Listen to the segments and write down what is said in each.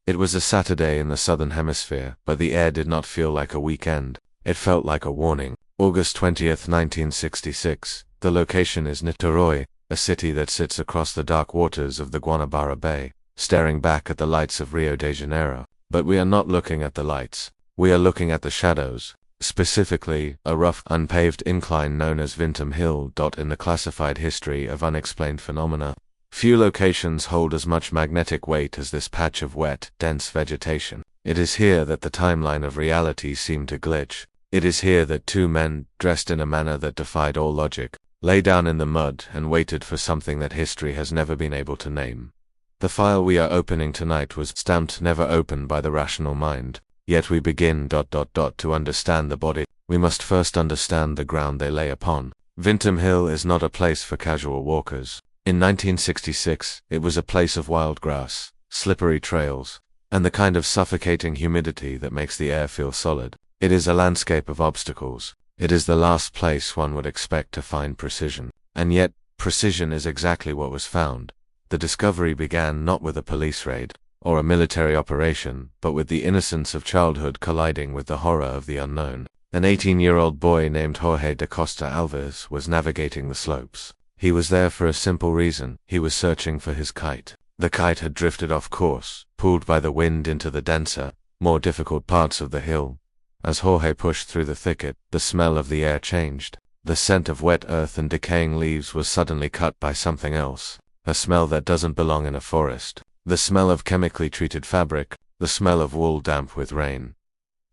It was a Saturday in the southern hemisphere, but the air did not feel like a weekend. It felt like a warning. August 20th, 1966. The location is Niterói, a city that sits across the dark waters of the Guanabara Bay, staring back at the lights of Rio de Janeiro. But we are not looking at the lights. We are looking at the shadows. Specifically, a rough, unpaved incline known as Vintam Hill. In the classified history of unexplained phenomena, few locations hold as much magnetic weight as this patch of wet, dense vegetation. It is here that the timeline of reality seemed to glitch. It is here that two men, dressed in a manner that defied all logic, lay down in the mud and waited for something that history has never been able to name. The file we are opening tonight was stamped never opened by the rational mind. Yet we begin ... to understand the body. We must first understand the ground they lay upon. Vintam Hill is not a place for casual walkers. In 1966, it was a place of wild grass, slippery trails, and the kind of suffocating humidity that makes the air feel solid. It is a landscape of obstacles. It is the last place one would expect to find precision. And yet, precision is exactly what was found. The discovery began not with a police raid or a military operation, but with the innocence of childhood colliding with the horror of the unknown. An 18-year-old boy named Jorge da Costa Alves was navigating the slopes. He was there for a simple reason. He was searching for his kite. The kite had drifted off course, pulled by the wind into the denser, more difficult parts of the hill. As Jorge pushed through the thicket, the smell of the air changed. The scent of wet earth and decaying leaves was suddenly cut by something else. A smell that doesn't belong in a forest. The smell of chemically treated fabric, the smell of wool damp with rain.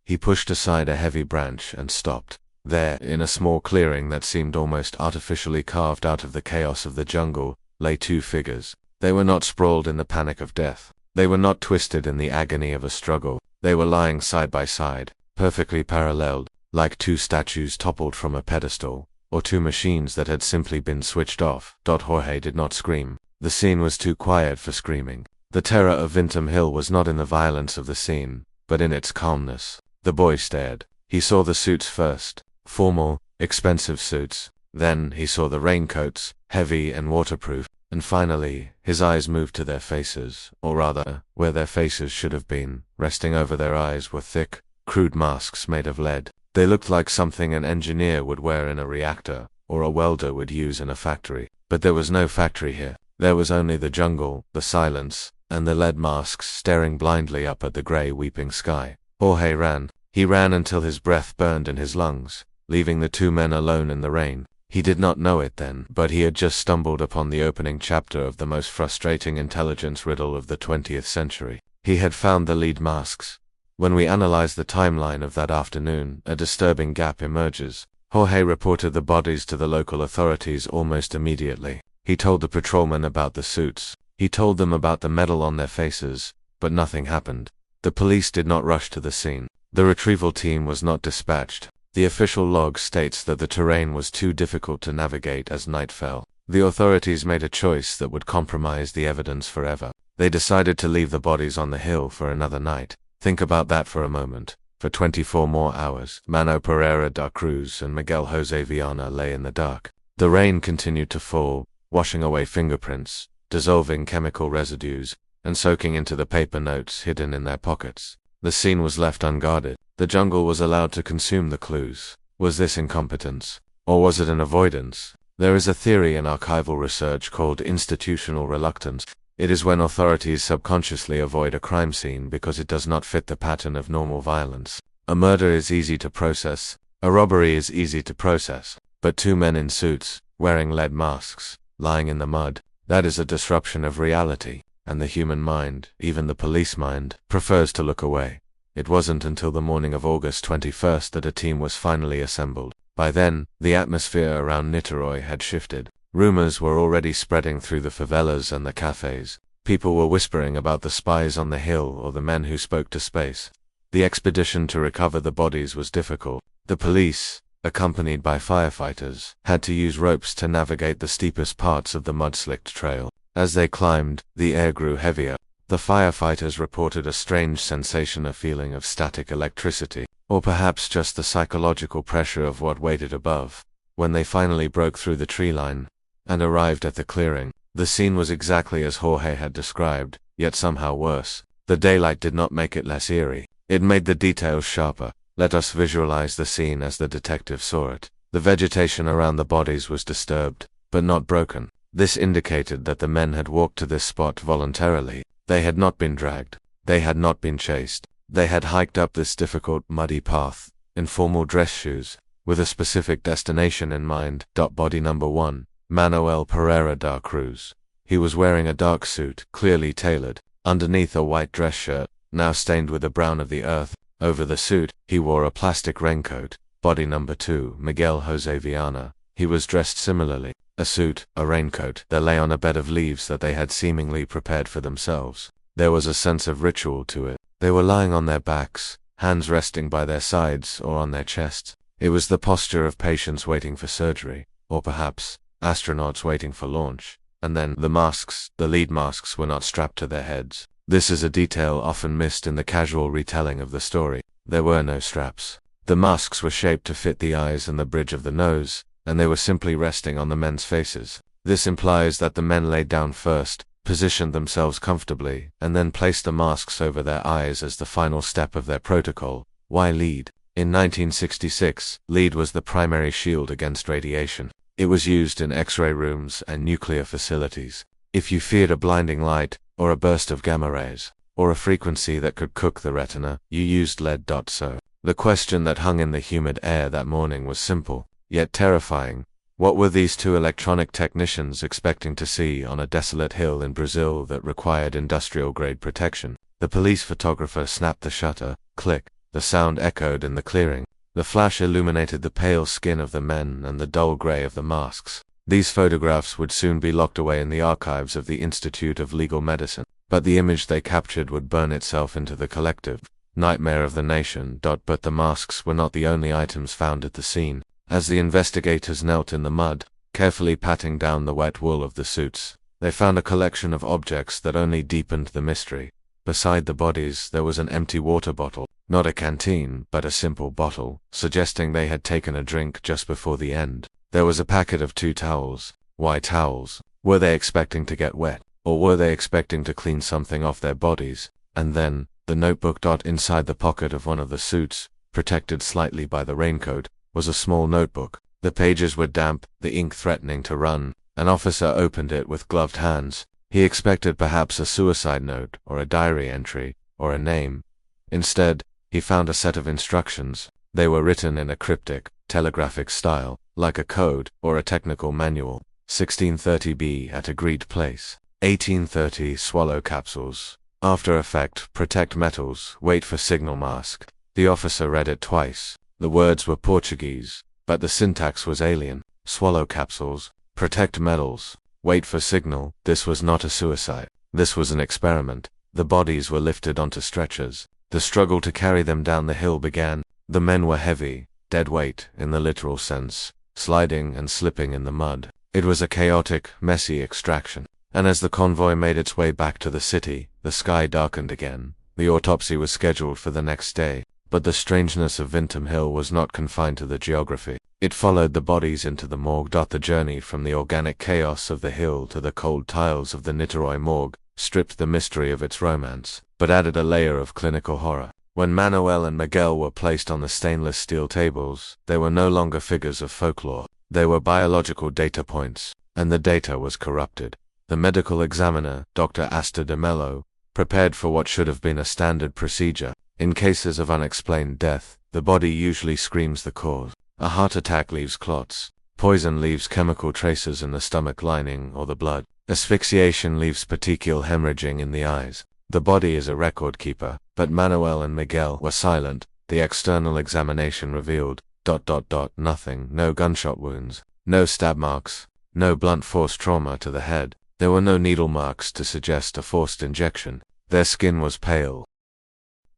He pushed aside a heavy branch and stopped. There, in a small clearing that seemed almost artificially carved out of the chaos of the jungle, lay two figures. They were not sprawled in the panic of death. They were not twisted in the agony of a struggle. They were lying side by side, perfectly paralleled, like two statues toppled from a pedestal, or two machines that had simply been switched off. Jorge did not scream. The scene was too quiet for screaming. The terror of Vintam Hill was not in the violence of the scene, but in its calmness. The boy stared. He saw the suits first. Formal, expensive suits. Then he saw the raincoats, heavy and waterproof. And finally, his eyes moved to their faces, or rather, where their faces should have been. Resting over their eyes were thick, crude masks made of lead. They looked like something an engineer would wear in a reactor, or a welder would use in a factory. But there was no factory here. There was only the jungle, the silence, and the lead masks staring blindly up at the grey weeping sky. Jorge ran. He ran until his breath burned in his lungs, leaving the two men alone in the rain. He did not know it then, but he had just stumbled upon the opening chapter of the most frustrating intelligence riddle of the 20th century. He had found the lead masks. When we analyze the timeline of that afternoon, a disturbing gap emerges. Jorge reported the bodies to the local authorities almost immediately. He told the patrolmen about the suits. He told them about the metal on their faces, but nothing happened. The police did not rush to the scene. The retrieval team was not dispatched. The official log states that the terrain was too difficult to navigate as night fell. The authorities made a choice that would compromise the evidence forever. They decided to leave the bodies on the hill for another night. Think about that for a moment. For 24 more hours, Mano Pereira da Cruz and Miguel Jose Viana lay in the dark. The rain continued to fall, washing away fingerprints, dissolving chemical residues, and soaking into the paper notes hidden in their pockets. The scene was left unguarded. The jungle was allowed to consume the clues. Was this incompetence? Or was it an avoidance? There is a theory in archival research called institutional reluctance. It is when authorities subconsciously avoid a crime scene because it does not fit the pattern of normal violence. A murder is easy to process. A robbery is easy to process. But two men in suits, wearing lead masks, lying in the mud, that is a disruption of reality, and the human mind, even the police mind, prefers to look away. It wasn't until the morning of August 21st that a team was finally assembled. By then, the atmosphere around Niterói had shifted. Rumors were already spreading through the favelas and the cafes. People were whispering about the spies on the hill or the men who spoke to space. The expedition to recover the bodies was difficult. The police, accompanied by firefighters, had to use ropes to navigate the steepest parts of the mud-slicked trail. As they climbed, the air grew heavier. The firefighters reported a strange sensation, a feeling of static electricity, or perhaps just the psychological pressure of what waited above. When they finally broke through the tree line and arrived at the clearing, the scene was exactly as Jorge had described, yet somehow worse. The daylight did not make it less eerie. It made the details sharper. Let us visualize the scene as the detective saw it. The vegetation around the bodies was disturbed, but not broken. This indicated that the men had walked to this spot voluntarily. They had not been dragged. They had not been chased. They had hiked up this difficult, muddy path, in formal dress shoes, with a specific destination in mind. Body number 1, Manuel Pereira da Cruz. He was wearing a dark suit, clearly tailored, underneath a white dress shirt, now stained with the brown of the earth. Over the suit, he wore a plastic raincoat. Body number 2, Miguel Jose Viana. He was dressed similarly. A suit, a raincoat. They lay on a bed of leaves that they had seemingly prepared for themselves. There was a sense of ritual to it. They were lying on their backs, hands resting by their sides or on their chests. It was the posture of patients waiting for surgery, or perhaps astronauts waiting for launch. And then the masks, the lead masks, were not strapped to their heads. This is a detail often missed in the casual retelling of the story. There were no straps. The masks were shaped to fit the eyes and the bridge of the nose, and they were simply resting on the men's faces. This implies that the men laid down first, positioned themselves comfortably, and then placed the masks over their eyes as the final step of their protocol. Why lead? In 1966, lead was the primary shield against radiation. It was used in X-ray rooms and nuclear facilities. If you feared a blinding light, or a burst of gamma rays, or a frequency that could cook the retina, you used lead. So, the question that hung in the humid air that morning was simple, yet terrifying. What were these two electronic technicians expecting to see on a desolate hill in Brazil that required industrial-grade protection? The police photographer snapped the shutter. Click. The sound echoed in the clearing. The flash illuminated the pale skin of the men and the dull gray of the masks. These photographs would soon be locked away in the archives of the Institute of Legal Medicine, but the image they captured would burn itself into the collective nightmare of the nation. But the masks were not the only items found at the scene. As the investigators knelt in the mud, carefully patting down the wet wool of the suits, they found a collection of objects that only deepened the mystery. Beside the bodies there was an empty water bottle, not a canteen, but a simple bottle, suggesting they had taken a drink just before the end. There was a packet of 2 towels. Why towels? Were they expecting to get wet, or were they expecting to clean something off their bodies? And then, the notebook. Inside the pocket of one of the suits, protected slightly by the raincoat, was a small notebook. The pages were damp, the ink threatening to run. An officer opened it with gloved hands. He expected perhaps a suicide note, or a diary entry, or a name. Instead, he found a set of instructions. They were written in a cryptic, telegraphic style, like a code, or a technical manual. 1630B at agreed place. 1830 swallow capsules. After effect, protect metals, wait for signal mask. The officer read it twice. The words were Portuguese, but the syntax was alien. Swallow capsules, protect metals, wait for signal. This was not a suicide. This was an experiment. The bodies were lifted onto stretchers. The struggle to carry them down the hill began. The men were heavy, dead weight in the literal sense, sliding and slipping in the mud. It was a chaotic, messy extraction. And as the convoy made its way back to the city, the sky darkened again. The autopsy was scheduled for the next day. But the strangeness of Vintom Hill was not confined to the geography. It followed the bodies into the morgue. The journey from the organic chaos of the hill to the cold tiles of the Niterói morgue stripped the mystery of its romance, but added a layer of clinical horror. When Manuel and Miguel were placed on the stainless steel tables, they were no longer figures of folklore. They were biological data points, and the data was corrupted. The medical examiner, Dr. Asta de Mello, prepared for what should have been a standard procedure. In cases of unexplained death, the body usually screams the cause. A heart attack leaves clots. Poison leaves chemical traces in the stomach lining or the blood. Asphyxiation leaves petechial hemorrhaging in the eyes. The body is a record keeper, but Manuel and Miguel were silent. The external examination revealed ... nothing. No gunshot wounds, no stab marks, no blunt force trauma to the head. There were no needle marks to suggest a forced injection. Their skin was pale,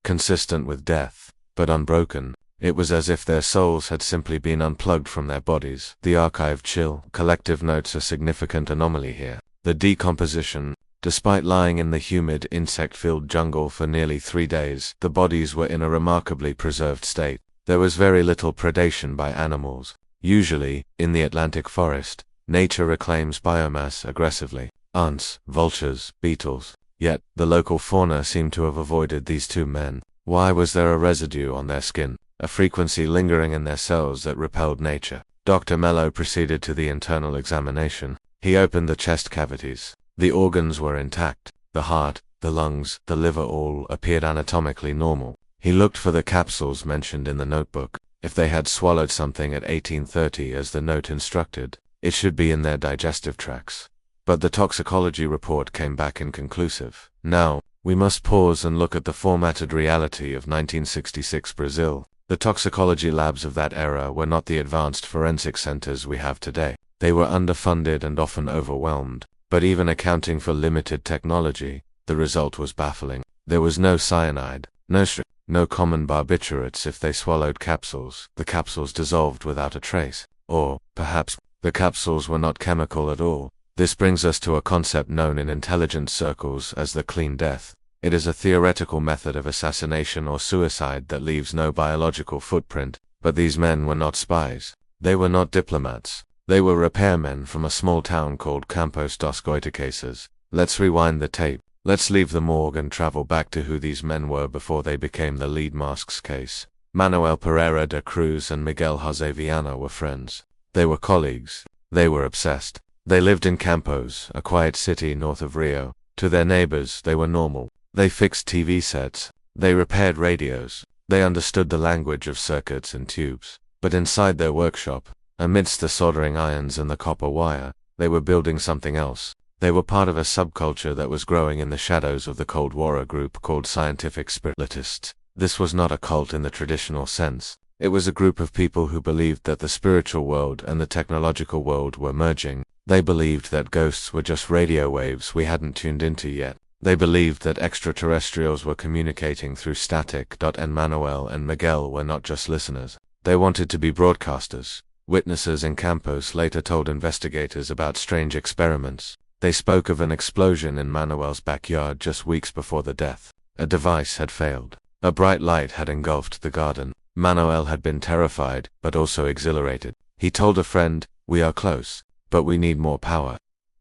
consistent with death, but unbroken. It was as if their souls had simply been unplugged from their bodies. The archive chill. Collective notes a significant anomaly here. The decomposition. Despite lying in the humid, insect-filled jungle for nearly 3 days, the bodies were in a remarkably preserved state. There was very little predation by animals. Usually, in the Atlantic forest, nature reclaims biomass aggressively. Ants, vultures, beetles. Yet, the local fauna seemed to have avoided these two men. Why was there a residue on their skin, a frequency lingering in their cells that repelled nature? Dr. Mello proceeded to the internal examination. He opened the chest cavities. The organs were intact. The heart, the lungs, the liver all appeared anatomically normal. He looked for the capsules mentioned in the notebook. If they had swallowed something at 1830 as the note instructed, it should be in their digestive tracts. But the toxicology report came back inconclusive. Now, we must pause and look at the formatted reality of 1966 Brazil. The toxicology labs of that era were not the advanced forensic centers we have today. They were underfunded and often overwhelmed. But even accounting for limited technology, the result was baffling. There was no cyanide, no common barbiturates. If they swallowed capsules, the capsules dissolved without a trace. Or, perhaps, the capsules were not chemical at all. This brings us to a concept known in intelligence circles as the clean death. It is a theoretical method of assassination or suicide that leaves no biological footprint. But these men were not spies. They were not diplomats. They were repairmen from a small town called Campos dos Goitacazes. Let's rewind the tape. Let's leave the morgue and travel back to who these men were before they became the lead masks case. Manuel Pereira da Cruz and Miguel José Viana were friends. They were colleagues. They were obsessed. They lived in Campos, a quiet city north of Rio. To their neighbors, they were normal. They fixed TV sets. They repaired radios. They understood the language of circuits and tubes. But inside their workshop, amidst the soldering irons and the copper wire, they were building something else. They were part of a subculture that was growing in the shadows of the Cold War, a group called scientific spiritists. This was not a cult in the traditional sense. It was a group of people who believed that the spiritual world and the technological world were merging. They believed that ghosts were just radio waves we hadn't tuned into yet. They believed that extraterrestrials were communicating through static. And Manuel and Miguel were not just listeners. They wanted to be broadcasters. Witnesses in Campos later told investigators about strange experiments. They spoke of an explosion in Manuel's backyard just weeks before the death. A device had failed. A bright light had engulfed the garden. Manuel had been terrified, but also exhilarated. He told a friend, "We are close, but we need more power."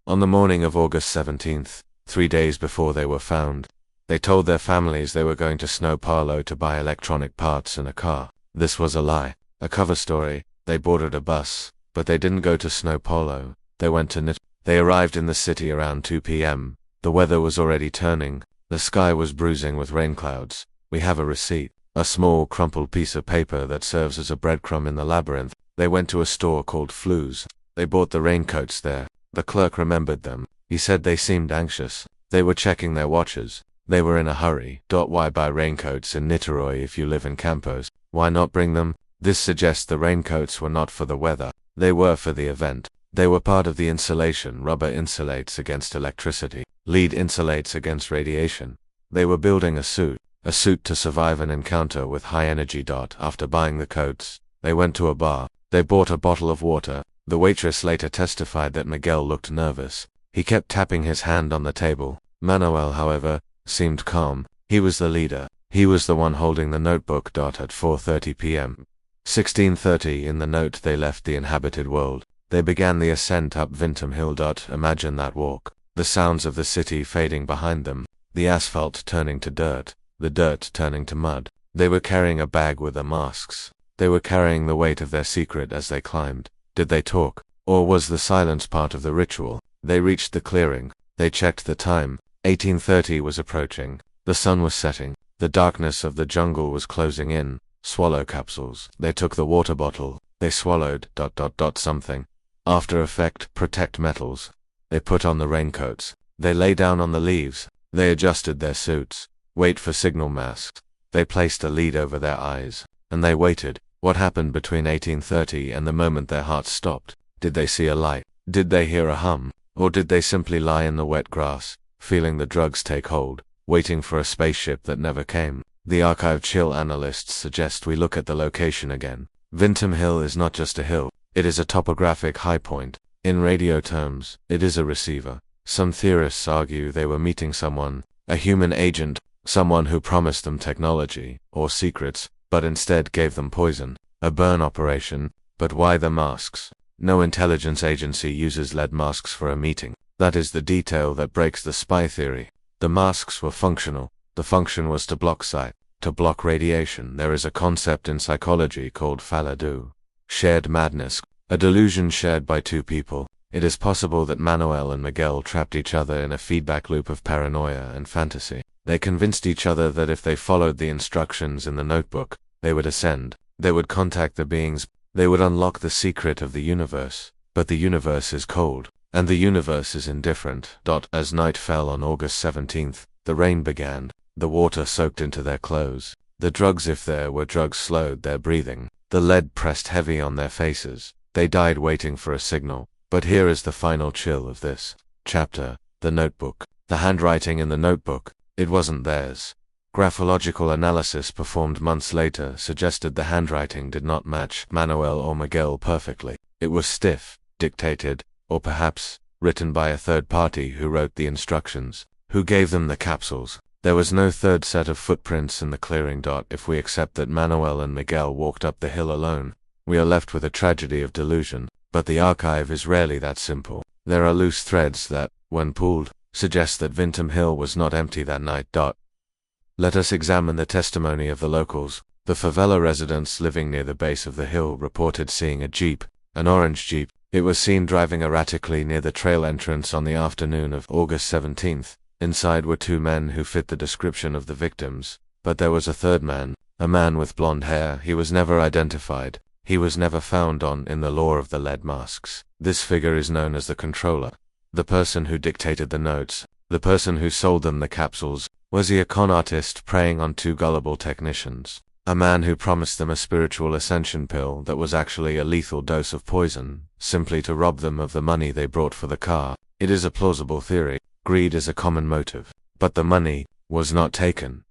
On the morning of August 17th, 3 days before they were found, they told their families they were going to São Paulo to buy electronic parts and a car. This was a lie, a cover story. They boarded a bus, but they didn't go to São Paulo. They went to They arrived in the city around 2 p.m. The weather was already turning. The sky was bruising with rain clouds. We have a receipt, a small crumpled piece of paper that serves as a breadcrumb in the labyrinth. They went to a store called Flu's. They bought the raincoats there. The clerk remembered them. He said they seemed anxious. They were checking their watches. They were in a hurry. Why buy raincoats in Niterói if you live in Campos? Why not bring them? This suggests the raincoats were not for the weather. They were for the event. They were part of the insulation. Rubber insulates against electricity. Lead insulates against radiation. They were building a suit to survive an encounter with high energy. After buying the coats, they went to a bar. They bought a bottle of water. The waitress later testified that Miguel looked nervous. He kept tapping his hand on the table. Manuel, however, seemed calm. He was the leader. He was the one holding the notebook. At 4:30 p.m. 16:30 in the note, they left the inhabited world. They began the ascent up Vintum Hill. Imagine that walk. The sounds of the city fading behind them. The asphalt turning to dirt. The dirt turning to mud. They were carrying a bag with their masks. They were carrying the weight of their secret as they climbed. Did they talk? Or was the silence part of the ritual? They reached the clearing. They checked the time. 18:30 was approaching. The sun was setting. The darkness of the jungle was closing in. Swallow capsules. They took the water bottle. They swallowed ... something. After effect, protect metals. They put on the raincoats. They lay down on the leaves. They adjusted their suits. Wait for signal masks. They placed a lead over their eyes. And they waited. What happened between 18:30 and the moment their hearts stopped? Did they see a light? Did they hear a hum? Or did they simply lie in the wet grass, feeling the drugs take hold, waiting for a spaceship that never came? The archive analysts suggest we look at the location again. Vintum Hill is not just a hill. It is a topographic high point. In radio terms, it is a receiver. Some theorists argue they were meeting someone, a human agent, someone who promised them technology, or secrets, but instead gave them poison. A burn operation. But why the masks? No intelligence agency uses lead masks for a meeting. That is the detail that breaks the spy theory. The masks were functional. The function was to block sight, to block radiation. There is a concept in psychology called faladu, shared madness, a delusion shared by two people. It is possible that Manuel and Miguel trapped each other in a feedback loop of paranoia and fantasy. They convinced each other that if they followed the instructions in the notebook, they would ascend, they would contact the beings, they would unlock the secret of the universe. But the universe is cold, and the universe is indifferent. As night fell on August 17th, the rain began, the water soaked into their clothes, the drugs, if there were drugs, slowed their breathing, the lead pressed heavy on their faces. They died waiting for a signal. But here is the final chill of this chapter: the notebook. The handwriting in the notebook, it wasn't theirs. Graphological analysis performed months later suggested the handwriting did not match Manuel or Miguel perfectly. It was stiff, dictated, or perhaps written by a third party who wrote the instructions, who gave them the capsules. There was no third set of footprints in the clearing. If we accept that Manuel and Miguel walked up the hill alone, we are left with a tragedy of delusion. But the archive is rarely that simple. There are loose threads that, when pulled, suggest that Vintim Hill was not empty that night. Let us examine the testimony of the locals. The favela residents living near the base of the hill reported seeing a jeep, an orange jeep. It was seen driving erratically near the trail entrance on the afternoon of August 17th. Inside were two men who fit the description of the victims, but there was a third man, a man with blonde hair. He was never identified. He was never found in the lore of the lead masks. This figure is known as the controller, the person who dictated the notes, the person who sold them the capsules. Was he a con artist preying on two gullible technicians? A man who promised them a spiritual ascension pill that was actually a lethal dose of poison, simply to rob them of the money they brought for the car? It is a plausible theory. Greed is a common motive. But the money was not taken.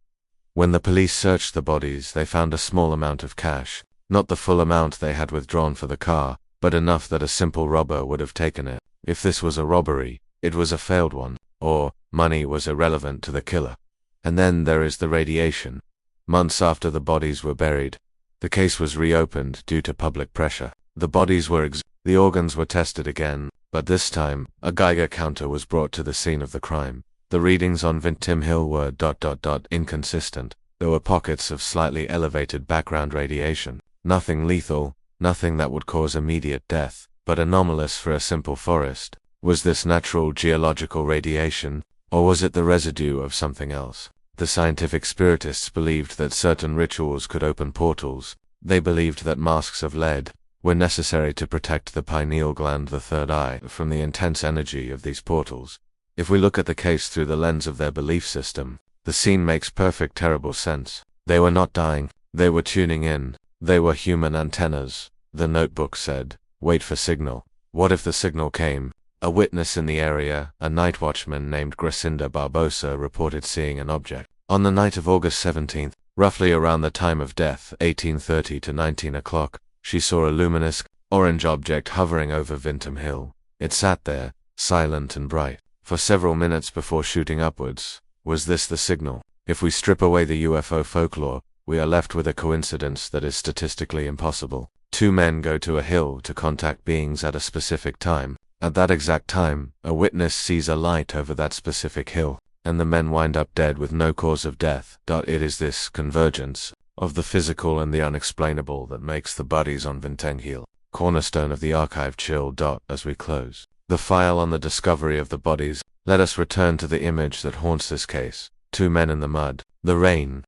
When the police searched the bodies, they found a small amount of cash. Not the full amount they had withdrawn for the car, but enough that a simple robber would have taken it. If this was a robbery, it was a failed one, or money was irrelevant to the killer. And then there is the radiation. Months after the bodies were buried, the case was reopened due to public pressure. The bodies were the organs were tested again, but this time, a Geiger counter was brought to the scene of the crime. The readings on Vintim Hill were ... inconsistent. There were pockets of slightly elevated background radiation. Nothing lethal, nothing that would cause immediate death, but anomalous for a simple forest. Was this natural geological radiation, or was it the residue of something else? The scientific spiritists believed that certain rituals could open portals. They believed that masks of lead were necessary to protect the pineal gland, the third eye, from the intense energy of these portals. If we look at the case through the lens of their belief system, the scene makes perfect terrible sense. They were not dying, they were tuning in. They were human antennas. The notebook said, wait for signal. What if the signal came? A witness in the area, a night watchman named Gracinda Barbosa, reported seeing an object. On the night of August 17th, roughly around the time of death, 18:30 to 19 o'clock, she saw a luminous, orange object hovering over Vintim Hill. It sat there, silent and bright, for several minutes before shooting upwards. Was this the signal? If we strip away the UFO folklore, we are left with a coincidence that is statistically impossible. Two men go to a hill to contact beings at a specific time. At that exact time, a witness sees a light over that specific hill, and the men wind up dead with no cause of death. It is this convergence of the physical and the unexplainable that makes the bodies on Vintim Hill cornerstone of the archive chill. As we close the file on the discovery of the bodies, let us return to the image that haunts this case. Two men in the mud, the rain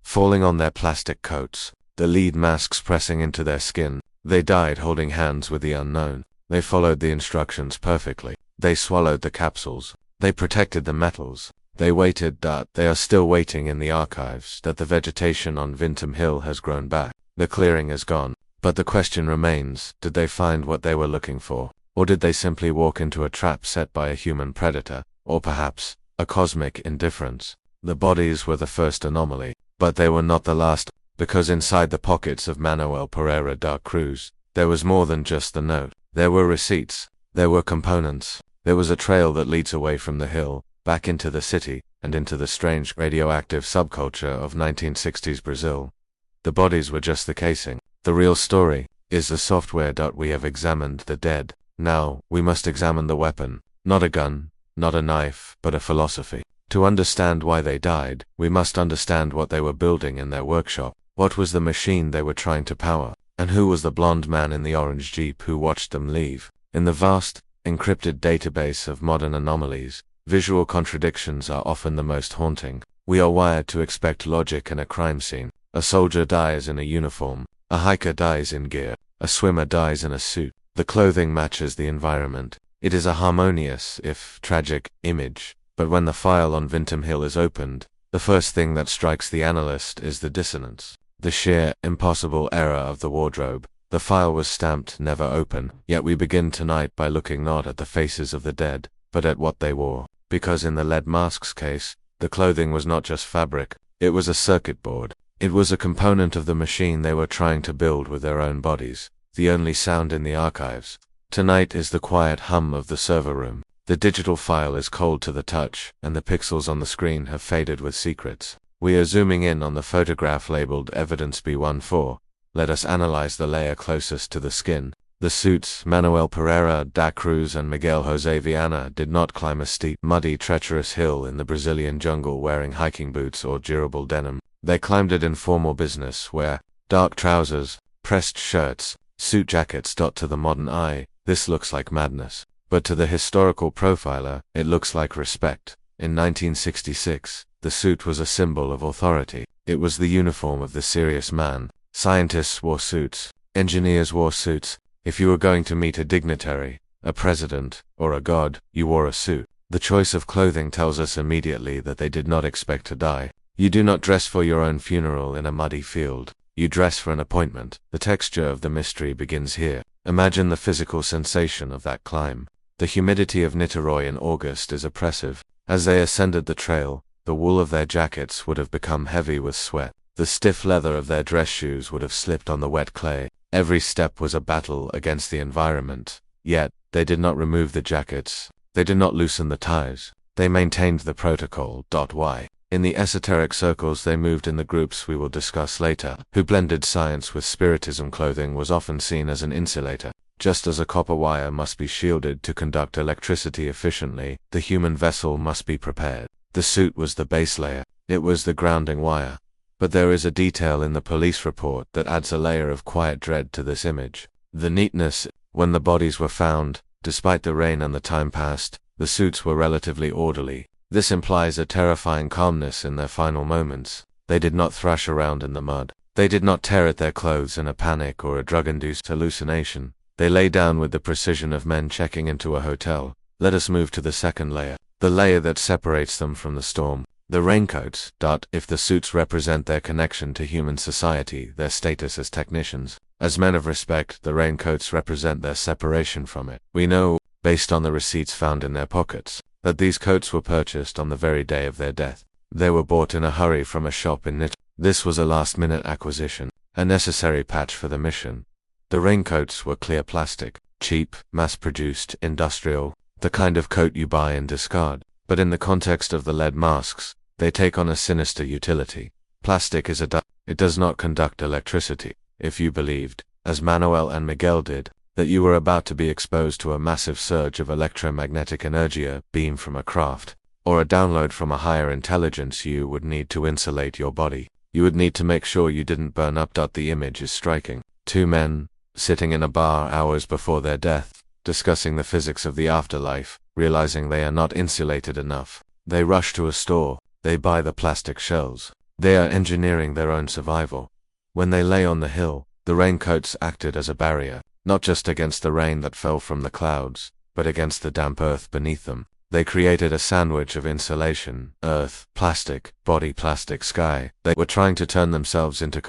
falling on their plastic coats, the lead masks pressing into their skin. They died holding hands with the unknown. They followed the instructions perfectly. They swallowed the capsules. They protected the metals. They waited. They are still waiting in the archives. The vegetation on Vintim Hill has grown back. The clearing is gone. But the question remains, did they find what they were looking for? Or did they simply walk into a trap set by a human predator? Or perhaps, a cosmic indifference? The bodies were the first anomaly. But they were not the last, because inside the pockets of Manuel Pereira da Cruz, there was more than just the note. There were receipts. There were components. There was a trail that leads away from the hill, back into the city, and into the strange radioactive subculture of 1960s Brazil. The bodies were just the casing. The real story is the software. We have examined the dead. Now, we must examine the weapon. Not a gun, not a knife, but a philosophy. To understand why they died, we must understand what they were building in their workshop. What was the machine they were trying to power? And who was the blonde man in the orange Jeep who watched them leave? In the vast, encrypted database of modern anomalies, visual contradictions are often the most haunting. We are wired to expect logic in a crime scene. A soldier dies in a uniform. A hiker dies in gear. A swimmer dies in a suit. The clothing matches the environment. It is a harmonious, if tragic, image. But when the file on Vinton Hill is opened, the first thing that strikes the analyst is the dissonance. The sheer, impossible error of the wardrobe. The file was stamped never open, yet we begin tonight by looking not at the faces of the dead, but at what they wore. Because in the lead mask's case, the clothing was not just fabric, it was a circuit board. It was a component of the machine they were trying to build with their own bodies. The only sound in the archives tonight is the quiet hum of the server room. The digital file is cold to the touch, and the pixels on the screen have faded with secrets. We are zooming in on the photograph labeled Evidence B14. Let us analyze the layer closest to the skin. The suits, Manuel Pereira da Cruz and Miguel Jose Viana, did not climb a steep, muddy, treacherous hill in the Brazilian jungle wearing hiking boots or durable denim. They climbed it in formal business, where dark trousers, pressed shirts, suit jackets. To the modern eye, this looks like madness. But to the historical profiler, it looks like respect. In 1966, the suit was a symbol of authority. It was the uniform of the serious man. Scientists wore suits. Engineers wore suits. If you were going to meet a dignitary, a president, or a god, you wore a suit. The choice of clothing tells us immediately that they did not expect to die. You do not dress for your own funeral in a muddy field. You dress for an appointment. The texture of the mystery begins here. Imagine the physical sensation of that climb. The humidity of Niterói in August is oppressive. As they ascended the trail, the wool of their jackets would have become heavy with sweat. The stiff leather of their dress shoes would have slipped on the wet clay. Every step was a battle against the environment. Yet, they did not remove the jackets. They did not loosen the ties. They maintained the protocol. Why? In the esoteric circles they moved in, the groups we will discuss later, who blended science with spiritism. Clothing was often seen as an insulator. Just as a copper wire must be shielded to conduct electricity efficiently, the human vessel must be prepared. The suit was the base layer. It was the grounding wire. But there is a detail in the police report that adds a layer of quiet dread to this image. The neatness. When the bodies were found, despite the rain and the time passed, the suits were relatively orderly. This implies a terrifying calmness in their final moments. They did not thrash around in the mud. They did not tear at their clothes in a panic or a drug-induced hallucination. They lay down with the precision of men checking into a hotel. Let us move to the second layer, the layer that separates them from the storm. The raincoats. If the suits represent their connection to human society, their status as technicians, as men of respect, the raincoats represent their separation from it. We know, based on the receipts found in their pockets, that these coats were purchased on the very day of their death. They were bought in a hurry from a shop in Niterói. This was a last-minute acquisition, a necessary patch for the mission. The raincoats were clear plastic, cheap, mass-produced, industrial, the kind of coat you buy and discard. But in the context of the lead masks, they take on a sinister utility. Plastic is it does not conduct electricity. If you believed, as Manuel and Miguel did, that you were about to be exposed to a massive surge of electromagnetic energy beam from a craft, or a download from a higher intelligence, you would need to insulate your body. You would need to make sure you didn't burn up. The image is striking. Two men, sitting in a bar hours before their death, discussing the physics of the afterlife, realizing they are not insulated enough. They rush to a store. They buy the plastic shells. They are engineering their own survival. When they lay on the hill, the raincoats acted as a barrier, not just against the rain that fell from the clouds, but against the damp earth beneath them. They created a sandwich of insulation, earth, plastic, body, plastic, sky. They were trying to turn themselves into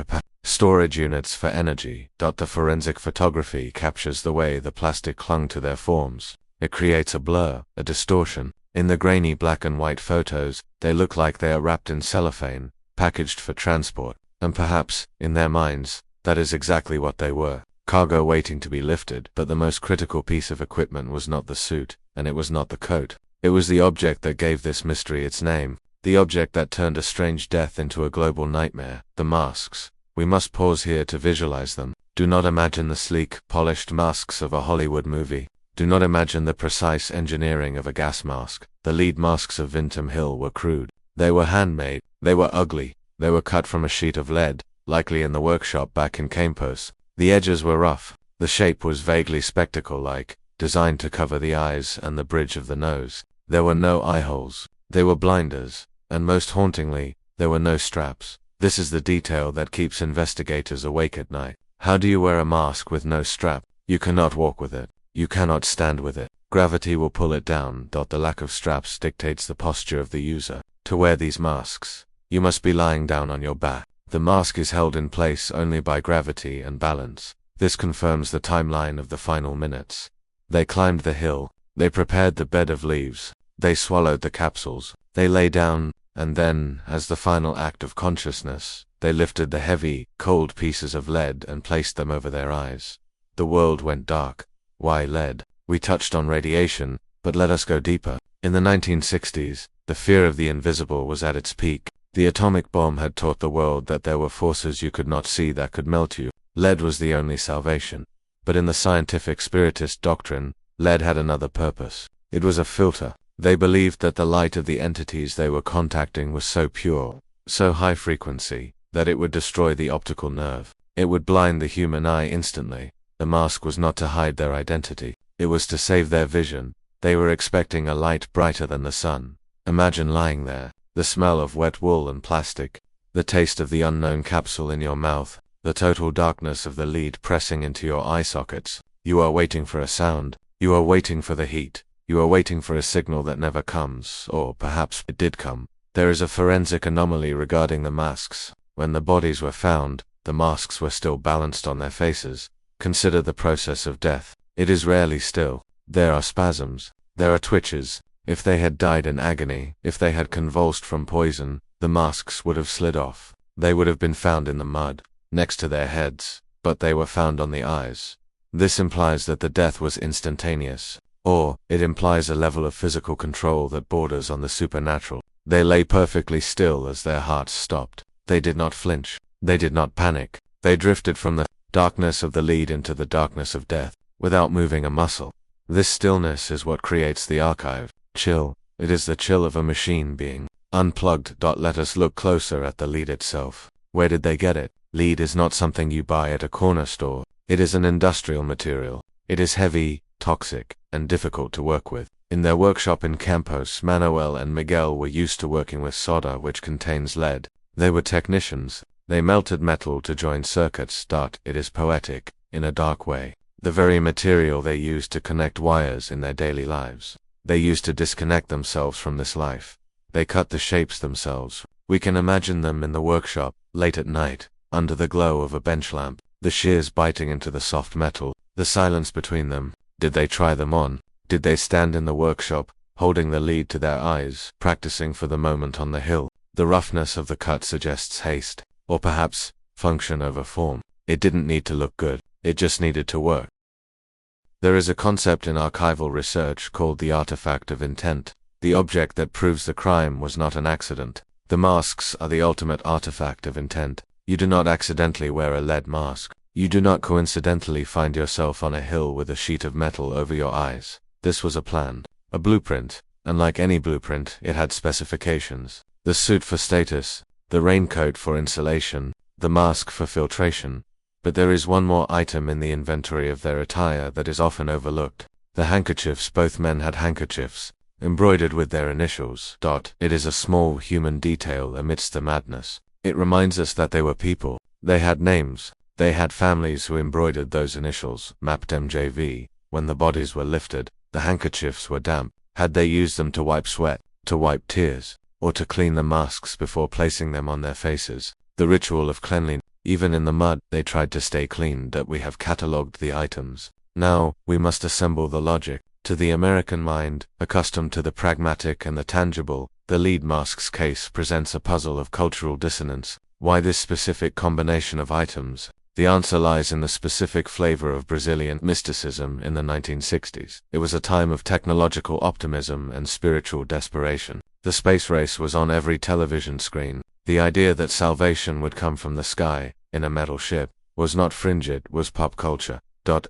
storage units for energy. The forensic photography captures the way the plastic clung to their forms. It creates a blur, a distortion. In the grainy black and white photos, they look like they are wrapped in cellophane, packaged for transport. And perhaps, in their minds, that is exactly what they were. Cargo waiting to be lifted. But the most critical piece of equipment was not the suit, and it was not the coat. It was the object that gave this mystery its name, the object that turned a strange death into a global nightmare, the masks. We must pause here to visualize them. Do not imagine the sleek, polished masks of a Hollywood movie. Do not imagine the precise engineering of a gas mask. The lead masks of Vinton Hill were crude. They were handmade. They were ugly. They were cut from a sheet of lead, likely in the workshop back in Campos. The edges were rough. The shape was vaguely spectacle-like, designed to cover the eyes and the bridge of the nose. There were no eye holes. They were blinders. And most hauntingly, there were no straps. This is the detail that keeps investigators awake at night. How do you wear a mask with no strap? You cannot walk with it. You cannot stand with it. Gravity will pull it down. The lack of straps dictates the posture of the user. To wear these masks, you must be lying down on your back. The mask is held in place only by gravity and balance. This confirms the timeline of the final minutes. They climbed the hill. They prepared the bed of leaves. They swallowed the capsules. They lay down, and then, as the final act of consciousness, they lifted the heavy, cold pieces of lead and placed them over their eyes. The world went dark. Why lead? We touched on radiation, but let us go deeper. In the 1960s, the fear of the invisible was at its peak. The atomic bomb had taught the world that there were forces you could not see that could melt you. Lead was the only salvation. But in the scientific spiritist doctrine, lead had another purpose. It was a filter. They believed that the light of the entities they were contacting was so pure, so high frequency, that it would destroy the optical nerve. It would blind the human eye instantly. The mask was not to hide their identity. It was to save their vision. They were expecting a light brighter than the sun. Imagine lying there, the smell of wet wool and plastic, the taste of the unknown capsule in your mouth, the total darkness of the lead pressing into your eye sockets. You are waiting for a sound. You are waiting for the heat. You are waiting for a signal that never comes, or perhaps it did come. There is a forensic anomaly regarding the masks. When the bodies were found, the masks were still balanced on their faces. Consider the process of death. It is rarely still. There are spasms. There are twitches. If they had died in agony, if they had convulsed from poison, the masks would have slid off. They would have been found in the mud, next to their heads, but they were found on the eyes. This implies that the death was instantaneous. Or, it implies a level of physical control that borders on the supernatural. They lay perfectly still as their hearts stopped. They did not flinch. They did not panic. They drifted from the darkness of the lead into the darkness of death, without moving a muscle. This stillness is what creates the archive. Chill. It is the chill of a machine being unplugged. Let us look closer at the lead itself. Where did they get it? Lead is not something you buy at a corner store. It is an industrial material. It is heavy, toxic, and difficult to work with. In their workshop in Campos, Manuel and Miguel were used to working with solder, which contains lead. They were technicians. They melted metal to join circuits. It is poetic, in a dark way. The very material they used to connect wires in their daily lives. They used to disconnect themselves from this life. They cut the shapes themselves. We can imagine them in the workshop, late at night, under the glow of a bench lamp, the shears biting into the soft metal, the silence between them. Did they try them on? Did they stand in the workshop, holding the lead to their eyes, practicing for the moment on the hill? The roughness of the cut suggests haste, or perhaps, function over form. It didn't need to look good, it just needed to work. There is a concept in archival research called the artifact of intent, the object that proves the crime was not an accident. The masks are the ultimate artifact of intent. You do not accidentally wear a lead mask. You do not coincidentally find yourself on a hill with a sheet of metal over your eyes. This was a plan, a blueprint, and like any blueprint, it had specifications. The suit for status, the raincoat for insulation, the mask for filtration. But there is one more item in the inventory of their attire that is often overlooked. The handkerchiefs. Both men had handkerchiefs, embroidered with their initials. It is a small human detail amidst the madness. It reminds us that they were people. They had names. They had families who embroidered those initials, mapped MJV. When the bodies were lifted, the handkerchiefs were damp. Had they used them to wipe sweat, to wipe tears, or to clean the masks before placing them on their faces? The ritual of cleanliness. Even in the mud, they tried to stay clean. That we have catalogued the items. Now, we must assemble the logic. To the American mind, accustomed to the pragmatic and the tangible, the lead mask's case presents a puzzle of cultural dissonance. Why this specific combination of items? The answer lies in the specific flavor of Brazilian mysticism in the 1960s. It was a time of technological optimism and spiritual desperation. The space race was on every television screen. The idea that salvation would come from the sky, in a metal ship, was not fringe, it was pop culture.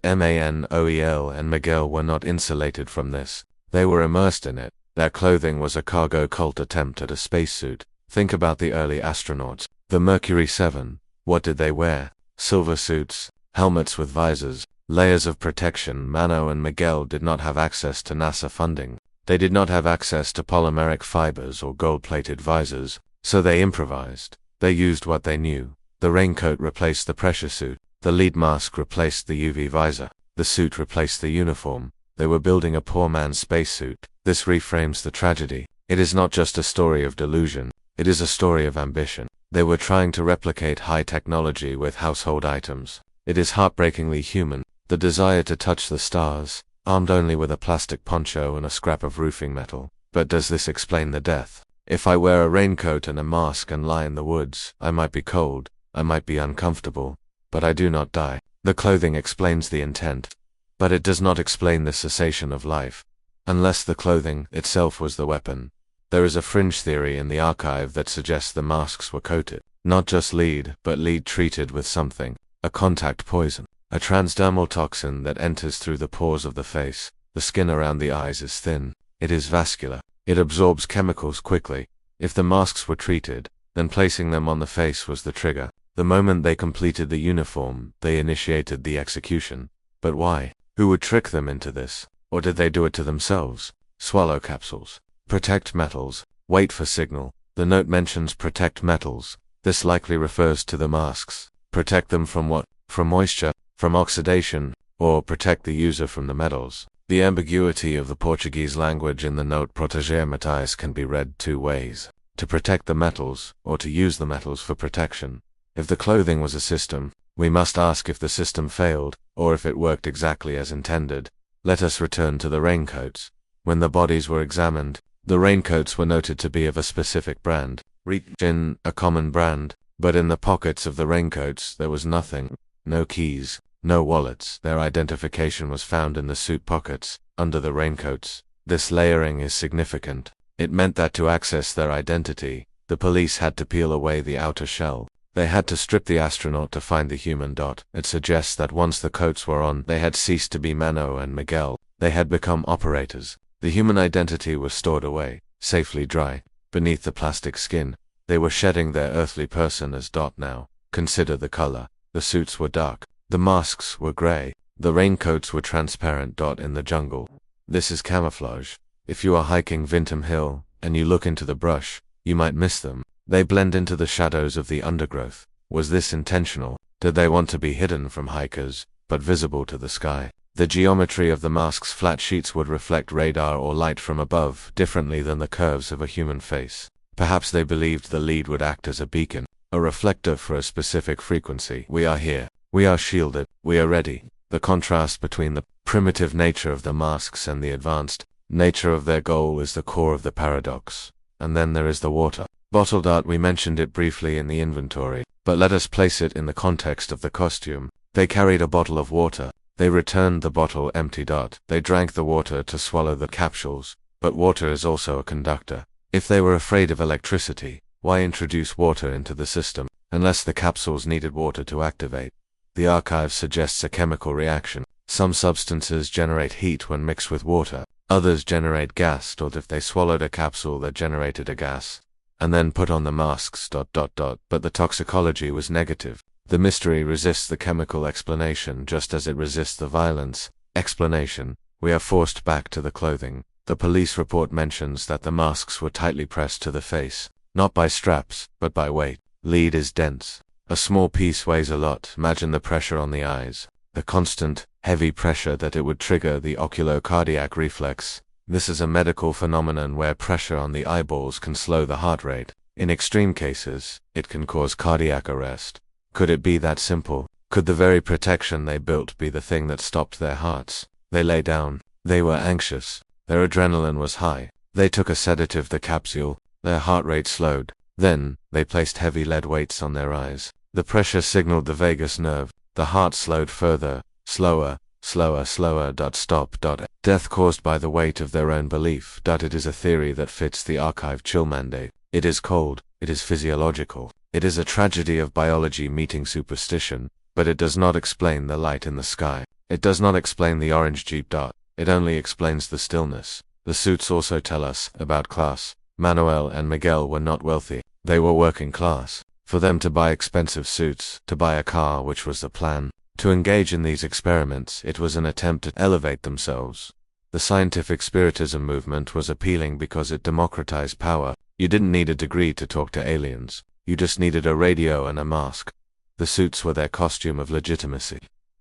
Manuel and Miguel were not insulated from this. They were immersed in it. Their clothing was a cargo cult attempt at a spacesuit. Think about the early astronauts. The Mercury 7. What did they wear? Silver suits, helmets with visors, layers of protection. Mano and Miguel did not have access to NASA funding. They did not have access to polymeric fibers or gold-plated visors, so they improvised. They used what they knew. The raincoat replaced the pressure suit. The lead mask replaced the UV visor. The suit replaced the uniform. They were building a poor man's spacesuit. This reframes the tragedy. It is not just a story of delusion. It is a story of ambition. They were trying to replicate high technology with household items. It is heartbreakingly human. The desire to touch the stars, armed only with a plastic poncho and a scrap of roofing metal. But does this explain the death? If I wear a raincoat and a mask and lie in the woods, I might be cold, I might be uncomfortable, but I do not die. The clothing explains the intent, but it does not explain the cessation of life. Unless the clothing itself was the weapon. There is a fringe theory in the archive that suggests the masks were coated. Not just lead, but lead treated with something. A contact poison. A transdermal toxin that enters through the pores of the face. The skin around the eyes is thin. It is vascular. It absorbs chemicals quickly. If the masks were treated, then placing them on the face was the trigger. The moment they completed the uniform, they initiated the execution. But why? Who would trick them into this? Or did they do it to themselves? Swallow capsules. Protect metals. Wait for signal. The note mentions protect metals. This likely refers to the masks. Protect them from what? From moisture, from oxidation, or protect the user from the metals. The ambiguity of the Portuguese language in the note proteger metais can be read two ways. To protect the metals, or to use the metals for protection. If the clothing was a system, we must ask if the system failed, or if it worked exactly as intended. Let us return to the raincoats. When the bodies were examined, the raincoats were noted to be of a specific brand, a common brand, but in the pockets of the raincoats there was nothing. No keys, no wallets. Their identification was found in the suit pockets, under the raincoats. This layering is significant. It meant that to access their identity, the police had to peel away the outer shell. They had to strip the astronaut to find the human. It suggests that once the coats were on, they had ceased to be Mano and Miguel. They had become operators. The human identity was stored away, safely dry, beneath the plastic skin. They were shedding their earthly person as now. Consider the color. The suits were dark. The masks were gray. The raincoats were transparent. In the jungle. This is camouflage. If you are hiking Vintam Hill, and you look into the brush, you might miss them. They blend into the shadows of the undergrowth. Was this intentional? Did they want to be hidden from hikers, but visible to the sky? The geometry of the mask's flat sheets would reflect radar or light from above, differently than the curves of a human face. Perhaps they believed the lead would act as a beacon, a reflector for a specific frequency. We are here. We are shielded. We are ready. The contrast between the primitive nature of the masks and the advanced nature of their goal is the core of the paradox. And then there is the water. Bottled art, we mentioned it briefly in the inventory, but let us place it in the context of the costume. They carried a bottle of water. They returned the bottle empty. They drank the water to swallow the capsules, but water is also a conductor. If they were afraid of electricity, why introduce water into the system, unless the capsules needed water to activate? The archive suggests a chemical reaction. Some substances generate heat when mixed with water, others generate gas. If they swallowed a capsule that generated a gas, and then put on the masks. But the toxicology was negative. The mystery resists the chemical explanation just as it resists the violence explanation. We are forced back to the clothing. The police report mentions that the masks were tightly pressed to the face, not by straps, but by weight. Lead is dense. A small piece weighs a lot. Imagine the pressure on the eyes. The constant, heavy pressure that it would trigger the oculocardiac reflex. This is a medical phenomenon where pressure on the eyeballs can slow the heart rate. In extreme cases, it can cause cardiac arrest. Could it be that simple? Could the very protection they built be the thing that stopped their hearts? They lay down. They were anxious. Their adrenaline was high. They took a sedative, the capsule. Their heart rate slowed. Then, they placed heavy lead weights on their eyes. The pressure signaled the vagus nerve. The heart slowed further, slower. Stop. Death caused by the weight of their own belief. It is a theory that fits the archive chill mandate. It is cold. It is physiological. It is a tragedy of biology meeting superstition, but it does not explain the light in the sky. It does not explain the orange Jeep. It only explains the stillness. The suits also tell us about class. Manuel and Miguel were not wealthy. They were working class. For them to buy expensive suits, to buy a car, which was the plan, to engage in these experiments, it was an attempt to elevate themselves. The scientific spiritism movement was appealing because it democratized power. You didn't need a degree to talk to aliens. You just needed a radio and a mask. The suits were their costume of legitimacy.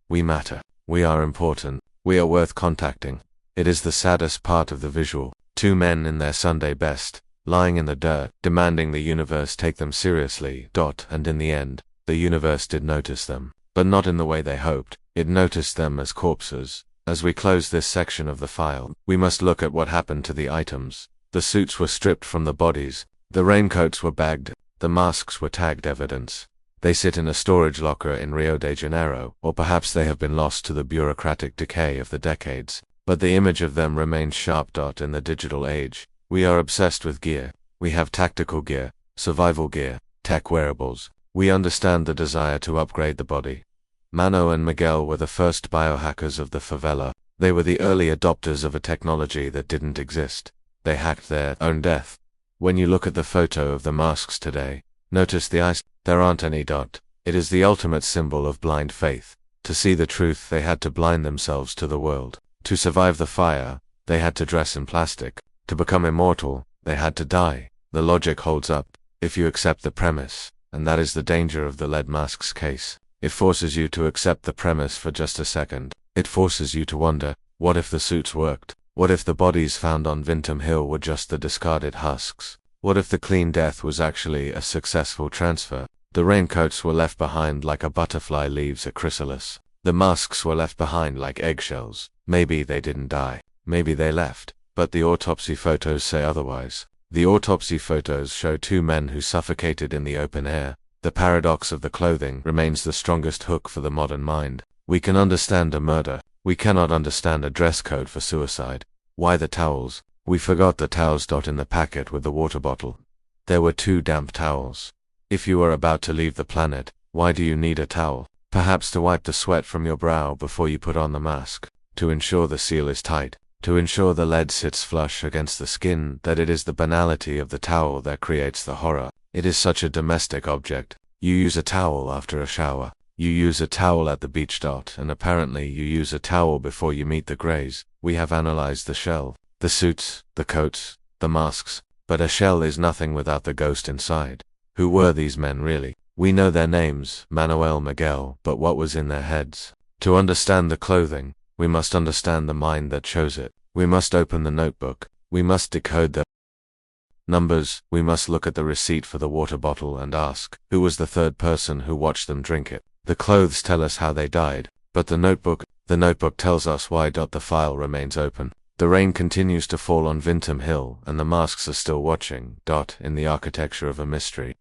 We matter. We are important. We are worth contacting. It is the saddest part of the visual. Two men in their Sunday best, lying in the dirt, demanding the universe take them seriously. And in the end, the universe did notice them, but not in the way they hoped. It noticed them as corpses. As we close this section of the file, we must look at what happened to the items. The suits were stripped from the bodies. The raincoats were bagged. The masks were tagged evidence. They sit in a storage locker in Rio de Janeiro, or perhaps they have been lost to the bureaucratic decay of the decades. But the image of them remains sharp. In the digital age, we are obsessed with gear. We have tactical gear, survival gear, tech wearables. We understand the desire to upgrade the body. Mano and Miguel were the first biohackers of the favela. They were the early adopters of a technology that didn't exist. They hacked their own death. When you look at the photo of the masks today, notice the eyes. There aren't any. It is the ultimate symbol of blind faith. To see the truth, they had to blind themselves to the world. To survive the fire, they had to dress in plastic. To become immortal, they had to die. The logic holds up, if you accept the premise, and that is the danger of the lead masks case. It forces you to accept the premise for just a second. It forces you to wonder, what if the suits worked? What if the bodies found on Vintom Hill were just the discarded husks? What if the clean death was actually a successful transfer? The raincoats were left behind like a butterfly leaves a chrysalis. The masks were left behind like eggshells. Maybe they didn't die. Maybe they left. But the autopsy photos say otherwise. The autopsy photos show two men who suffocated in the open air. The paradox of the clothing remains the strongest hook for the modern mind. We can understand a murder. We cannot understand a dress code for suicide. Why the towels? We forgot the towels. In the packet with the water bottle, there were 2 damp towels. If you are about to leave the planet, why do you need a towel? Perhaps to wipe the sweat from your brow before you put on the mask. To ensure the seal is tight. To ensure the lead sits flush against the skin. That it is the banality of the towel that creates the horror. It is such a domestic object. You use a towel after a shower. You use a towel at the beach. And apparently you use a towel before you meet the greys. We have analyzed the shell, the suits, the coats, the masks, but a shell is nothing without the ghost inside. Who were these men really? We know their names, Manuel, Miguel, but what was in their heads? To understand the clothing, we must understand the mind that chose it. We must open the notebook. We must decode the numbers. We must look at the receipt for the water bottle and ask, who was the third person who watched them drink it? The clothes tell us how they died, but the notebook tells us why. The file remains open. The rain continues to fall on Vintom Hill, and the masks are still watching. In the architecture of a mystery.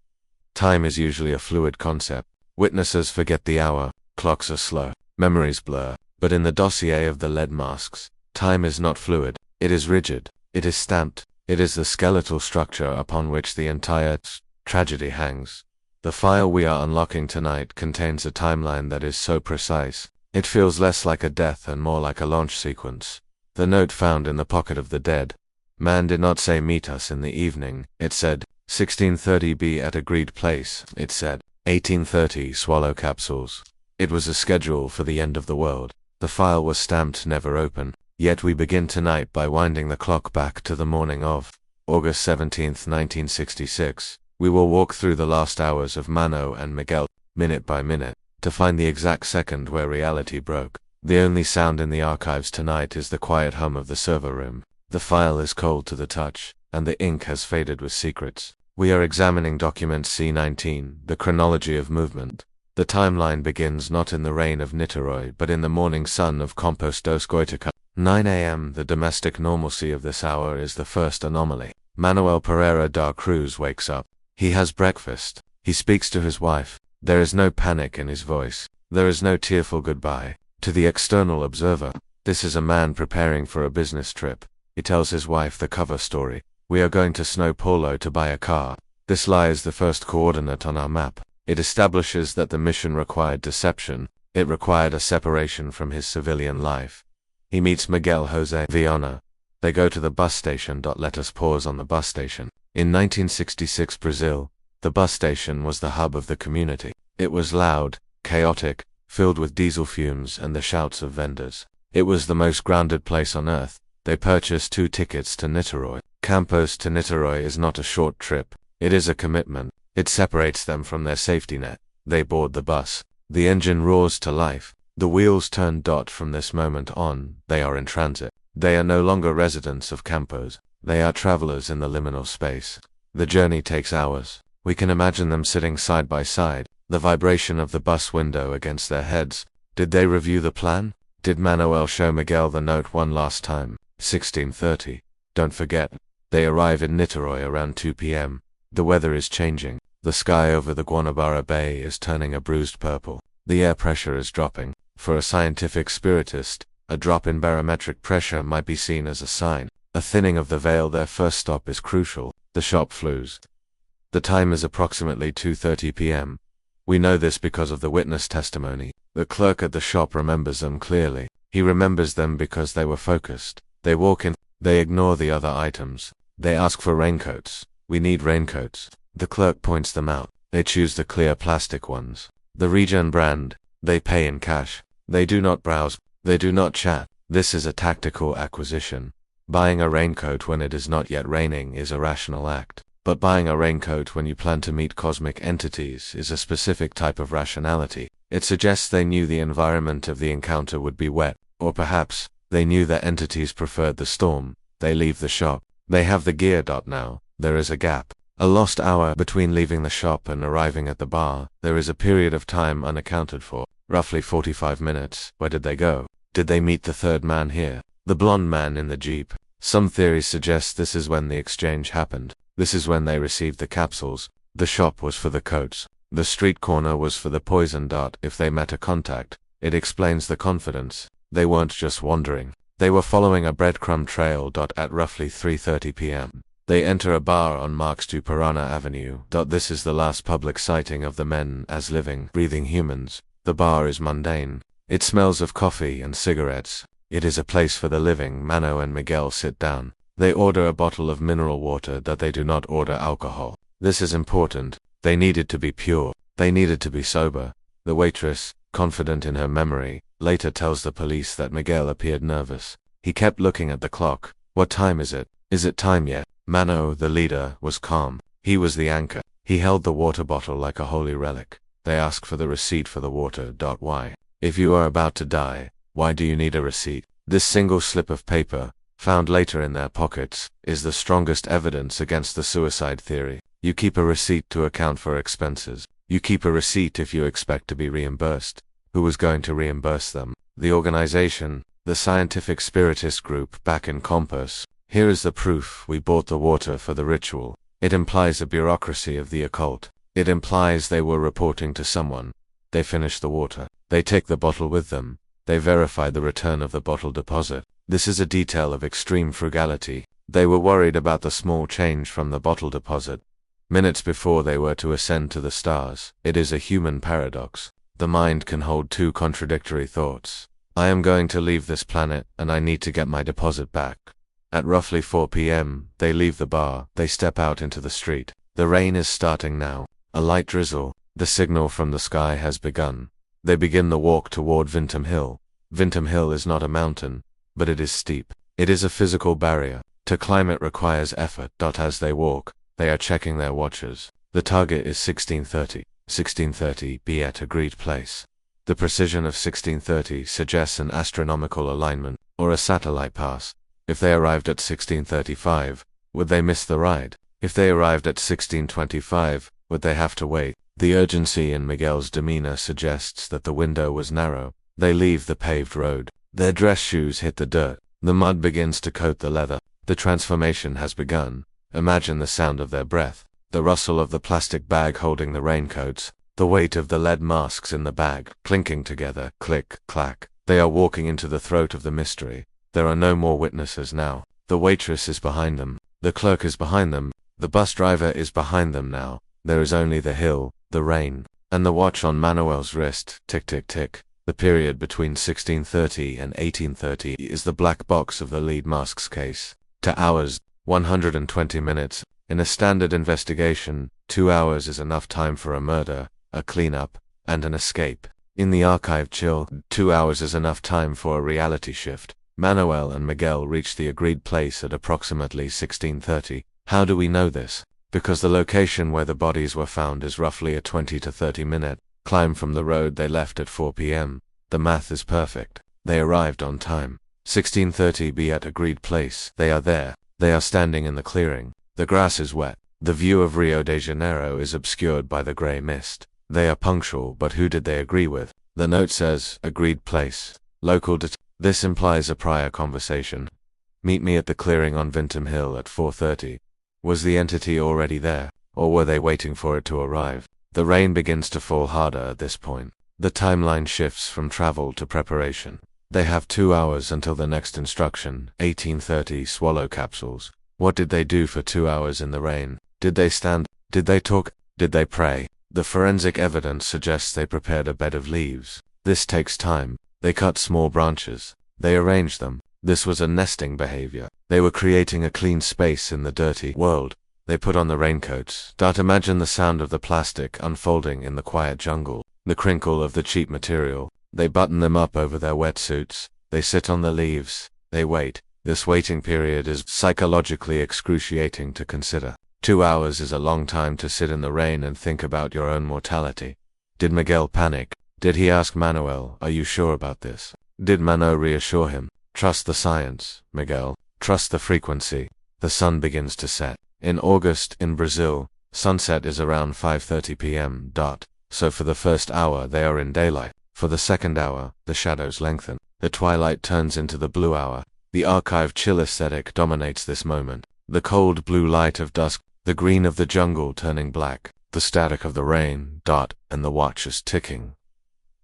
Time is usually a fluid concept. Witnesses forget the hour, clocks are slow, memories blur. But in the dossier of the lead masks, time is not fluid. It is rigid. It is stamped. It is the skeletal structure upon which the entire tragedy hangs. The file we are unlocking tonight contains a timeline that is so precise. It feels less like a death and more like a launch sequence. The note found in the pocket of the dead man did not say meet us in the evening. It said 16:30 be at agreed place. It said 18:30 swallow capsules. It was a schedule for the end of the world. The file was stamped never open. Yet we begin tonight by winding the clock back to the morning of August 17, 1966. We will walk through the last hours of Mano and Miguel, minute by minute, to find the exact second where reality broke. The only sound in the archives tonight is the quiet hum of the server room. The file is cold to the touch, and the ink has faded with secrets. We are examining document C19, the chronology of movement. The timeline begins not in the reign of Niterói but in the morning sun of Campos dos Goitacazes. 9 a.m. The domestic normalcy of this hour is the first anomaly. Manuel Pereira da Cruz wakes up. He has breakfast. He speaks to his wife. There is no panic in his voice. There is no tearful goodbye. To the external observer, this is a man preparing for a business trip. He tells his wife the cover story. We are going to São Paulo to buy a car. This lies the first coordinate on our map. It establishes that the mission required deception. It required a separation from his civilian life. He meets Miguel Jose Viana. They go to the bus station. Let us pause on the bus station. In 1966 Brazil, the bus station was the hub of the community. It was loud, chaotic, filled with diesel fumes and the shouts of vendors. It was the most grounded place on earth. They purchased 2 tickets to Niterói. Campos to Niterói is not a short trip. It is a commitment. It separates them from their safety net. They board the bus. The engine roars to life. The wheels turn. From this moment on, they are in transit. They are no longer residents of Campos. They are travelers in the liminal space. The journey takes hours. We can imagine them sitting side by side, the vibration of the bus window against their heads. Did they review the plan? Did Manuel show Miguel the note one last time? 16:30. Don't forget. They arrive in Niterói around 2 p.m. The weather is changing. The sky over the Guanabara Bay is turning a bruised purple. The air pressure is dropping. For a scientific spiritist, a drop in barometric pressure might be seen as a sign. A thinning of the veil. Their first stop is crucial. The shop flues. The time is approximately 2:30 p.m. We know this because of the witness testimony. The clerk at the shop remembers them clearly. He remembers them because they were focused. They walk in. They ignore the other items. They ask for raincoats. We need raincoats. The clerk points them out. They choose the clear plastic ones. The Regen brand. They pay in cash. They do not browse. They do not chat. This is a tactical acquisition. Buying a raincoat when it is not yet raining is a rational act. But buying a raincoat when you plan to meet cosmic entities is a specific type of rationality. It suggests they knew the environment of the encounter would be wet, or perhaps, they knew that entities preferred the storm. They leave the shop. They have the gear. Now, there is a gap. A lost hour between leaving the shop and arriving at the bar. There is a period of time unaccounted for, roughly 45 minutes. Where did they go? Did they meet the third man here? The blonde man in the Jeep. Some theories suggest this is when the exchange happened. This is when they received the capsules. The shop was for the coats. The street corner was for the poison. If they met a contact, it explains the confidence. They weren't just wandering. They were following a breadcrumb trail. At roughly 3:30 p.m. They enter a bar on Marx du Parana Avenue. This is the last public sighting of the men as living, breathing humans. The bar is mundane. It smells of coffee and cigarettes. It is a place for the living. Mano and Miguel sit down. They order a bottle of mineral water. They do not order alcohol. This is important. They needed to be pure. They needed to be sober. The waitress, confident in her memory, later tells the police that Miguel appeared nervous. He kept looking at the clock. What time is it? Is it time yet? Mano, the leader, was calm. He was the anchor. He held the water bottle like a holy relic. They ask for the receipt for the water. Why? If you are about to die, why do you need a receipt? This single slip of paper, found later in their pockets, is the strongest evidence against the suicide theory. You keep a receipt to account for expenses. You keep a receipt if you expect to be reimbursed. Who was going to reimburse them? The organization, the scientific spiritist group back in Campos. Here is the proof. We bought the water for the ritual. It implies a bureaucracy of the occult. It implies they were reporting to someone. They finish the water. They take the bottle with them. They verify the return of the bottle deposit. This is a detail of extreme frugality. They were worried about the small change from the bottle deposit. Minutes before they were to ascend to the stars. It is a human paradox. The mind can hold 2 contradictory thoughts. I am going to leave this planet, and I need to get my deposit back. At roughly 4 p.m., they leave the bar. They step out into the street. The rain is starting now. A light drizzle. The signal from the sky has begun. They begin the walk toward Vintom Hill. Vintom Hill is not a mountain, but it is steep. It is a physical barrier. To climb it requires effort. As they walk, they are checking their watches. The target is 16:30. 16:30 be at agreed place. The precision of 16:30 suggests an astronomical alignment, or a satellite pass. If they arrived at 16:35, would they miss the ride? If they arrived at 16:25, would they have to wait? The urgency in Miguel's demeanor suggests that the window was narrow. They leave the paved road. Their dress shoes hit the dirt. The mud begins to coat the leather. The transformation has begun. Imagine the sound of their breath, the rustle of the plastic bag holding the raincoats, the weight of the lead masks in the bag, clinking together, click, clack. They are walking into the throat of the mystery. There are no more witnesses now. The waitress is behind them. The clerk is behind them. The bus driver is behind them now. There is only the hill, the rain, and the watch on Manuel's wrist. Tick, tick, tick. The period between 1630 and 1830 is the black box of the lead mask's case. 2 hours, 120 minutes. In a standard investigation, 2 hours is enough time for a murder, a cleanup, and an escape. In the archive chill, 2 hours is enough time for a reality shift. Manuel and Miguel reached the agreed place at approximately 1630. How do we know this? Because the location where the bodies were found is roughly a 20 to 30 minute climb from the road they left at 4 p.m. The math is perfect. They arrived on time. 1630 be at agreed place. They are there. They are standing in the clearing. The grass is wet. The view of Rio de Janeiro is obscured by the grey mist. They are punctual, but who did they agree with? The note says, agreed place. Local This implies a prior conversation. Meet me at the clearing on Vinton Hill at 4:30. Was the entity already there, or were they waiting for it to arrive? The rain begins to fall harder at this point. The timeline shifts from travel to preparation. They have 2 hours until the next instruction, 1830, swallow capsules. What did they do for 2 hours in the rain? Did they stand? Did they talk? Did they pray? The forensic evidence suggests they prepared a bed of leaves. This takes time. They cut small branches. They arranged them. This was a nesting behavior. They were creating a clean space in the dirty world. They put on the raincoats. Imagine the sound of the plastic unfolding in the quiet jungle, the crinkle of the cheap material. They button them up over their wetsuits. They sit on the leaves. They wait. This waiting period is psychologically excruciating to consider. 2 hours is a long time to sit in the rain and think about your own mortality. Did Miguel panic? Did he ask Manuel, are you sure about this? Did Mano reassure him? Trust the science, Miguel. Trust the frequency. The sun begins to set. In August, in Brazil, sunset is around 5:30 p.m. So for the first hour they are in daylight. For the second hour, the shadows lengthen. The twilight turns into the blue hour. The archive chill aesthetic dominates this moment. The cold blue light of dusk, the green of the jungle turning black, the static of the rain, and the watch is ticking.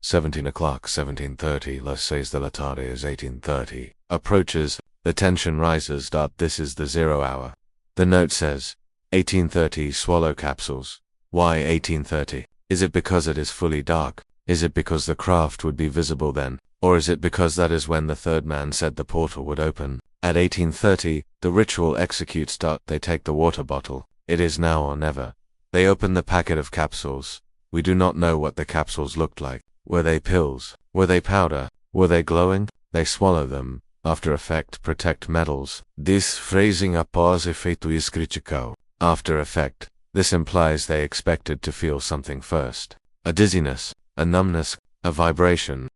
17 o'clock, 17:30, Las 6 de la tarde is 18:30. Approaches, the tension rises. This is the 0 hour. The note says, 18:30, swallow capsules. Why 18:30? Is it because it is fully dark? Is it because the craft would be visible then? Or is it because that is when the third man said the portal would open? At 18:30, the ritual executes. They take the water bottle. It is now or never. They open the packet of capsules. We do not know what the capsules looked like. Were they pills? Were they powder? Were they glowing? They swallow them. After effect, protect metals. This phrasing após efeito crítico. After effect. This implies they expected to feel something first. A dizziness, a numbness, a vibration.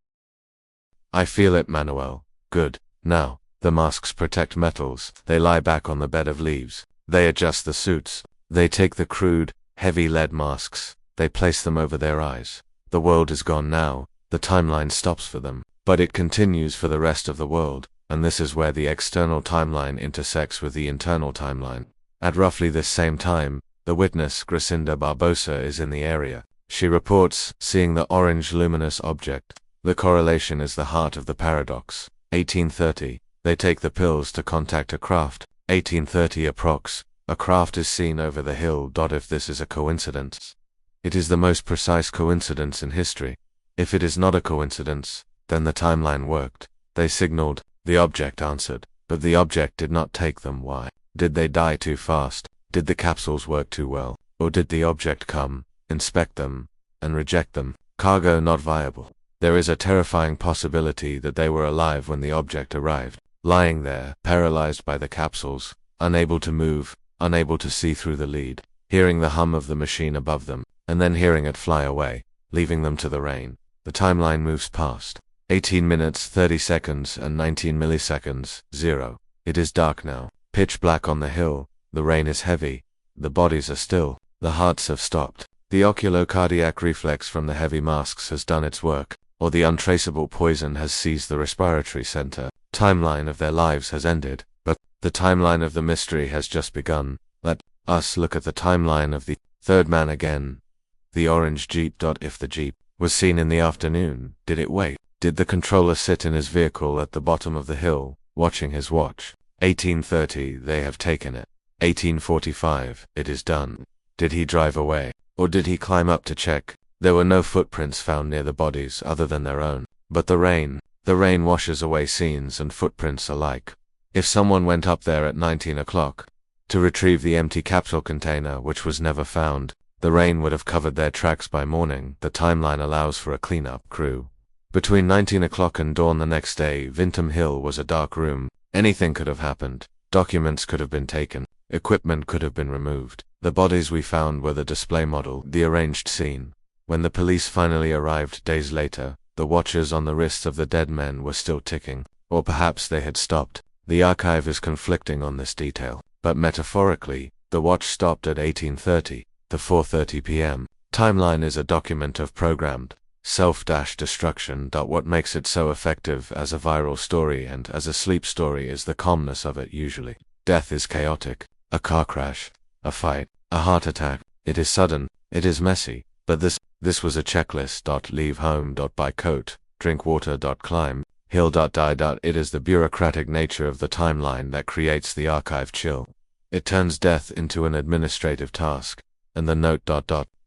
I feel it, Manuel. Good. Now, the masks protect metals. They lie back on the bed of leaves. They adjust the suits. They take the crude, heavy lead masks. They place them over their eyes. The world is gone now. The timeline stops for them. But it continues for the rest of the world. And this is where the external timeline intersects with the internal timeline. At roughly this same time, the witness, Gracinda Barbosa, is in the area. She reports seeing the orange luminous object. The correlation is the heart of the paradox. 18:30. They take the pills to contact a craft. 18:30 approx. A craft is seen over the hill. If this is a coincidence, it is the most precise coincidence in history. If it is not a coincidence, then the timeline worked. They signaled. The object answered, but the object did not take them. Why? Did they die too fast? Did the capsules work too well? Or did the object come, inspect them, and reject them? Cargo not viable. There is a terrifying possibility that they were alive when the object arrived, lying there, paralyzed by the capsules, unable to move, unable to see through the lead, hearing the hum of the machine above them, and then hearing it fly away, leaving them to the rain. The timeline moves past. 18 minutes, 30 seconds, and 19 milliseconds, 0. It is dark now. Pitch black on the hill. The rain is heavy. The bodies are still. The hearts have stopped. The oculocardiac reflex from the heavy masks has done its work, or the untraceable poison has seized the respiratory center. Timeline of their lives has ended, but the timeline of the mystery has just begun. Let us look at the timeline of the third man again. The orange Jeep. If the Jeep was seen in the afternoon, did it wait? Did the controller sit in his vehicle at the bottom of the hill, watching his watch? 18:30, they have taken it. 18:45, it is done. Did he drive away? Or did he climb up to check? There were no footprints found near the bodies other than their own. But the rain washes away scenes and footprints alike. If someone went up there at 19 o'clock to retrieve the empty capsule container which was never found, the rain would have covered their tracks by morning. The timeline allows for a cleanup crew. Between 19 o'clock and dawn the next day, Vinton Hill was a dark room. Anything could have happened. Documents could have been taken. Equipment could have been removed. The bodies we found were the display model, the arranged scene. When the police finally arrived days later, the watches on the wrists of the dead men were still ticking. Or perhaps they had stopped. The archive is conflicting on this detail. But metaphorically, the watch stopped at 1830, the 4:30 p.m. timeline is a document of programmed self-destruction. What makes it so effective as a viral story and as a sleep story is the calmness of it usually. Death is chaotic. A car crash, a fight, a heart attack. It is sudden, it is messy. But this was a checklist. Leave home. Buy coat, drink water. Climb hill. Die. It is the bureaucratic nature of the timeline that creates the archive chill. It turns death into an administrative task. And the note.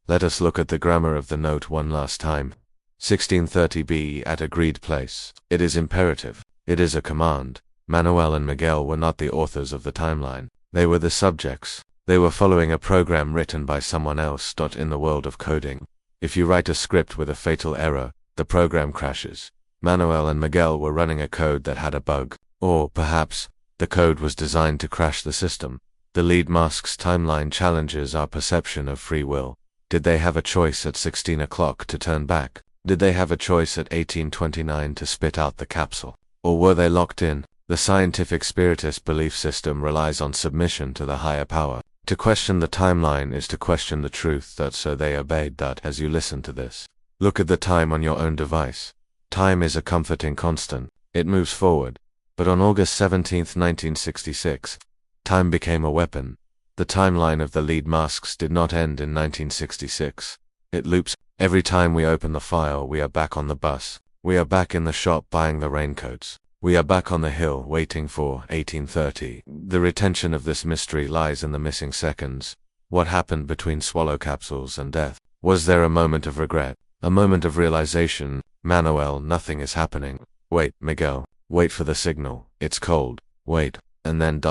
Let us look at the grammar of the note one last time. 1630 B at agreed place. It is imperative. It is a command. Manuel and Miguel were not the authors of the timeline. They were the subjects. They were following a program written by someone else. In the world of coding, if you write a script with a fatal error, the program crashes. Manuel and Miguel were running a code that had a bug. Or, perhaps, the code was designed to crash the system. The lead mask's timeline challenges our perception of free will. Did they have a choice at 16 o'clock to turn back? Did they have a choice at 1829 to spit out the capsule? Or were they locked in? The scientific spiritist belief system relies on submission to the higher power. To question the timeline is to question the truth. So they obeyed. As you listen to this, look at the time on your own device. Time is a comforting constant. It moves forward. But on August 17, 1966, time became a weapon. The timeline of the lead masks did not end in 1966. It loops. Every time we open the file, we are back on the bus. We are back in the shop buying the raincoats. We are back on the hill waiting for 1830. The retention of this mystery lies in the missing seconds. What happened between swallow capsules and death? Was there a moment of regret? A moment of realization? Manuel, nothing is happening. Wait, Miguel. Wait for the signal. It's cold. Wait. And then ...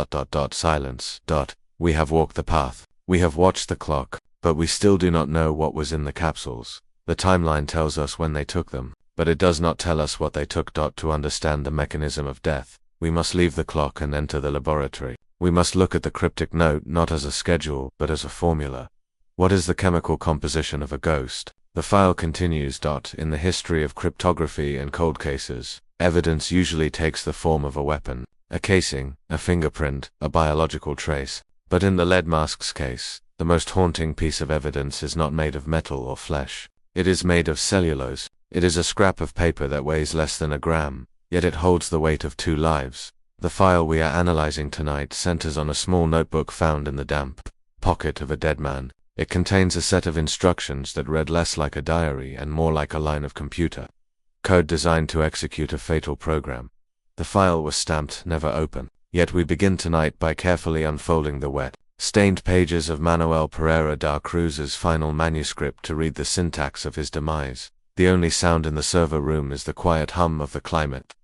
silence. We have walked the path. We have watched the clock. But we still do not know what was in the capsules. The timeline tells us when they took them, but it does not tell us what they took. To understand the mechanism of death, we must leave the clock and enter the laboratory. We must look at the cryptic note not as a schedule, but as a formula. What is the chemical composition of a ghost? The file continues. In the history of cryptography and cold cases, evidence usually takes the form of a weapon, a casing, a fingerprint, a biological trace. But in the lead mask's case, the most haunting piece of evidence is not made of metal or flesh. It is made of cellulose. It is a scrap of paper that weighs less than a gram, yet it holds the weight of 2 lives. The file we are analyzing tonight centers on a small notebook found in the damp pocket of a dead man. It contains a set of instructions that read less like a diary and more like a line of computer code designed to execute a fatal program. The file was stamped "Never open." Yet we begin tonight by carefully unfolding the wet, stained pages of Manuel Pereira da Cruz's final manuscript to read the syntax of his demise. The only sound in the server room is the quiet hum of the climate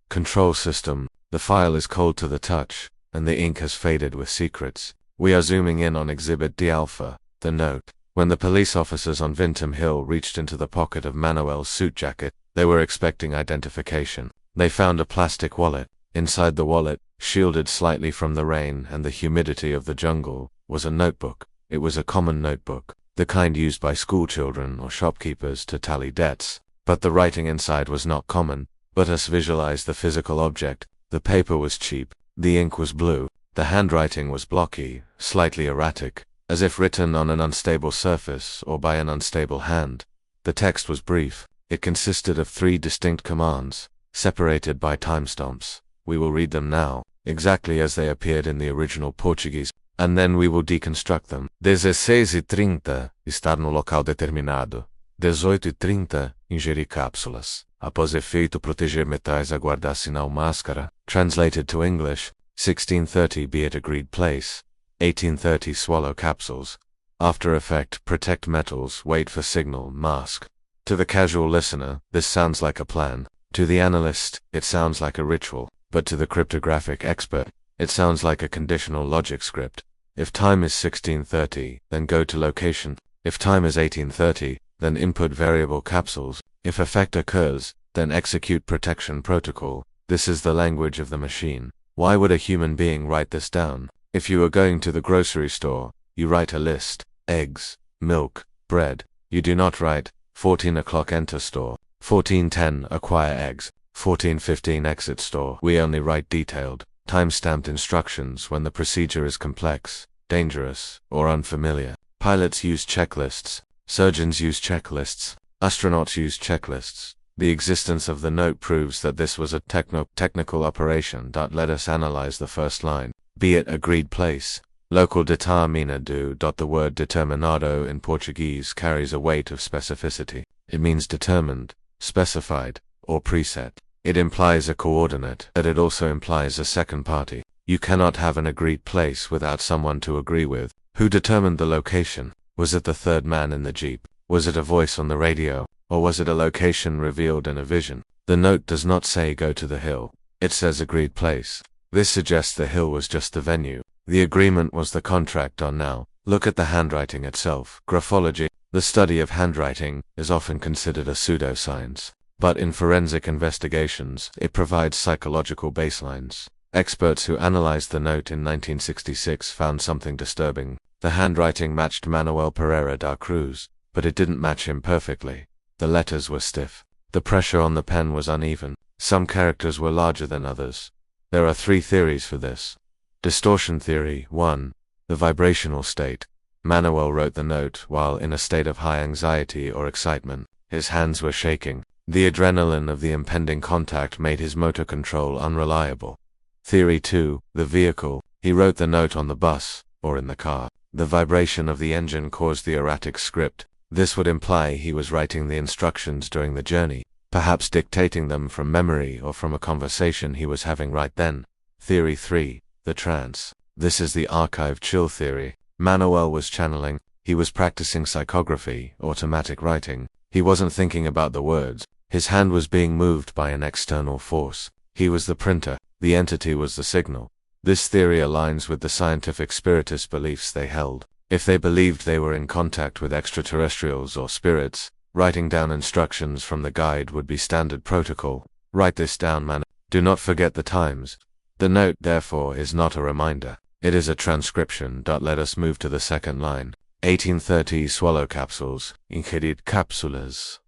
control system. The file is cold to the touch, and the ink has faded with secrets. We are zooming in on Exhibit D Alpha, the note. When the police officers on Vinton Hill reached into the pocket of Manuel's suit jacket, they were expecting identification. They found a plastic wallet. Inside the wallet, shielded slightly from the rain and the humidity of the jungle, was a notebook. It was a common notebook, the kind used by schoolchildren or shopkeepers to tally debts. But the writing inside was not common. Let us visualize the physical object. The paper was cheap, the ink was blue, the handwriting was blocky, slightly erratic, as if written on an unstable surface or by an unstable hand. The text was brief. It consisted of 3 distinct commands, separated by timestamps. We will read them now, exactly as they appeared in the original Portuguese, and then we will deconstruct them. 16:30, estar no local determinado. 18:30, ingerir cápsulas. Após efeito, proteger metais, aguardar sinal máscara. Translated to English, 16:30, be at agreed place. 18:30, swallow capsules. After effect, protect metals, wait for signal, mask. To the casual listener, this sounds like a plan. To the analyst, it sounds like a ritual. But to the cryptographic expert, it sounds like a conditional logic script. If time is 1630, then go to location. If time is 1830, then input variable capsules. If effect occurs, then execute protection protocol. This is the language of the machine. Why would a human being write this down? If you are going to the grocery store, you write a list. Eggs, milk, bread. You do not write, 14 o'clock enter store, 14:10 acquire eggs, 14:15 exit store. We only write detailed, time-stamped instructions when the procedure is complex, dangerous, or unfamiliar. Pilots use checklists. Surgeons use checklists. Astronauts use checklists. The existence of the note proves that this was a technical operation. Let us analyze the first line. Be it agreed place. Local determinado. The word determinado in Portuguese carries a weight of specificity. It means determined, specified, or preset. It implies a coordinate, but it also implies a second party. You cannot have an agreed place without someone to agree with. Who determined the location? Was it the third man in the jeep? Was it a voice on the radio? Or was it a location revealed in a vision? The note does not say go to the hill. It says agreed place. This suggests the hill was just the venue. The agreement was the contract on now. Look at the handwriting itself. Graphology, the study of handwriting, is often considered a pseudoscience. But in forensic investigations, it provides psychological baselines. Experts who analyzed the note in 1966 found something disturbing. The handwriting matched Manuel Pereira da Cruz, but it didn't match him perfectly. The letters were stiff. The pressure on the pen was uneven. Some characters were larger than others. There are 3 theories for this. Distortion theory. 1. The vibrational state. Manuel wrote the note while in a state of high anxiety or excitement. His hands were shaking. The adrenaline of the impending contact made his motor control unreliable. Theory 2. The vehicle. He wrote the note on the bus, or in the car. The vibration of the engine caused the erratic script. This would imply he was writing the instructions during the journey, perhaps dictating them from memory or from a conversation he was having right then. Theory 3. The trance. This is the archive chill theory. Manuel was channeling. He was practicing psychography, automatic writing. He wasn't thinking about the words. His hand was being moved by an external force. He was the printer. The entity was the signal. This theory aligns with the scientific spiritist beliefs they held. If they believed they were in contact with extraterrestrials or spirits, writing down instructions from the guide would be standard protocol. Write this down, man. Do not forget the times. The note, therefore, is not a reminder. It is a transcription. Let us move to the second line. 1830 swallow capsules. Ingerir cápsulas.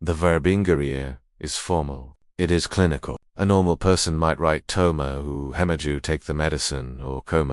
The verb ingerir is formal. It is clinical. A normal person might write toma ou hemaju take the medicine or coma.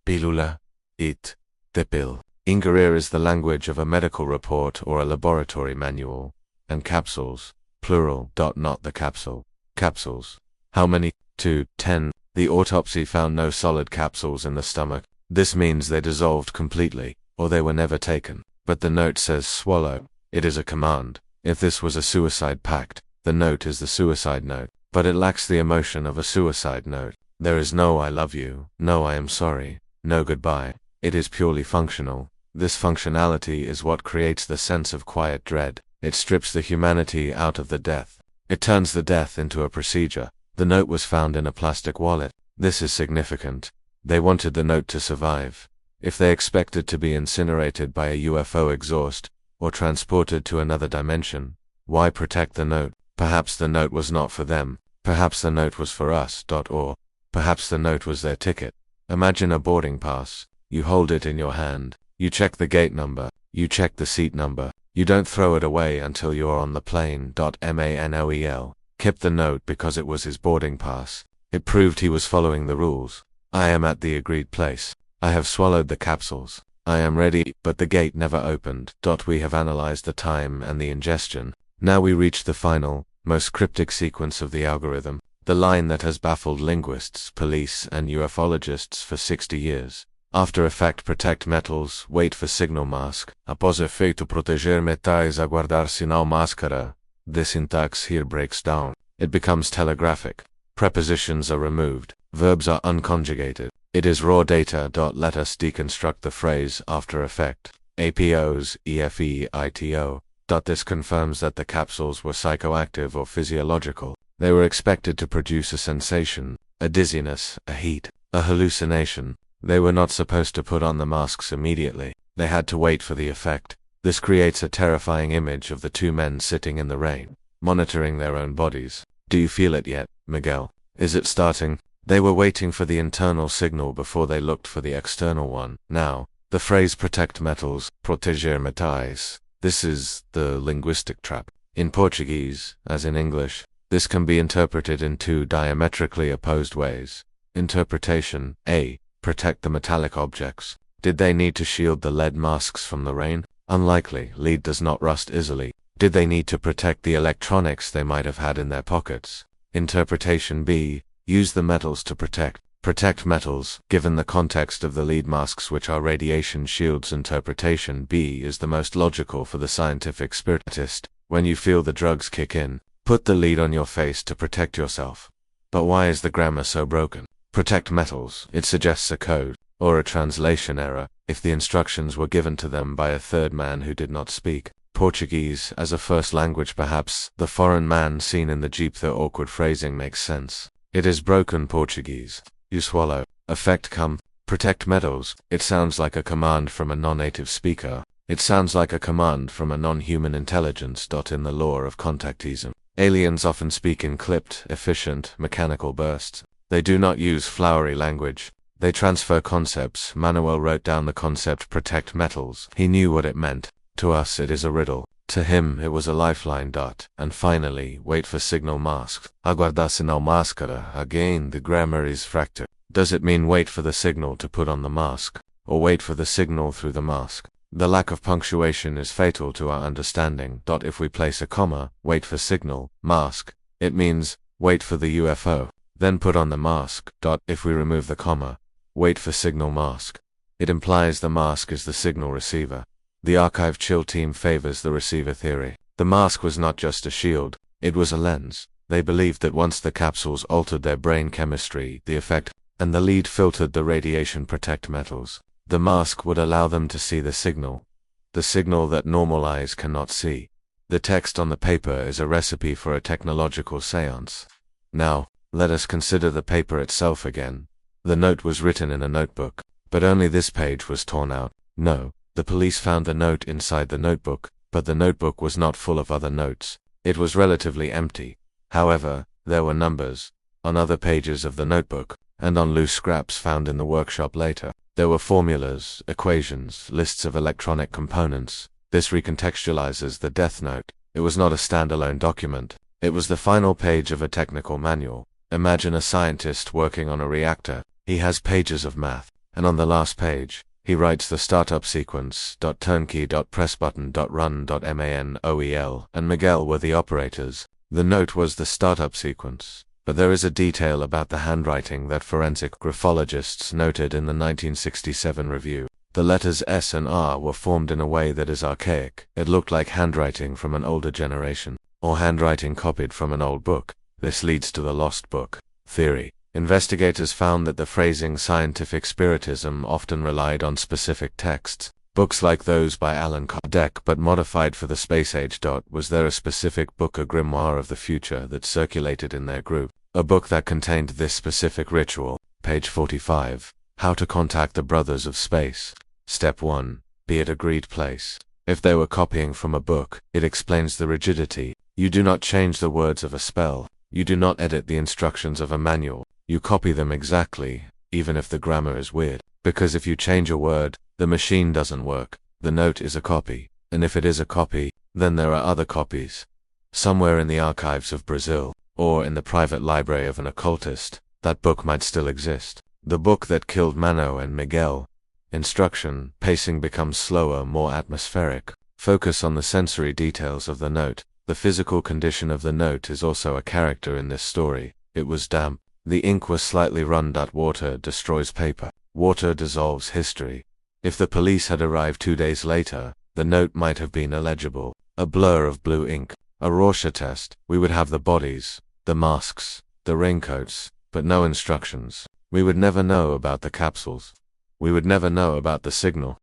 Pílula, it, the pill. Ingerir is the language of a medical report or a laboratory manual. And capsules, plural. Not the capsule. Capsules. How many? 2, 10. The autopsy found no solid capsules in the stomach. This means they dissolved completely, or they were never taken. But the note says swallow. It is a command. If this was a suicide pact, the note is the suicide note. But it lacks the emotion of a suicide note. There is no I love you, no I am sorry, no goodbye. It is purely functional. This functionality is what creates the sense of quiet dread. It strips the humanity out of the death. It turns the death into a procedure. The note was found in a plastic wallet. This is significant. They wanted the note to survive. If they expected to be incinerated by a UFO exhaust, or transported to another dimension, why protect the note? Perhaps the note was not for them. Perhaps the note was for us. Or perhaps the note was their ticket. Imagine a boarding pass. You hold it in your hand. You check the gate number. You check the seat number. You don't throw it away until you're on the plane. Manuel kept the note because it was his boarding pass. It proved he was following the rules. I am at the agreed place. I have swallowed the capsules. I am ready, but the gate never opened. We have analyzed the time and the ingestion. Now we reach the final, most cryptic sequence of the algorithm, the line that has baffled linguists, police, and ufologists for 60 years. After effect protect metals, wait for signal mask. Após efeito proteger metais, aguardar sinal máscara. This syntax here breaks down. It becomes telegraphic. Prepositions are removed. Verbs are unconjugated. It is raw data. Let us deconstruct the phrase after effect. APOs, EFEITO. This confirms that the capsules were psychoactive or physiological. They were expected to produce a sensation, a dizziness, a heat, a hallucination. They were not supposed to put on the masks immediately. They had to wait for the effect. This creates a terrifying image of the two men sitting in the rain, monitoring their own bodies. Do you feel it yet, Miguel? Is it starting? They were waiting for the internal signal before they looked for the external one. Now, the phrase protect metals, proteger metais. This is the linguistic trap. In Portuguese, as in English, this can be interpreted in two diametrically opposed ways. Interpretation A. Protect the metallic objects. Did they need to shield the lead masks from the rain? Unlikely, lead does not rust easily. Did they need to protect the electronics they might have had in their pockets? Interpretation B. Use the metals to protect. Protect metals, given the context of the lead masks which are radiation shields. Interpretation B is the most logical for the scientific spiritist. When you feel the drugs kick in, put the lead on your face to protect yourself. But why is the grammar so broken? Protect metals, it suggests a code, or a translation error, if the instructions were given to them by a third man who did not speak Portuguese as a first language. Perhaps the foreign man seen in the jeep. The awkward phrasing makes sense. It is broken Portuguese. You swallow. Effect come. Protect metals. It sounds like a command from a non-native speaker. It sounds like a command from a non-human intelligence. In the law of contactism, aliens often speak in clipped, efficient, mechanical bursts. They do not use flowery language. They transfer concepts. Manuel wrote down the concept protect metals. He knew what it meant. To us it is a riddle. To him it was a lifeline. And finally, wait for signal mask. Aguardar sinal máscara. Again, the grammar is fractured. Does it mean wait for the signal to put on the mask, or wait for the signal through the mask? The lack of punctuation is fatal to our understanding. If we place a comma, wait for signal, mask, it means wait for the UFO, then put on the mask. If we remove the comma, wait for signal mask, it implies the mask is the signal receiver. The archive chill team favors the receiver theory. The mask was not just a shield, it was a lens. They believed that once the capsules altered their brain chemistry, the effect, and the lead filtered the radiation protect metals, the mask would allow them to see the signal that normal eyes cannot see. The text on the paper is a recipe for a technological seance. Now, let us consider the paper itself again. The note was written in a notebook, but only this page was torn out. No. The police found the note inside the notebook, but the notebook was not full of other notes. It was relatively empty. However, there were numbers on other pages of the notebook, and on loose scraps found in the workshop later. There were formulas, equations, lists of electronic components. This recontextualizes the death note. It was not a standalone document. It was the final page of a technical manual. Imagine a scientist working on a reactor. He has pages of math, and on the last page, he writes the startup sequence, turnkey, press button, run, manoel, and Miguel were the operators. The note was the startup sequence. But there is a detail about the handwriting that forensic graphologists noted in the 1967 review. The letters S and R were formed in a way that is archaic. It looked like handwriting from an older generation, or handwriting copied from an old book. This leads to the lost book theory. Investigators found that the phrasing scientific spiritism often relied on specific texts. Books like those by Allan Kardec but modified for the space age. Was there a specific book, a grimoire of the future, that circulated in their group? A book that contained this specific ritual. Page 45. How to contact the brothers of space. Step 1. Be at agreed place. If they were copying from a book, it explains the rigidity. You do not change the words of a spell. You do not edit the instructions of a manual. You copy them exactly, even if the grammar is weird. Because if you change a word, the machine doesn't work. The note is a copy, and if it is a copy, then there are other copies. Somewhere in the archives of Brazil, or in the private library of an occultist, that book might still exist. The book that killed Mano and Miguel. Instruction, pacing becomes slower, more atmospheric. Focus on the sensory details of the note. The physical condition of the note is also a character in this story. It was damp. The ink was slightly run. Water destroys paper. Water dissolves history. If the police had arrived 2 days later, the note might have been illegible. A blur of blue ink. A Rorschach test. We would have the bodies, the masks, the raincoats, but no instructions. We would never know about the capsules. We would never know about the signal.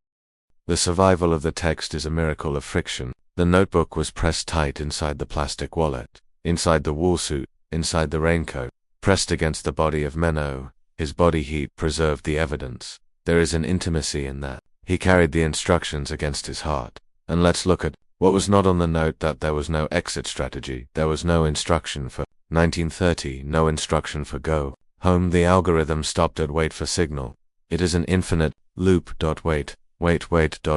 The survival of the text is a miracle of friction. The notebook was pressed tight inside the plastic wallet, inside the wool suit, inside the raincoat, pressed against the body of Menno. His body heat preserved the evidence. There is an intimacy in that. He carried the instructions against his heart. And let's look at what was not on the note. That there was no exit strategy. There was no instruction for 1930, no instruction for go home. The algorithm stopped at wait for signal. It is an infinite loop. Wait.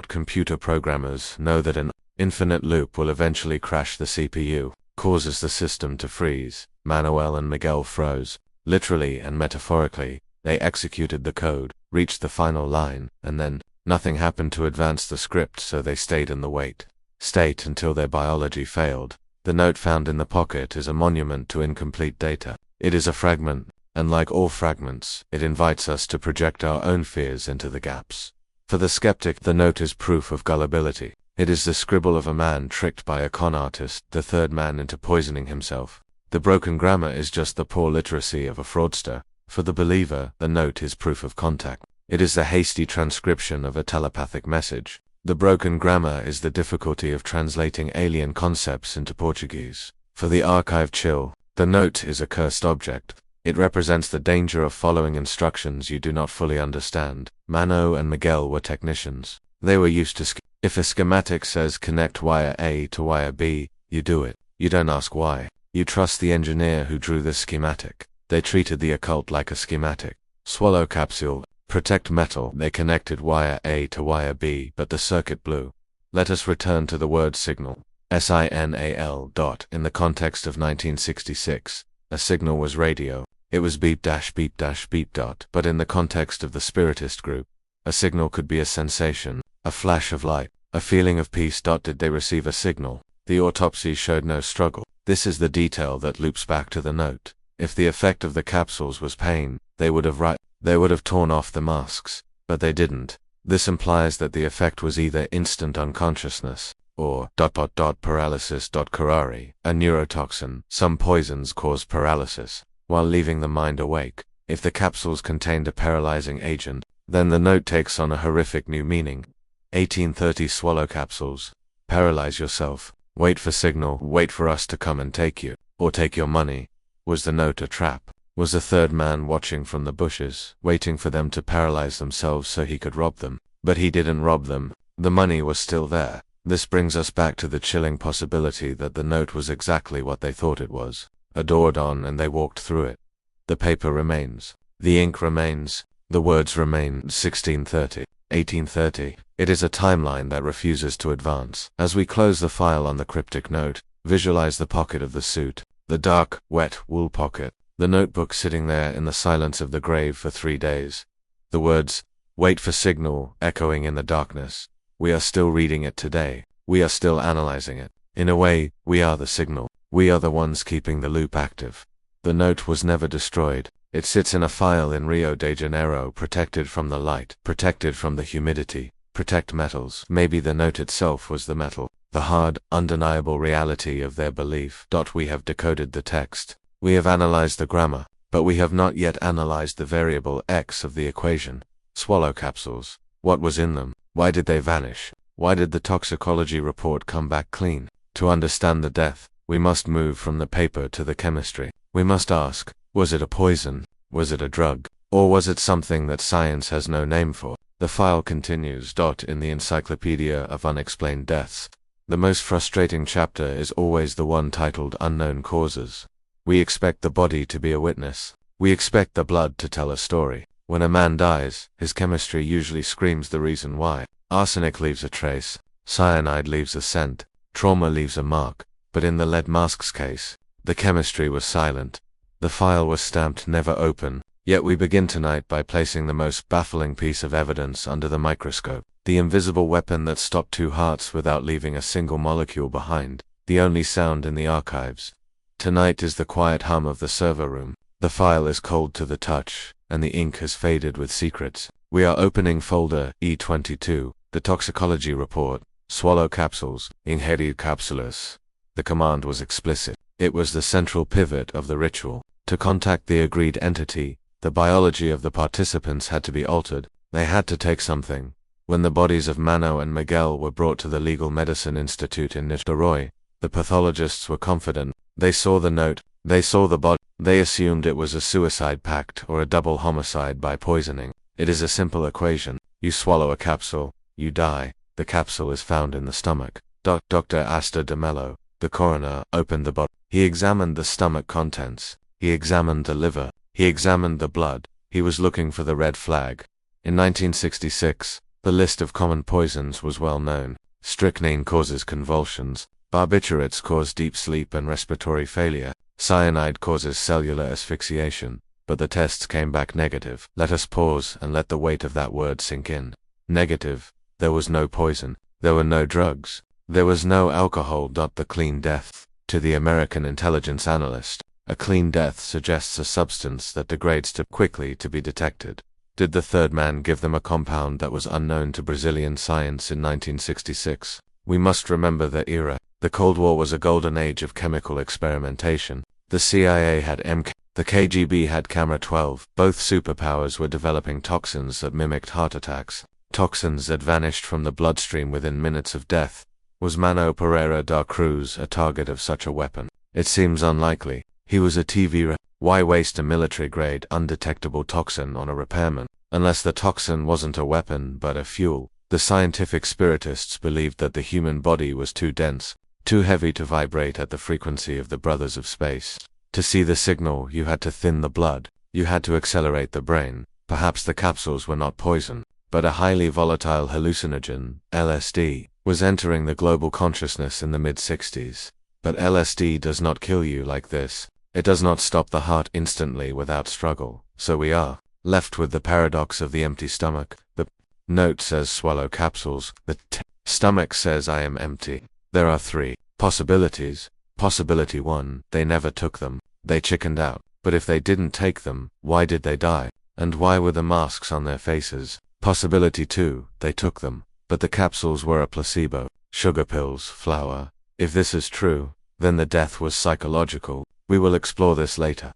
Computer programmers know that an infinite loop will eventually crash the CPU, causes the system to freeze. Manuel and Miguel froze. Literally and metaphorically, they executed the code, reached the final line, and then nothing happened to advance the script, so they stayed in the wait state until their biology failed. The note found in the pocket is a monument to incomplete data. It is a fragment, and like all fragments, it invites us to project our own fears into the gaps. For the skeptic, the note is proof of gullibility. It is the scribble of a man tricked by a con artist, the third man into poisoning himself. The broken grammar is just the poor literacy of a fraudster. For the believer, the note is proof of contact. It is the hasty transcription of a telepathic message. The broken grammar is the difficulty of translating alien concepts into Portuguese. For the archive chill, the note is a cursed object. It represents the danger of following instructions you do not fully understand. Mano and Miguel were technicians. They were used to if a schematic says connect wire A to wire B, you do it. You don't ask why. You trust the engineer who drew this schematic. They treated the occult like a schematic. Swallow capsule, protect metal. They connected wire A to wire B, but the circuit blew. Let us return to the word signal. SINAL. In the context of 1966, a signal was radio. It was beep dash beep dash beep dot. But in the context of the spiritist group, a signal could be a sensation, a flash of light, a feeling of peace. Did they receive a signal? The autopsy showed no struggle. This is the detail that loops back to the note. If the effect of the capsules was pain, they would have torn off the masks, but they didn't. This implies that the effect was either instant unconsciousness, or paralysis. Curare, a neurotoxin. Some poisons cause paralysis, while leaving the mind awake. If the capsules contained a paralyzing agent, then the note takes on a horrific new meaning. 1830 swallow capsules. Paralyze yourself. Wait for signal. Wait for us to come and take you, or take your money. Was the note a trap? Was a third man watching from the bushes, waiting for them to paralyze themselves so he could rob them? But he didn't rob them. The money was still there. This brings us back to the chilling possibility that the note was exactly what they thought it was. A door on and they walked through it. The paper remains. The ink remains. The words remain. 1630. 1830. It is a timeline that refuses to advance. As we close the file on the cryptic note, visualize the pocket of the suit. The dark, wet wool pocket. The notebook sitting there in the silence of the grave for 3 days. The words, wait for signal, echoing in the darkness. We are still reading it today. We are still analyzing it. In a way, we are the signal. We are the ones keeping the loop active. The note was never destroyed. It sits in a file in Rio de Janeiro, protected from the light, protected from the humidity. Protect metals. Maybe the note itself was the metal, the hard, undeniable reality of their belief. We have decoded the text. We have analyzed the grammar, but we have not yet analyzed the variable x of the equation. Swallow capsules. What was in them? Why did they vanish? Why did the toxicology report come back clean? To understand the death, we must move from the paper to the chemistry. We must ask, was it a poison? Was it a drug? Or was it something that science has no name for? The file continues. In the Encyclopedia of Unexplained Deaths, the most frustrating chapter is always the one titled Unknown Causes. We expect the body to be a witness. We expect the blood to tell a story. When a man dies, his chemistry usually screams the reason why. Arsenic leaves a trace. Cyanide leaves a scent. Trauma leaves a mark. But in the lead mask's case, the chemistry was silent. The file was stamped never open. Yet we begin tonight by placing the most baffling piece of evidence under the microscope. The invisible weapon that stopped 2 hearts without leaving a single molecule behind. The only sound in the archives. Tonight is the quiet hum of the server room. The file is cold to the touch, and the ink has faded with secrets. We are opening folder E22, the toxicology report. Swallow capsules. Ingerir capsules. The command was explicit. It was the central pivot of the ritual. To contact the agreed entity, the biology of the participants had to be altered. They had to take something. When the bodies of Mano and Miguel were brought to the Legal Medicine Institute in Niterói, the pathologists were confident. They saw the note, they saw the body, they assumed it was a suicide pact or a double homicide by poisoning. It is a simple equation. You swallow a capsule, you die. The capsule is found in the stomach. Dr. Astor de Mello, the coroner, opened the body. He examined the stomach contents. He examined the liver. He examined the blood. He was looking for the red flag. In 1966, the list of common poisons was well known. Strychnine causes convulsions. Barbiturates cause deep sleep and respiratory failure. Cyanide causes cellular asphyxiation. But the tests came back negative. Let us pause and let the weight of that word sink in. Negative. There was no poison. There were no drugs. There was no alcohol. The clean death. To the American intelligence analyst, a clean death suggests a substance that degrades too quickly to be detected. Did the third man give them a compound that was unknown to Brazilian science in 1966? We must remember the era. The Cold War was a golden age of chemical experimentation. The CIA had MK, the KGB had Camera 12. Both superpowers were developing toxins that mimicked heart attacks, toxins that vanished from the bloodstream within minutes of death. Was Mano Pereira da Cruz a target of such a weapon? It seems unlikely. He was a TV. Why waste a military-grade, undetectable toxin on a repairman? Unless the toxin wasn't a weapon but a fuel. The scientific spiritists believed that the human body was too dense, too heavy to vibrate at the frequency of the brothers of space. To see the signal, you had to thin the blood. You had to accelerate the brain. Perhaps the capsules were not poison, but a highly volatile hallucinogen, LSD, was entering the global consciousness in the mid-60s. But LSD does not kill you like this. It does not stop the heart instantly without struggle. So we are left with the paradox of the empty stomach. The note says swallow capsules. The stomach says I am empty. There are three possibilities. Possibility 1, they never took them. They chickened out. But if they didn't take them, why did they die? And why were the masks on their faces? Possibility 2, they took them. But the capsules were a placebo. Sugar pills, flour. If this is true, then the death was psychological. We will explore this later.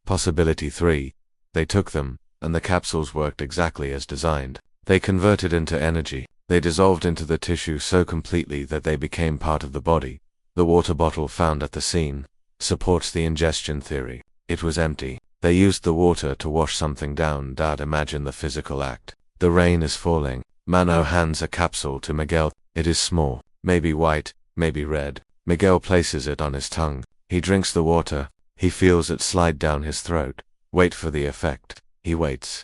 Possibility 3, they took them, and the capsules worked exactly as designed. They converted into energy. They dissolved into the tissue so completely that they became part of the body. The water bottle found at the scene supports the ingestion theory. It was empty. They used the water to wash something down. Imagine the physical act. The rain is falling. Mano hands a capsule to Miguel. It is small, maybe white, maybe red. Miguel places it on his tongue. He drinks the water. He feels it slide down his throat. Wait for the effect. He waits.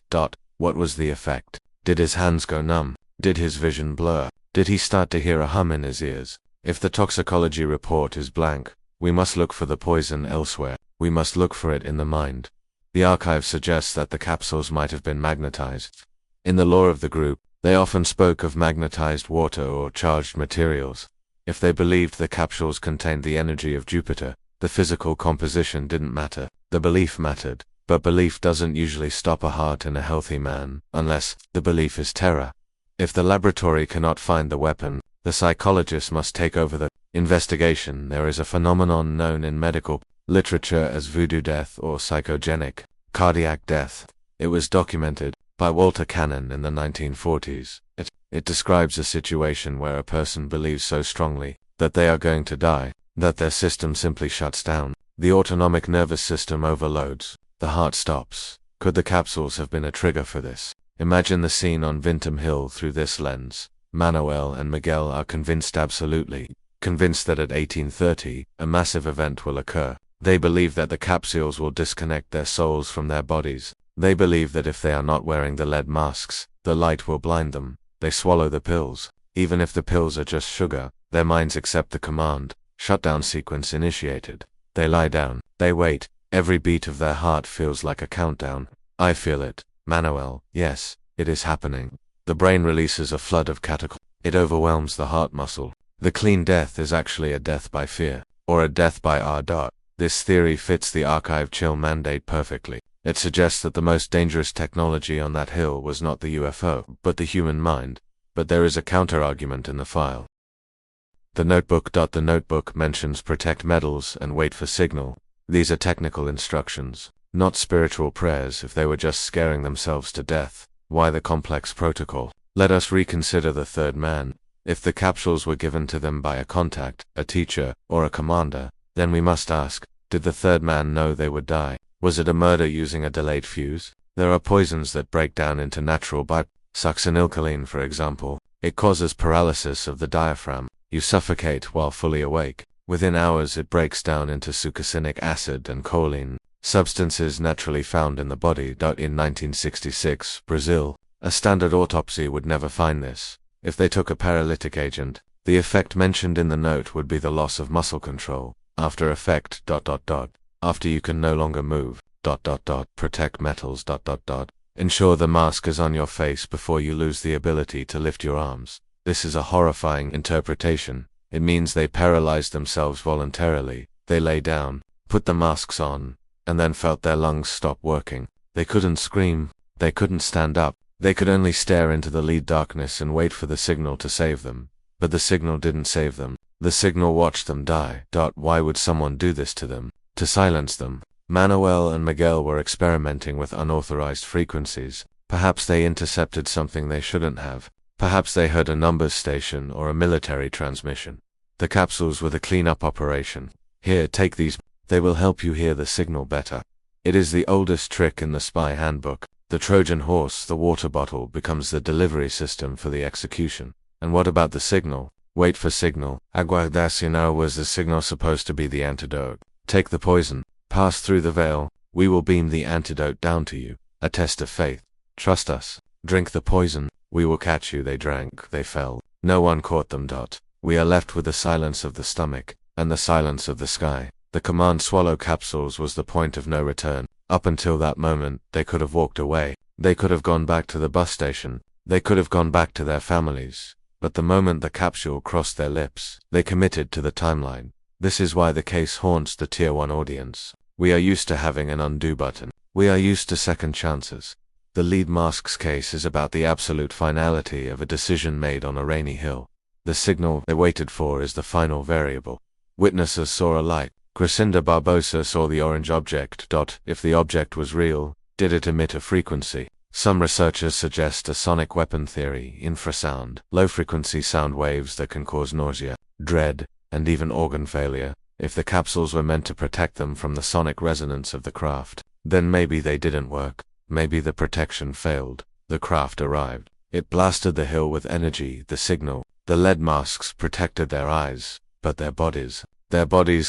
What was the effect? Did his hands go numb? Did his vision blur? Did he start to hear a hum in his ears? If the toxicology report is blank, we must look for the poison elsewhere. We must look for it in the mind. The archive suggests that the capsules might have been magnetized. In the lore of the group, they often spoke of magnetized water or charged materials. If they believed the capsules contained the energy of Jupiter, the physical composition didn't matter. The belief mattered. But belief doesn't usually stop a heart in a healthy man, unless the belief is terror. If the laboratory cannot find the weapon, the psychologist must take over the investigation. There is a phenomenon known in medical literature as voodoo death or psychogenic cardiac death. It was documented by Walter Cannon in the 1940s. It describes a situation where a person believes so strongly that they are going to die, that their system simply shuts down. The autonomic nervous system overloads. The heart stops. Could the capsules have been a trigger for this? Imagine the scene on Vintom Hill through this lens. Manuel and Miguel are convinced, absolutely convinced, that at 1830, a massive event will occur. They believe that the capsules will disconnect their souls from their bodies. They believe that if they are not wearing the lead masks, the light will blind them. They swallow the pills. Even if the pills are just sugar, their minds accept the command. Shutdown sequence initiated. They lie down. They wait. Every beat of their heart feels like a countdown. I feel it. Manuel, yes, it is happening. The brain releases a flood of catechol. It overwhelms the heart muscle. The clean death is actually a death by fear, or a death by R. This theory fits the archive chill mandate perfectly. It suggests that the most dangerous technology on that hill was not the UFO, but the human mind. But there is a counter-argument in the file. The notebook. The notebook mentions protect metals and wait for signal. These are technical instructions, not spiritual prayers. If they were just scaring themselves to death, why the complex protocol? Let us reconsider the third man. If the capsules were given to them by a contact, a teacher, or a commander, then we must ask, did the third man know they would die? Was it a murder using a delayed fuse? There are poisons that break down into natural succinylcholine, for example. It causes paralysis of the diaphragm. You suffocate while fully awake. Within hours it breaks down into succinic acid and choline, substances naturally found in the body. In 1966, Brazil, a standard autopsy would never find this. If they took a paralytic agent, the effect mentioned in the note would be the loss of muscle control. After effect ... after you can no longer move ... protect metals ... ensure the mask is on your face before you lose the ability to lift your arms. This is a horrifying interpretation. It means they paralyzed themselves voluntarily. They lay down, put the masks on, and then felt their lungs stop working. They couldn't scream, they couldn't stand up, they could only stare into the lead darkness and wait for the signal to save them. But the signal didn't save them. The signal watched them die. Why would someone do this to them? To silence them. Manuel and Miguel were experimenting with unauthorized frequencies. Perhaps they intercepted something they shouldn't have. Perhaps they heard a numbers station or a military transmission. The capsules were the cleanup operation. Here, take these. They will help you hear the signal better. It is the oldest trick in the spy handbook. The Trojan horse, the water bottle, becomes the delivery system for the execution. And what about the signal? Wait for signal. Aguardacional. Was the signal supposed to be the antidote? Take the poison. Pass through the veil. We will beam the antidote down to you. A test of faith. Trust us. Drink the poison. We will catch you. They drank. They fell. No one caught them. We are left with the silence of the stomach, and the silence of the sky. The command swallow capsules was the point of no return. Up until that moment, they could have walked away. They could have gone back to the bus station. They could have gone back to their families. But the moment the capsule crossed their lips, they committed to the timeline. This is why the case haunts the Tier 1 audience. We are used to having an undo button. We are used to second chances. The lead masks case is about the absolute finality of a decision made on a rainy hill. The signal they waited for is the final variable. Witnesses saw a light. Crescinda Barbosa saw the orange object. If the object was real, did it emit a frequency? Some researchers suggest a sonic weapon theory, infrasound, low-frequency sound waves that can cause nausea, dread, and even organ failure. If the capsules were meant to protect them from the sonic resonance of the craft, then maybe they didn't work. Maybe the protection failed. The craft arrived. It blasted the hill with energy, the signal. The lead masks protected their eyes, but their bodies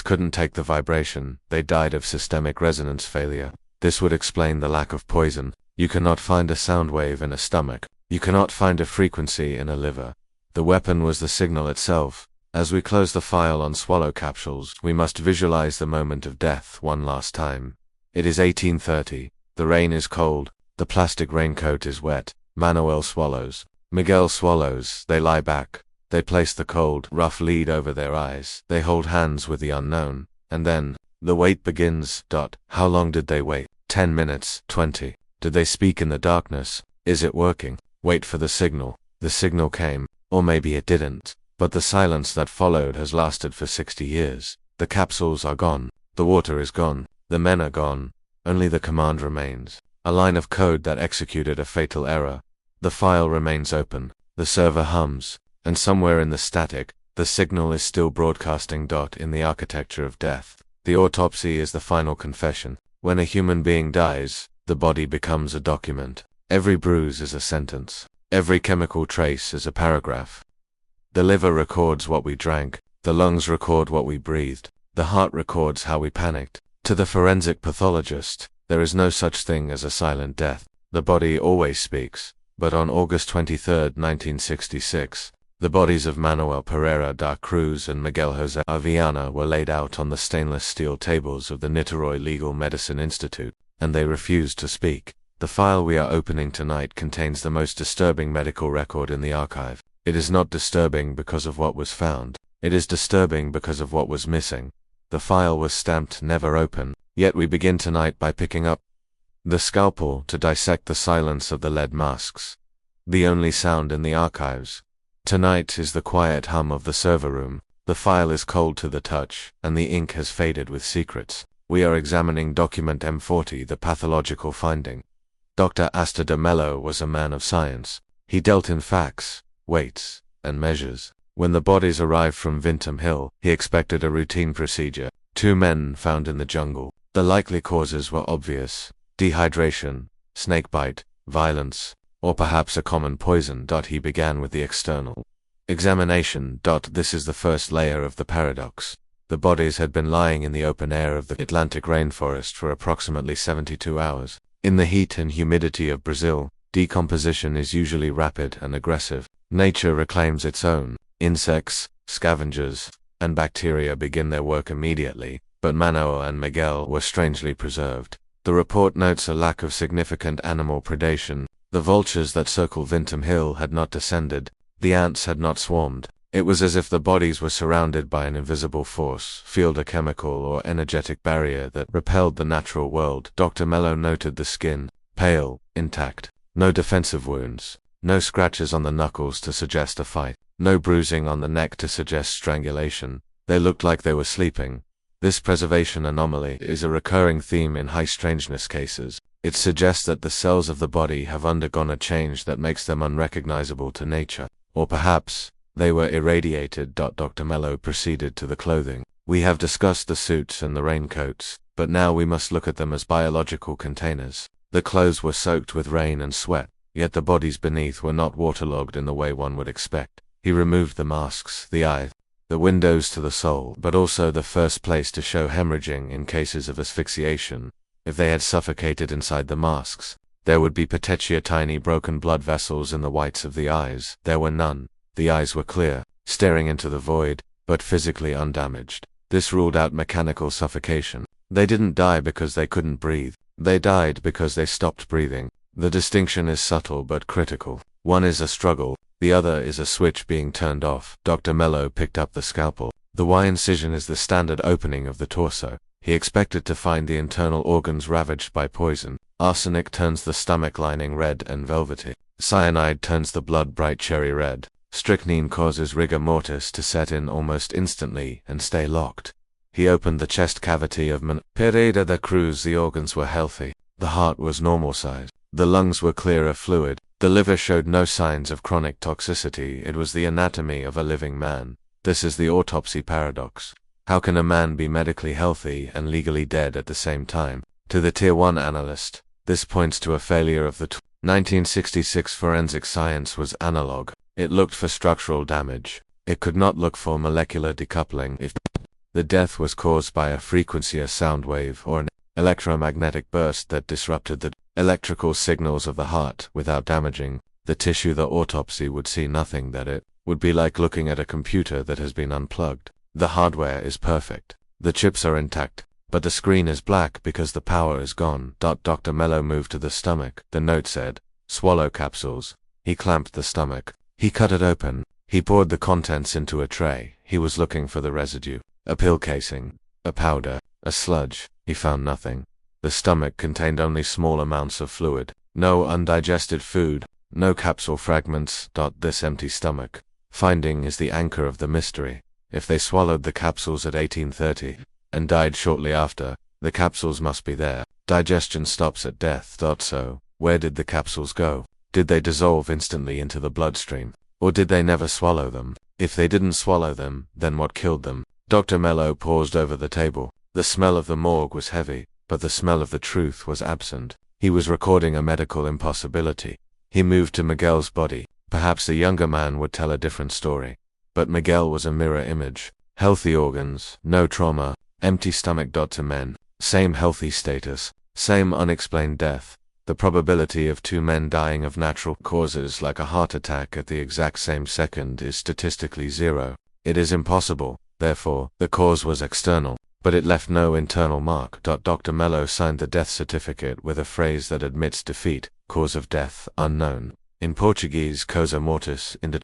couldn't take the vibration. They died of systemic resonance failure. This would explain the lack of poison. You cannot find a sound wave in a stomach. You cannot find a frequency in a liver. The weapon was the signal itself. As we close the file on swallow capsules, we must visualize the moment of death one last time. It is 1830. The rain is cold. The plastic raincoat is wet. Manuel swallows. Miguel swallows. They lie back. They place the cold, rough lead over their eyes. They hold hands with the unknown. And then, the wait begins. How long did they wait? 10 minutes, 20. Did they speak in the darkness? Is it working? Wait for the signal. The signal came. Or maybe it didn't. But the silence that followed has lasted for 60 years. The capsules are gone. The water is gone. The men are gone. Only the command remains. A line of code that executed a fatal error. The file remains open. The server hums. And somewhere in the static, the signal is still broadcasting. In the architecture of death, the autopsy is the final confession. When a human being dies, the body becomes a document. Every bruise is a sentence. Every chemical trace is a paragraph. The liver records what we drank. The lungs record what we breathed. The heart records how we panicked. To the forensic pathologist, there is no such thing as a silent death. The body always speaks. But on August 23, 1966, the bodies of Manuel Pereira da Cruz and Miguel José Aviana were laid out on the stainless steel tables of the Niterói Legal Medicine Institute, and they refused to speak. The file we are opening tonight contains the most disturbing medical record in the archive. It is not disturbing because of what was found. It is disturbing because of what was missing. The file was stamped never open, yet we begin tonight by picking up the scalpel to dissect the silence of the lead masks. The only sound in the archives. Tonight is the quiet hum of the server room. The file is cold to the touch, and the ink has faded with secrets. We are examining document M40, the pathological finding. Dr. Asta de Mello was a man of science. He dealt in facts, weights, and measures. When the bodies arrived from Vinton Hill, he expected a routine procedure. 2 men found in the jungle. The likely causes were obvious: dehydration, snakebite, violence, or perhaps a common poison. He began with the external examination. This is the first layer of the paradox. The bodies had been lying in the open air of the Atlantic rainforest for approximately 72 hours. In the heat and humidity of Brazil, decomposition is usually rapid and aggressive. Nature reclaims its own. Insects, scavengers, and bacteria begin their work immediately, but Manoa and Miguel were strangely preserved. The report notes a lack of significant animal predation. The vultures that circle Vinton Hill had not descended. The ants had not swarmed. It was as if the bodies were surrounded by an invisible force, field, a chemical or energetic barrier that repelled the natural world. Dr. Mello noted the skin, pale, intact. No defensive wounds. No scratches on the knuckles to suggest a fight. No bruising on the neck to suggest strangulation. They looked like they were sleeping. This preservation anomaly is a recurring theme in high strangeness cases. It suggests that the cells of the body have undergone a change that makes them unrecognizable to nature. Or perhaps they were irradiated. Dr. Mello proceeded to the clothing. We have discussed the suits and the raincoats, but now we must look at them as biological containers. The clothes were soaked with rain and sweat, yet the bodies beneath were not waterlogged in the way one would expect. He removed the masks, the eye, the windows to the soul, but also the first place to show hemorrhaging in cases of asphyxiation. If they had suffocated inside the masks, there would be petechia, tiny broken blood vessels in the whites of the eyes. There were none. The eyes were clear, staring into the void, but physically undamaged. This ruled out mechanical suffocation. They didn't die because they couldn't breathe. They died because they stopped breathing. The distinction is subtle but critical. One is a struggle, the other is a switch being turned off. Dr. Mello picked up the scalpel. The Y incision is the standard opening of the torso. He expected to find the internal organs ravaged by poison. Arsenic turns the stomach lining red and velvety. Cyanide turns the blood bright cherry red. Strychnine causes rigor mortis to set in almost instantly and stay locked. He opened the chest cavity of Pereira da Cruz. The organs were healthy. The heart was normal size. The lungs were clear of fluid. The liver showed no signs of chronic toxicity. It was the anatomy of a living man. This is the autopsy paradox. How can a man be medically healthy and legally dead at the same time? To the Tier 1 analyst, this points to a failure of the 1966 forensic science was analog. It looked for structural damage. It could not look for molecular decoupling. If the death was caused by a frequency, a sound wave, or an electromagnetic burst that disrupted the electrical signals of the heart without damaging the tissue, the autopsy would see nothing. That it would be like looking at a computer that has been unplugged. The hardware is perfect. The chips are intact, but the screen is black because the power is gone. Dr. Mello moved to the stomach. The note said, "Swallow capsules." He clamped the stomach. He cut it open. He poured the contents into a tray. He was looking for the residue. A pill casing, a powder, a sludge. He found nothing. The stomach contained only small amounts of fluid. No undigested food, no capsule fragments. This empty stomach finding is the anchor of the mystery. If they swallowed the capsules at 1830 and died shortly after, the capsules must be there. Digestion stops at death. So, where did the capsules go? Did they dissolve instantly into the bloodstream? Or did they never swallow them? If they didn't swallow them, then what killed them? Dr. Mello paused over the table. The smell of the morgue was heavy, but the smell of the truth was absent. He was recording a medical impossibility. He moved to Miguel's body. Perhaps the younger man would tell a different story. But Miguel was a mirror image. Healthy organs, no trauma, empty stomach. To men, same healthy status, same unexplained death. The probability of 2 men dying of natural causes like a heart attack at the exact same second is statistically 0. It is impossible, therefore, the cause was external, but it left no internal mark. Dr. Mello signed the death certificate with a phrase that admits defeat: cause of death, unknown. In Portuguese, causa mortis indeterminate.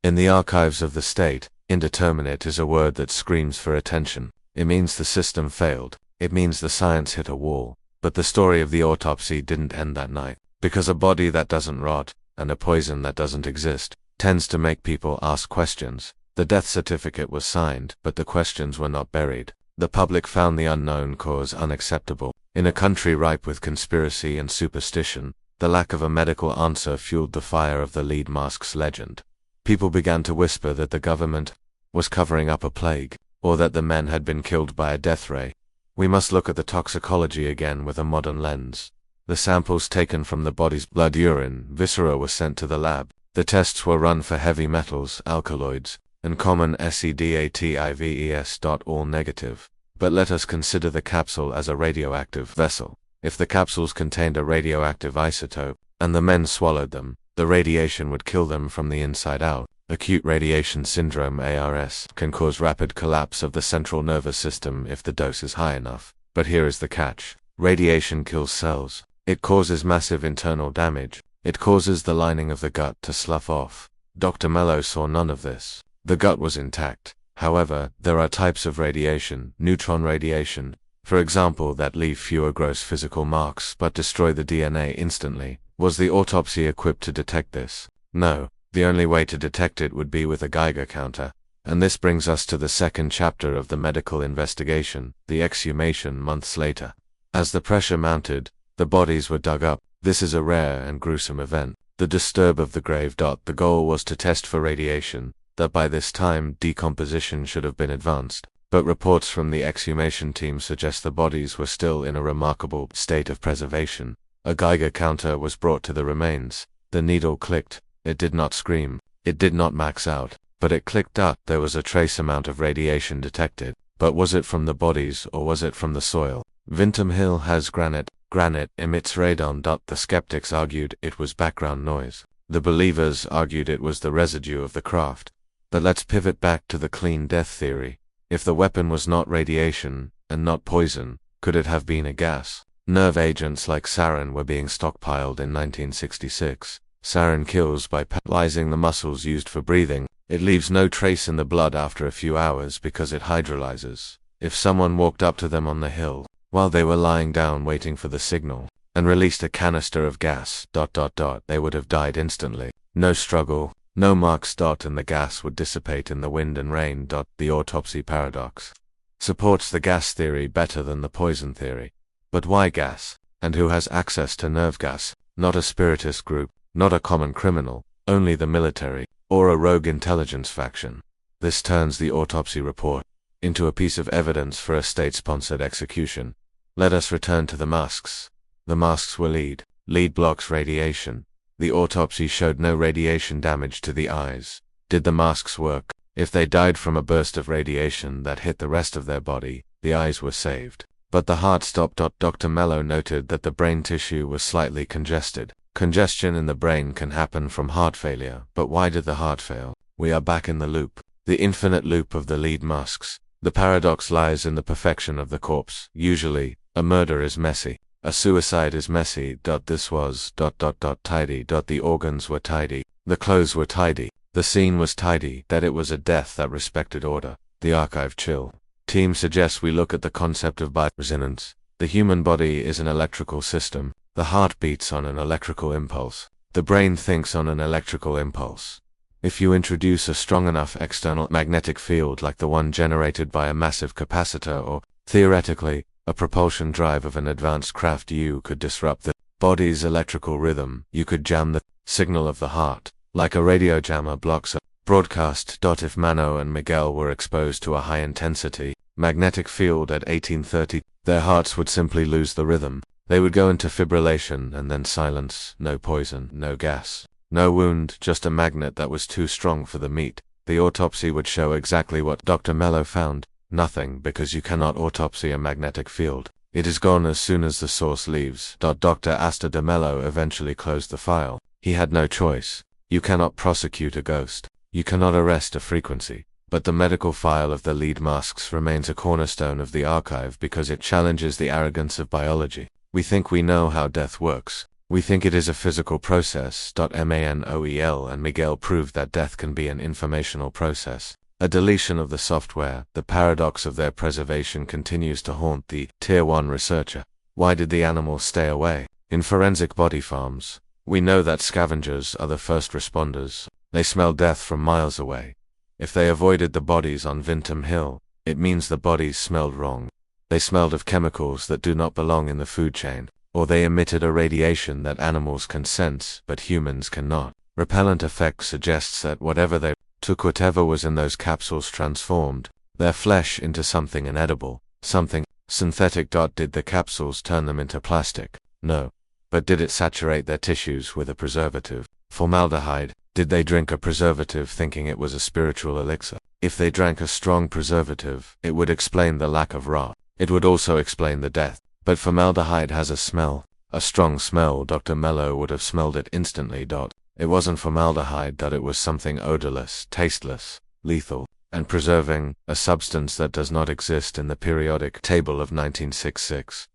In the archives of the state, indeterminate is a word that screams for attention. It means the system failed. It means the science hit a wall. But the story of the autopsy didn't end that night, because a body that doesn't rot, and a poison that doesn't exist, tends to make people ask questions. The death certificate was signed, but the questions were not buried. The public found the unknown cause unacceptable. In a country ripe with conspiracy and superstition, The lack of a medical answer fueled the fire of the lead mask's legend. People began to whisper that the government was covering up a plague, or that the men had been killed by a death ray. We must look at the toxicology again with a modern lens. The samples taken from the body's blood, urine, viscera were sent to the lab. The tests were run for heavy metals, alkaloids, and common SEDATIVES. All negative. But let us consider the capsule as a radioactive vessel. If the capsules contained a radioactive isotope, and the men swallowed them, the radiation would kill them from the inside out. Acute radiation syndrome (ARS) can cause rapid collapse of the central nervous system if the dose is high enough. But here is the catch. Radiation kills cells. It causes massive internal damage. It causes the lining of the gut to slough off. Dr. Mello saw none of this. The gut was intact. However, there are types of radiation, neutron radiation, for example, that leave fewer gross physical marks but destroy the DNA instantly. Was the autopsy equipped to detect this? No. The only way to detect it would be with a Geiger counter. And this brings us to the second chapter of the medical investigation, the exhumation months later. As the pressure mounted, the bodies were dug up. This is a rare and gruesome event. The disturb of the grave. The goal was to test for radiation, that by this time decomposition should have been advanced. But reports from the exhumation team suggest the bodies were still in a remarkable state of preservation. A Geiger counter was brought to the remains. The needle clicked. It did not scream. It did not max out. But it clicked. There was a trace amount of radiation detected. But was it from the bodies or was it from the soil? Vinton Hill has granite. Granite emits radon. The skeptics argued it was background noise. The believers argued it was the residue of the craft. But let's pivot back to the clean death theory. If the weapon was not radiation, and not poison, could it have been a gas? Nerve agents like sarin were being stockpiled in 1966. Sarin kills by paralyzing the muscles used for breathing. It leaves no trace in the blood after a few hours because it hydrolyzes. If someone walked up to them on the hill, while they were lying down waiting for the signal, and released a canister of gas, they would have died instantly. No struggle. No marks. And the gas would dissipate in the wind and rain. The autopsy paradox supports the gas theory better than the poison theory. But why gas? And who has access to nerve gas? Not a spiritist group, not a common criminal, only the military, or a rogue intelligence faction. This turns the autopsy report into a piece of evidence for a state-sponsored execution. Let us return to the masks. The masks were lead blocks radiation. The autopsy showed no radiation damage to the eyes. Did the masks work? If they died from a burst of radiation that hit the rest of their body, the eyes were saved. But the heart stopped. Dr. Mello noted that the brain tissue was slightly congested. Congestion in the brain can happen from heart failure, but why did the heart fail? We are back in the loop. The infinite loop of the lead masks. The paradox lies in the perfection of the corpse. Usually, a murder is messy. A suicide is messy. This was tidy. The organs were tidy. The clothes were tidy. The scene was tidy. That it was a death that respected order. The archive chill team suggests we look at the concept of bioresonance. The human body is an electrical system. The heart beats on an electrical impulse. The brain thinks on an electrical impulse. If you introduce a strong enough external magnetic field like the one generated by a massive capacitor or, theoretically, a propulsion drive of an advanced craft, you could disrupt the body's electrical rhythm. You could jam the signal of the heart, like a radio jammer blocks a broadcast. If Mano and Miguel were exposed to a high-intensity magnetic field at 1830, their hearts would simply lose the rhythm. They would go into fibrillation and then silence. No poison, no gas, no wound, just a magnet that was too strong for the meat. The autopsy would show exactly what Dr. Mello found. Nothing, because you cannot autopsy a magnetic field. It is gone as soon as the source leaves. Dr. Astor de Mello eventually closed the file. He had no choice. You cannot prosecute a ghost. You cannot arrest a frequency. But the medical file of the lead masks remains a cornerstone of the archive because it challenges the arrogance of biology. We think we know how death works. We think it is a physical process. Manoel and Miguel proved that death can be an informational process. A deletion of the software. The paradox of their preservation continues to haunt the Tier 1 researcher. Why did the animals stay away? In forensic body farms, we know that scavengers are the first responders. They smell death from miles away. If they avoided the bodies on Vinton Hill, it means the bodies smelled wrong. They smelled of chemicals that do not belong in the food chain. or they emitted a radiation that animals can sense but humans cannot. Repellent effect suggests that whatever they took, whatever was in those capsules, transformed their flesh into something inedible, something synthetic. Did the capsules turn them into plastic? No. But did it saturate their tissues with a preservative? Formaldehyde. Did they drink a preservative thinking it was a spiritual elixir? If they drank a strong preservative, it would explain the lack of rot. It would also explain the death. But formaldehyde has a smell, a strong smell. Dr. Mello would have smelled it instantly. It wasn't formaldehyde. It was something odorless, tasteless, lethal, and preserving, a substance that does not exist in the periodic table of 1966.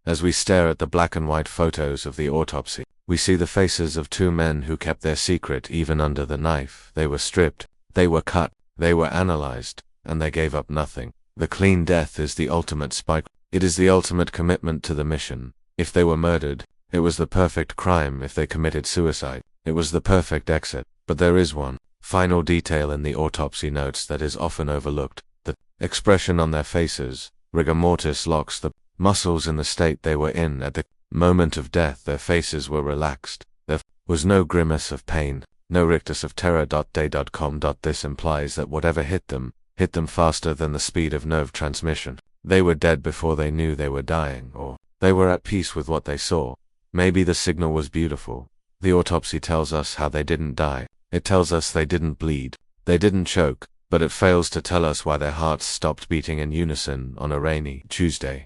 As we stare at the black and white photos of the autopsy, we see the faces of two men who kept their secret even under the knife. They were stripped, they were cut, they were analyzed, and they gave up nothing. The clean death is the ultimate spike. It is the ultimate commitment to the mission. If they were murdered, it was the perfect crime. If they committed suicide, it was the perfect exit. But there is one final detail in the autopsy notes that is often overlooked: the expression on their faces. Rigor mortis locks the muscles in the state they were in at the moment of death. Their faces were relaxed. There was no grimace of pain, no rictus of terror. Day.com. This implies that whatever hit them faster than the speed of nerve transmission. They were dead before they knew they were dying, or they were at peace with what they saw. Maybe the signal was beautiful. The autopsy tells us how they didn't die. It tells us they didn't bleed, they didn't choke, but it fails to tell us why their hearts stopped beating in unison on a rainy Tuesday.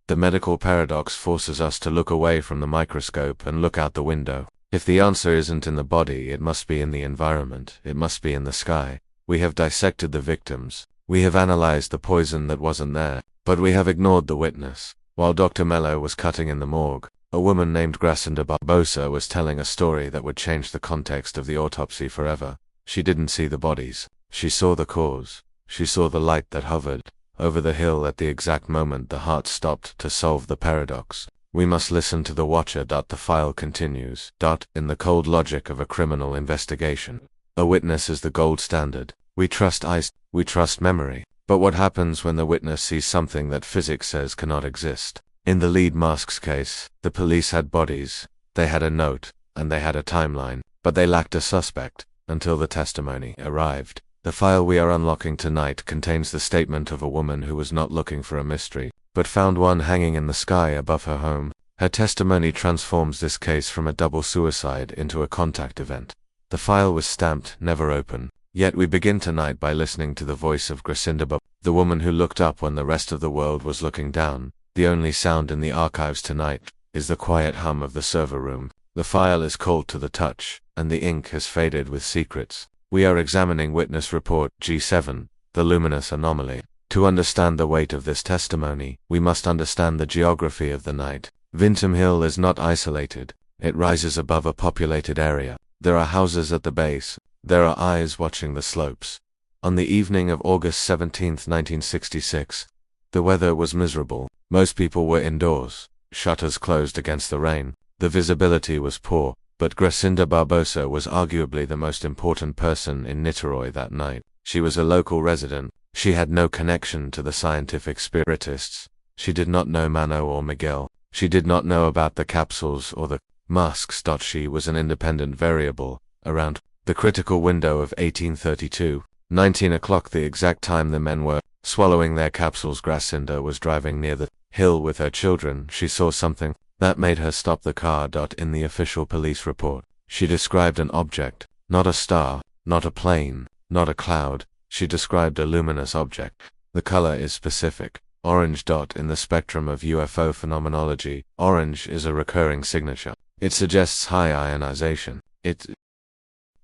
The medical paradox forces us to look away from the microscope and look out the window. If the answer isn't in the body, it must be in the environment, it must be in the sky. We have dissected the victims, we have analyzed the poison that wasn't there, but we have ignored the witness. While Dr. Mello was cutting in the morgue, a woman named Gracinda Barbosa was telling a story that would change the context of the autopsy forever. She didn't see the bodies. She saw the cause. She saw the light that hovered over the hill at the exact moment the heart stopped. To solve the paradox, we must listen to the watcher. The file continues. In the cold logic of a criminal investigation, a witness is the gold standard. We trust eyes, we trust memory. But what happens when the witness sees something that physics says cannot exist? In the lead mask's case, the police had bodies, they had a note, and they had a timeline, but they lacked a suspect until the testimony arrived. The file we are unlocking tonight contains the statement of a woman who was not looking for a mystery, but found one hanging in the sky above her home. Her testimony transforms this case from a double suicide into a contact event. The file was stamped, never open. Yet we begin tonight by listening to the voice of Gracinda, the woman who looked up when the rest of the world was looking down. The only sound in the archives tonight is the quiet hum of the server room. The file is cold to the touch, and the ink has faded with secrets. We are examining Witness Report G7, the luminous anomaly. To understand the weight of this testimony, we must understand the geography of the night. Vinton Hill is not isolated. It rises above a populated area. There are houses at the base. There are eyes watching the slopes. On the evening of August 17, 1966, the weather was miserable. Most people were indoors, shutters closed against the rain. The visibility was poor, but Gracinda Barbosa was arguably the most important person in Niterói that night. She was a local resident. She had no connection to the scientific spiritists. She did not know Mano or Miguel. She did not know about the capsules or the masks. She was an independent variable around the critical window of 1832, 19 o'clock, the exact time the men were swallowing their capsules. Gracinda was driving near the hill with her children. She saw something that made her stop the car. In the official police report, she described an object, not a star, not a plane, not a cloud. She described a luminous object. The color is specific, orange. In the spectrum of UFO phenomenology, orange is a recurring signature. It suggests high ionization. It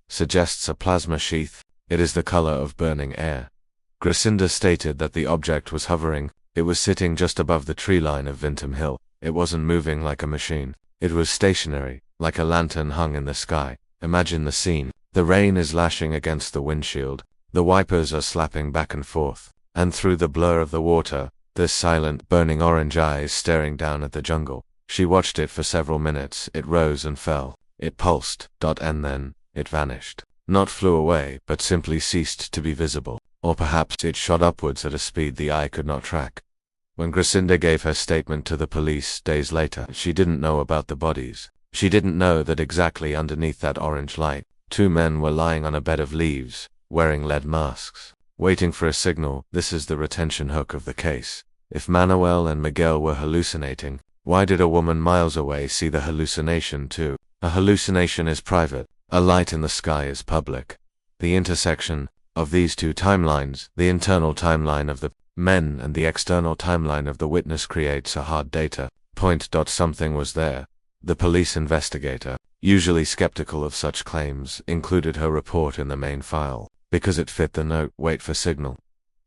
suggests a plasma sheath. It is the color of burning air. Gracinda stated that the object was hovering. It was sitting just above the tree line of Vinton Hill. It wasn't moving like a machine. It was stationary, like a lantern hung in the sky. Imagine the scene. The rain is lashing against the windshield. The wipers are slapping back and forth. And through the blur of the water, this silent, burning orange eye is staring down at the jungle. She watched it for several minutes. It rose and fell. It pulsed. And then it vanished. Not flew away, but simply ceased to be visible. Or perhaps it shot upwards at a speed the eye could not track. When Gracinda gave her statement to the police days later, she didn't know about the bodies. She didn't know that exactly underneath that orange light, two men were lying on a bed of leaves, wearing lead masks, waiting for a signal. This is the retention hook of the case. If Manuel and Miguel were hallucinating, why did a woman miles away see the hallucination too? A hallucination is private. A light in the sky is public. The intersection of these two timelines, the internal timeline of the men and the external timeline of the witness, creates a hard data point. Something was there. The police investigator, usually skeptical of such claims, included her report in the main file, because it fit the note, "Wait for signal."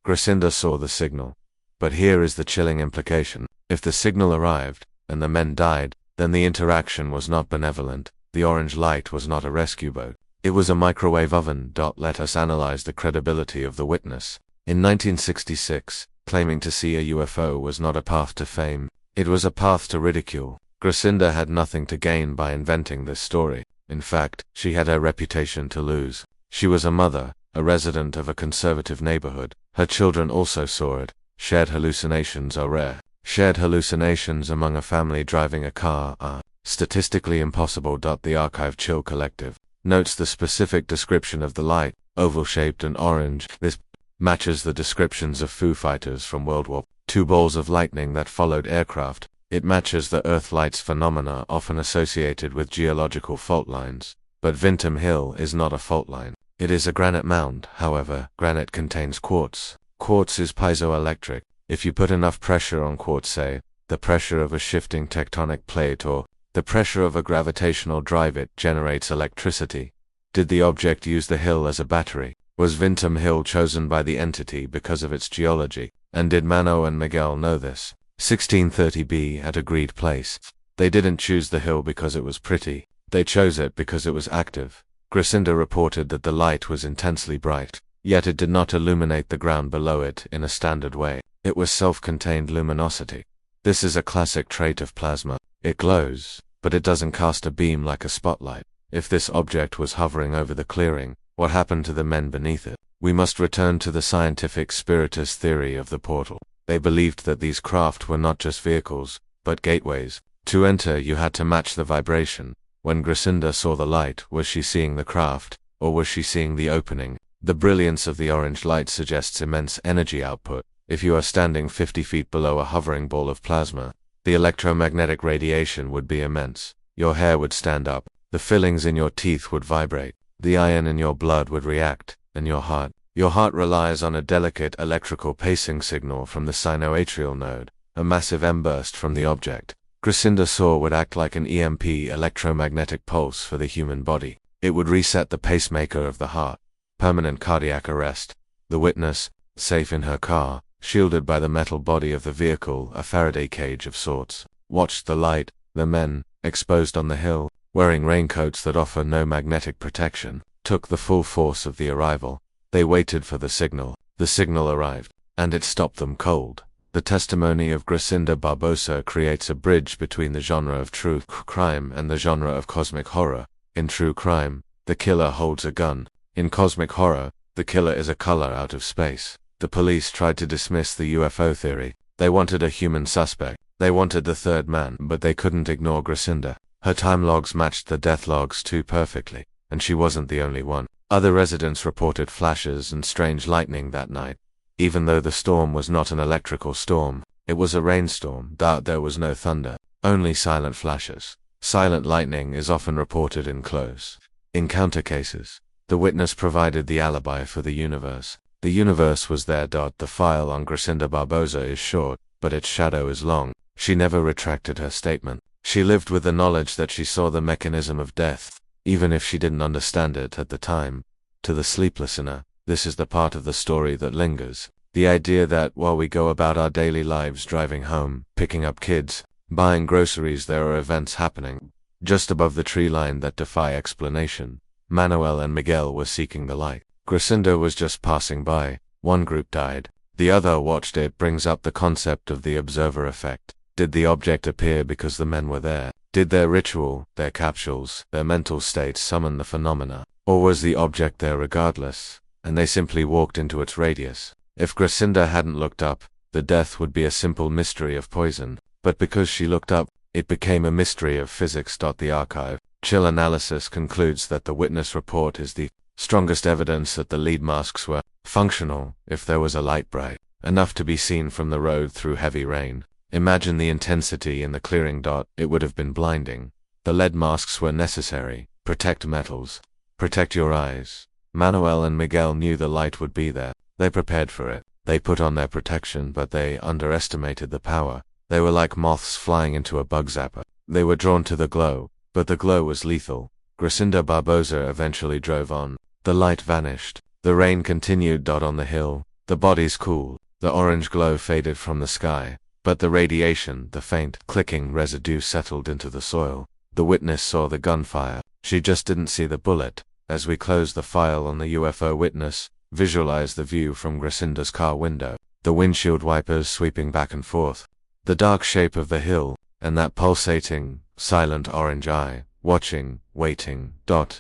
Gracinda saw the signal. But here is the chilling implication. If the signal arrived, and the men died, then the interaction was not benevolent. The orange light was not a rescue boat. It was a microwave oven. Let us analyze the credibility of the witness. In 1966, claiming to see a UFO was not a path to fame. It was a path to ridicule. Gracinda had nothing to gain by inventing this story. In fact, she had her reputation to lose. She was a mother, a resident of a conservative neighborhood. Her children also saw it. Shared hallucinations are rare. Shared hallucinations among a family driving a car are statistically impossible. The Archive Chill Collective notes the specific description of the light, oval-shaped and orange. This matches the descriptions of Foo Fighters from World War II balls of lightning that followed aircraft. It matches the Earth lights phenomena often associated with geological fault lines. But Vintom Hill is not a fault line. It is a granite mound. However, granite contains quartz. Quartz is piezoelectric. If you put enough pressure on quartz, say, the pressure of a shifting tectonic plate or the pressure of a gravitational drive, it generates electricity. Did the object use the hill as a battery? Was Vintom Hill chosen by the entity because of its geology? And did Mano and Miguel know this? 1630B at Agreed Place. They didn't choose the hill because it was pretty. They chose it because it was active. Gracinda reported that the light was intensely bright, yet it did not illuminate the ground below it in a standard way. It was self-contained luminosity. This is a classic trait of plasma. It glows, but it doesn't cast a beam like a spotlight. If this object was hovering over the clearing, what happened to the men beneath it? We must return to the scientific spiritist theory of the portal. They believed that these craft were not just vehicles, but gateways. To enter, you had to match the vibration. When Gracinda saw the light, was she seeing the craft, or was she seeing the opening? The brilliance of the orange light suggests immense energy output. If you are standing 50 feet below a hovering ball of plasma, the electromagnetic radiation would be immense. Your hair would stand up, the fillings in your teeth would vibrate, the iron in your blood would react, and your heart relies on a delicate electrical pacing signal from the sinoatrial node, a massive M-burst from the object. Gracinda saw would act like an EMP, electromagnetic pulse, for the human body. It would reset the pacemaker of the heart. Permanent cardiac arrest. The witness, safe in her car, shielded by the metal body of the vehicle, a Faraday cage of sorts, watched the light. The men, exposed on the hill, wearing raincoats that offer no magnetic protection, took the full force of the arrival. They waited for the signal. The signal arrived, and it stopped them cold. The testimony of Gracinda Barbosa creates a bridge between the genre of true crime and the genre of cosmic horror. In true crime, the killer holds a gun. In cosmic horror, the killer is a color out of space. The police tried to dismiss the UFO theory. They wanted a human suspect. They wanted the third man, but they couldn't ignore Gracinda. Her time logs matched the death logs too perfectly, and she wasn't the only one. Other residents reported flashes and strange lightning that night. Even though the storm was not an electrical storm, it was a rainstorm. There was no thunder, only silent flashes. Silent lightning is often reported in close encounter cases. The witness provided the alibi for the universe. The universe was there. The file on Gracinda Barbosa is short, but its shadow is long. She never retracted her statement. She lived with the knowledge that she saw the mechanism of death, even if she didn't understand it at the time. To the sleep listener, this is the part of the story that lingers. The idea that while we go about our daily lives, driving home, picking up kids, buying groceries, there are events happening just above the tree line that defy explanation. Manuel and Miguel were seeking the light. Gracinda was just passing by. One group died. The other watched it. Brings up the concept of the observer effect. Did the object appear because the men were there? Did their ritual, their capsules, their mental state summon the phenomena? Or was the object there regardless, and they simply walked into its radius? If Gracinda hadn't looked up, the death would be a simple mystery of poison. But because she looked up, it became a mystery of physics. The archive chill analysis concludes that the witness report is the strongest evidence that the lead masks were functional. If there was a light bright enough to be seen from the road through heavy rain, imagine the intensity in the clearing. It would have been blinding. The lead masks were necessary. Protect metals. Protect your eyes. Manuel and Miguel knew the light would be there. They prepared for it. They put on their protection, but they underestimated the power. They were like moths flying into a bug zapper. They were drawn to the glow, but the glow was lethal. Gracinda Barbosa eventually drove on. The light vanished. The rain continued. On the hill, the bodies cooled. The orange glow faded from the sky, but the radiation, the faint, clicking residue settled into the soil. The witness saw the gunfire. She just didn't see the bullet. As we closed the file on the UFO witness, visualize the view from Gracinda's car window. The windshield wipers sweeping back and forth. The dark shape of the hill, and that pulsating, silent orange eye, watching, waiting,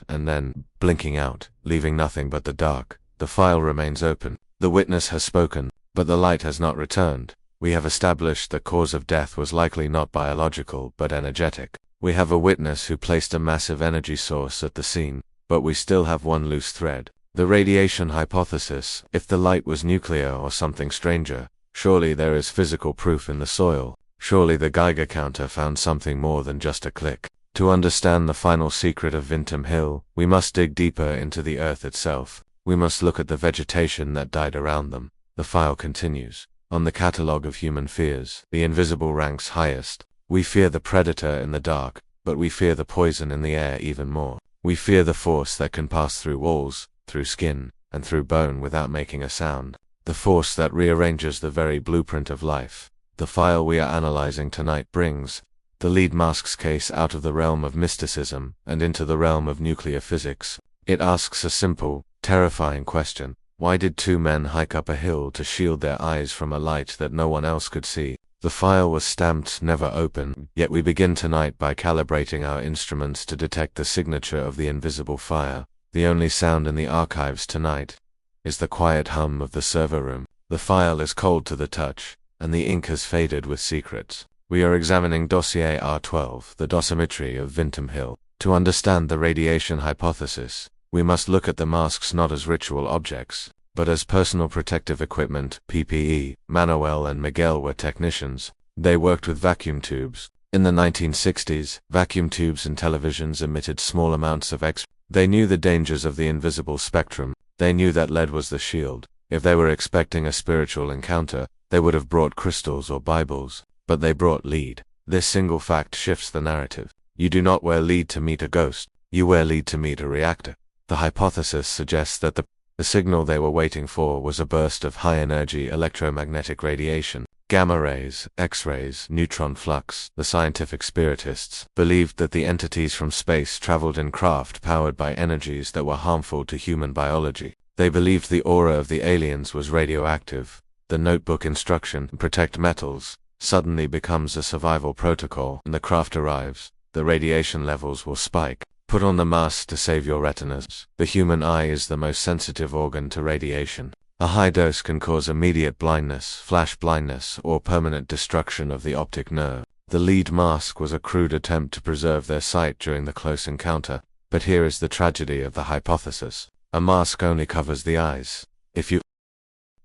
and then blinking out, leaving nothing but the dark. The file remains open. The witness has spoken, but the light has not returned. We have established the cause of death was likely not biological, but energetic. We have a witness who placed a massive energy source at the scene, but we still have one loose thread. The radiation hypothesis. If the light was nuclear or something stranger, surely there is physical proof in the soil. Surely the Geiger counter found something more than just a click. To understand the final secret of Vintom Hill, we must dig deeper into the earth itself. We must look at the vegetation that died around them. The file continues. On the catalogue of human fears, the invisible ranks highest. We fear the predator in the dark, but we fear the poison in the air even more. We fear the force that can pass through walls, through skin, and through bone without making a sound. The force that rearranges the very blueprint of life. The file we are analyzing tonight brings the lead masks case out of the realm of mysticism and into the realm of nuclear physics. It asks a simple, terrifying question. Why did two men hike up a hill to shield their eyes from a light that no one else could see? The file was stamped never open, yet we begin tonight by calibrating our instruments to detect the signature of the invisible fire. The only sound in the archives tonight is the quiet hum of the server room. The file is cold to the touch, and the ink has faded with secrets. We are examining Dossier R12, the dosimetry of Vintom Hill. To understand the radiation hypothesis, we must look at the masks not as ritual objects, but as personal protective equipment, PPE. Manuel and Miguel were technicians. They worked with vacuum tubes. In the 1960s, vacuum tubes and televisions emitted small amounts of X. They knew the dangers of the invisible spectrum. They knew that lead was the shield. If they were expecting a spiritual encounter, they would have brought crystals or Bibles, but they brought lead. This single fact shifts the narrative. You do not wear lead to meet a ghost. You wear lead to meet a reactor. The hypothesis suggests that the signal they were waiting for was a burst of high-energy electromagnetic radiation. Gamma rays, X-rays, neutron flux. The scientific spiritists believed that the entities from space traveled in craft powered by energies that were harmful to human biology. They believed the aura of the aliens was radioactive. The notebook instruction, protect metals, suddenly becomes a survival protocol. When the craft arrives, the radiation levels will spike. Put on the mask to save your retinas. The human eye is the most sensitive organ to radiation. A high dose can cause immediate blindness, flash blindness, or permanent destruction of the optic nerve. The lead mask was a crude attempt to preserve their sight during the close encounter. But here is the tragedy of the hypothesis. A mask only covers the eyes. If you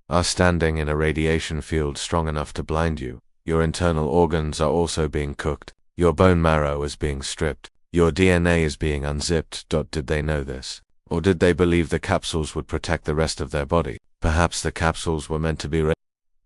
are standing in a radiation field strong enough to blind you, your internal organs are also being cooked. Your bone marrow is being stripped. Your DNA is being unzipped. Did they know this? Or did they believe the capsules would protect the rest of their body? Perhaps the capsules were meant to be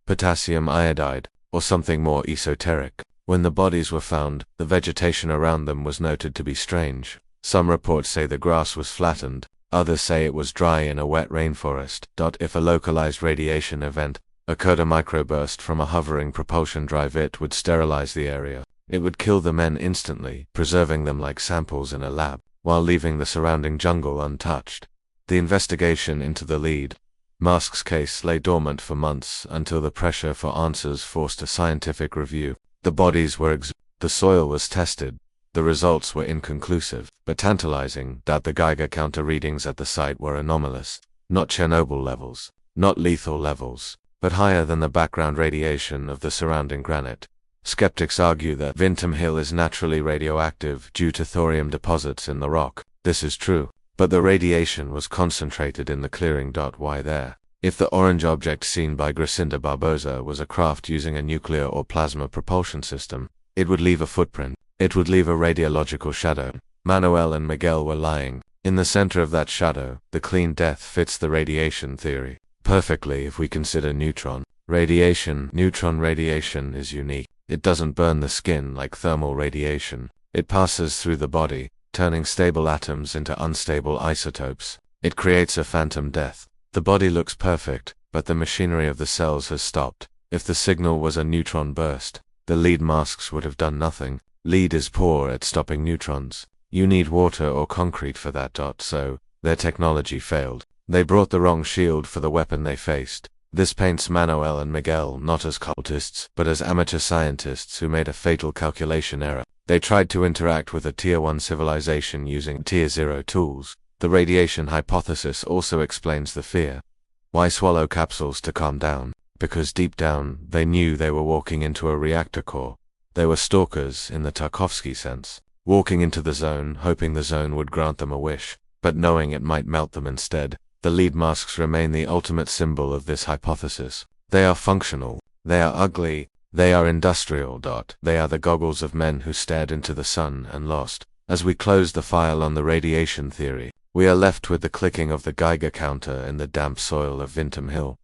potassium iodide, or something more esoteric. When the bodies were found, the vegetation around them was noted to be strange. Some reports say the grass was flattened, others say it was dry in a wet rainforest. If a localized radiation event occurred, a microburst from a hovering propulsion drive, it would sterilize the area. It would kill the men instantly, preserving them like samples in a lab, while leaving the surrounding jungle untouched. The investigation into the lead masks case lay dormant for months until the pressure for answers forced a scientific review. The bodies were the soil was tested. The results were inconclusive, but tantalizing. The Geiger counter readings at the site were anomalous. Not Chernobyl levels, not lethal levels, but higher than the background radiation of the surrounding granite. Skeptics argue that Vinton Hill is naturally radioactive due to thorium deposits in the rock. This is true, but the radiation was concentrated in the clearing. Why there? If the orange object seen by Gracinda Barbosa was a craft using a nuclear or plasma propulsion system, it would leave a footprint. It would leave a radiological shadow. Manuel and Miguel were lying. In the center of that shadow, the clean death fits the radiation theory perfectly if we consider neutron radiation. Neutron radiation is unique. It doesn't burn the skin like thermal radiation. It passes through the body, turning stable atoms into unstable isotopes. It creates a phantom death. The body looks perfect, but the machinery of the cells has stopped. If the signal was a neutron burst, the lead masks would have done nothing. Lead is poor at stopping neutrons. You need water or concrete for that. So, their technology failed. They brought the wrong shield for the weapon they faced. This paints Manuel and Miguel not as cultists, but as amateur scientists who made a fatal calculation error. They tried to interact with a Tier 1 civilization using Tier 0 tools. The radiation hypothesis also explains the fear. Why swallow capsules to calm down? Because deep down, they knew they were walking into a reactor core. They were stalkers in the Tarkovsky sense, walking into the zone, hoping the zone would grant them a wish, but knowing it might melt them instead. The lead masks remain the ultimate symbol of this hypothesis. They are functional. They are ugly. They are industrial. They are the goggles of men who stared into the sun and lost. As we close the file on the radiation theory, we are left with the clicking of the Geiger counter in the damp soil of Vinton Hill.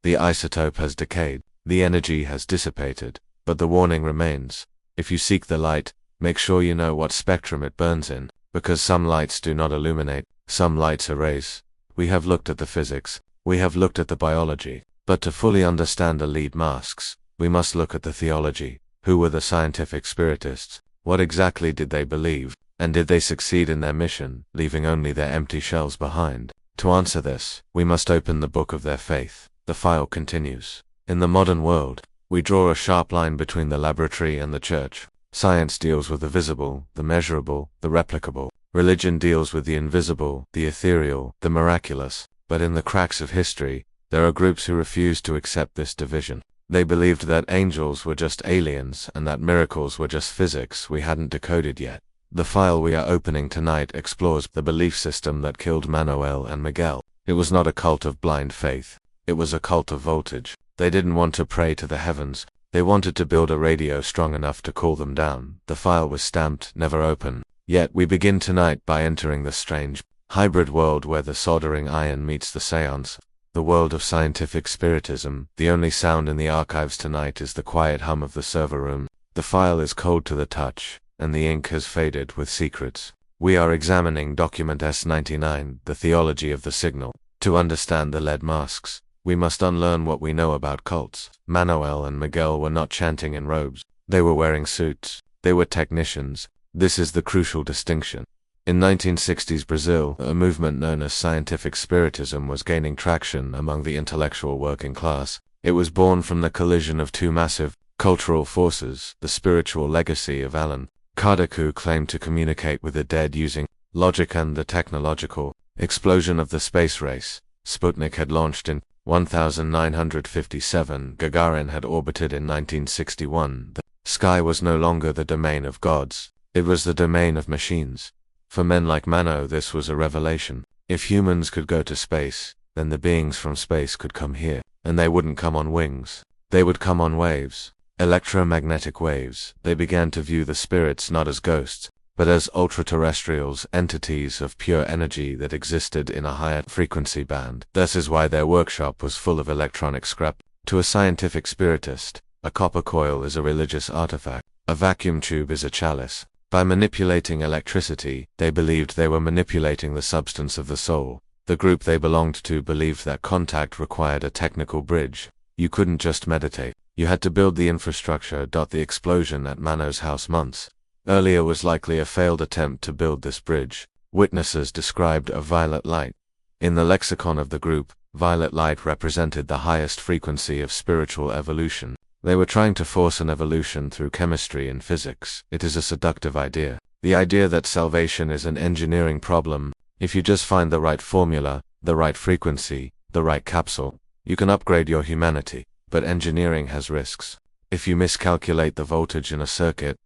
The isotope has decayed. The energy has dissipated. But the warning remains. If you seek the light, make sure you know what spectrum it burns in, because some lights do not illuminate, some lights erase. We have looked at the physics, we have looked at the biology, but to fully understand the lead masks, we must look at the theology. Who were the scientific spiritists? What exactly did they believe? And did they succeed in their mission, leaving only their empty shells behind? To answer this, we must open the book of their faith. The file continues. In the modern world, we draw a sharp line between the laboratory and the church. Science deals with the visible, the measurable, the replicable. Religion deals with the invisible, the ethereal, the miraculous. But in the cracks of history, there are groups who refuse to accept this division. They believed that angels were just aliens and that miracles were just physics we hadn't decoded yet. The file we are opening tonight explores the belief system that killed Manuel and Miguel. It was not a cult of blind faith. It was a cult of voltage. They didn't want to pray to the heavens. They wanted to build a radio strong enough to cool them down. The file was stamped, never open. Yet we begin tonight by entering the strange, hybrid world where the soldering iron meets the seance. The world of scientific spiritism. The only sound in the archives tonight is the quiet hum of the server room. The file is cold to the touch, and the ink has faded with secrets. We are examining document S99, the theology of the signal. To understand the lead masks, we must unlearn what we know about cults. Manuel and Miguel were not chanting in robes. They were wearing suits. They were technicians. This is the crucial distinction. In 1960s Brazil, a movement known as scientific spiritism was gaining traction among the intellectual working class. It was born from the collision of two massive cultural forces, the spiritual legacy of Allan Kardec, who claimed to communicate with the dead using logic, and the technological explosion of the space race. Sputnik had launched in 1957, Gagarin had orbited in 1961. The sky was no longer the domain of gods. It was the domain of machines. For men like Mano, this was a revelation. If humans could go to space, then the beings from space could come here, and they wouldn't come on wings. They would come on waves, electromagnetic waves. They began to view the spirits not as ghosts, but as ultra-terrestrials, entities of pure energy that existed in a higher frequency band. This is why their workshop was full of electronic scrap. To a scientific spiritist, a copper coil is a religious artifact. A vacuum tube is a chalice. By manipulating electricity, they believed they were manipulating the substance of the soul. The group they belonged to believed that contact required a technical bridge. You couldn't just meditate. You had to build the infrastructure. The explosion at Mano's house months earlier was likely a failed attempt to build this bridge. Witnesses described a violet light. In the lexicon of the group, violet light represented the highest frequency of spiritual evolution. They were trying to force an evolution through chemistry and physics. It is a seductive idea. The idea that salvation is an engineering problem. If you just find the right formula, the right frequency, the right capsule, you can upgrade your humanity. but engineering has risks. If you miscalculate the voltage in a circuit,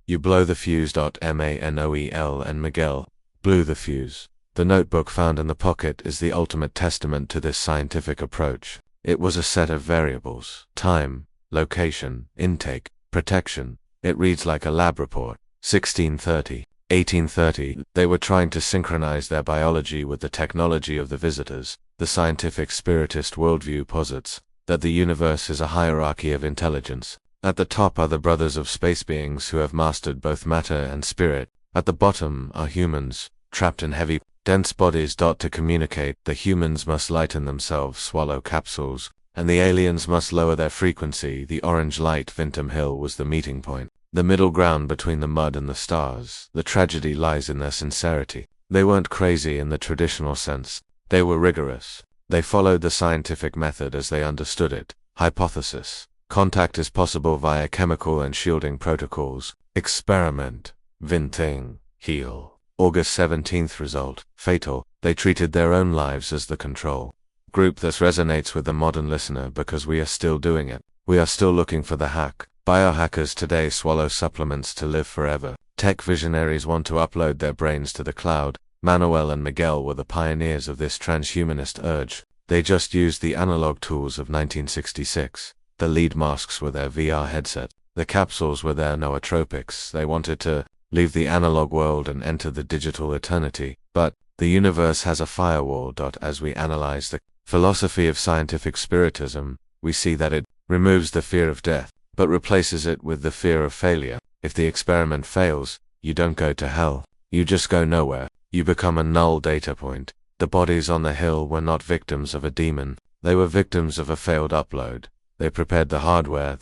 you blow the fuse. Manoel and Miguel blew the fuse. The notebook found in the pocket is the ultimate testament to this scientific approach. It was a set of variables: time, location, intake, protection. It reads like a lab report. 1630, 1830, they were trying to synchronize their biology with the technology of the visitors. The scientific spiritist worldview posits that the universe is a hierarchy of intelligence. At the top are the brothers of space beings who have mastered both matter and spirit. At the bottom are humans, trapped in heavy, dense bodies. To communicate, the humans must lighten themselves, swallow capsules, and the aliens must lower their frequency. The orange light Vintam Hill was the meeting point, the middle ground between the mud and the stars. The tragedy lies in their sincerity. They weren't crazy in the traditional sense. They were rigorous. They followed the scientific method as they understood it. Hypothesis: contact is possible via chemical and shielding protocols. Experiment: Vintam Hill. August 17th result: fatal. They treated their own lives as the control group. This resonates with the modern listener because we are still doing it. We are still looking for the hack. Biohackers today swallow supplements to live forever. Tech visionaries want to upload their brains to the cloud. Manuel and Miguel were the pioneers of this transhumanist urge. They just used the analog tools of 1966. The lead masks were their VR headset. The capsules were their nootropics. They wanted to leave the analog world and enter the digital eternity. But the universe has a firewall. As we analyze the philosophy of scientific spiritism, we see that it removes the fear of death, but replaces it with the fear of failure. If the experiment fails, you don't go to hell. You just go nowhere. You become a null data point. The bodies on the hill were not victims of a demon. They were victims of a failed upload. They prepared the hardware,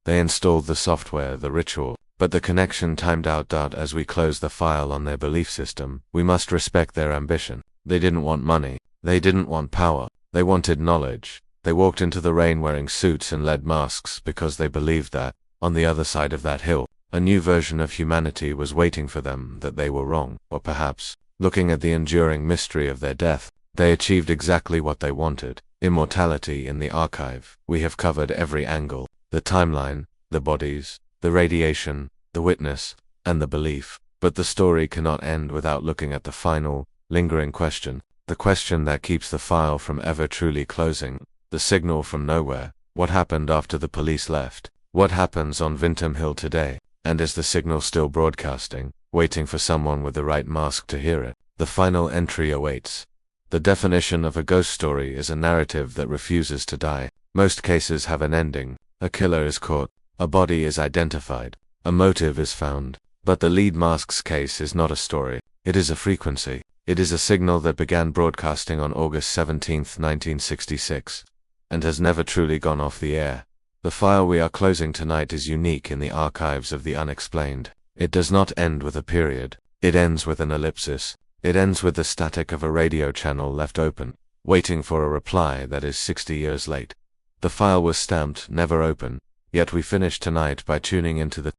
they installed the software, the ritual, but the connection timed out. As we close the file on their belief system, we must respect their ambition. They didn't want money. They didn't want power. They wanted knowledge. They walked into the rain wearing suits and lead masks because they believed that, on the other side of that hill, a new version of humanity was waiting for them. That they were wrong, or perhaps, looking at the enduring mystery of their death, they achieved exactly what they wanted: immortality. In the archive, we have covered every angle: the timeline, the bodies, the radiation, the witness, and the belief. But the story cannot end without looking at the final, lingering question, the question that keeps the file from ever truly closing: the signal from nowhere. What happened after the police left? What happens on Vintam Hill today? And is the signal still broadcasting, waiting for someone with the right mask to hear it? The final entry awaits. The definition of a ghost story is a narrative that refuses to die. Most cases have an ending. A killer is caught. A body is identified. A motive is found. But the lead mask's case is not a story. It is a frequency. It is a signal that began broadcasting on August 17, 1966, and has never truly gone off the air. The file we are closing tonight is unique in the archives of the unexplained. It does not end with a period. It ends with an ellipsis. It ends with the static of a radio channel left open, waiting for a reply that is 60 years late. The file was stamped "never open," yet we finish tonight by tuning into the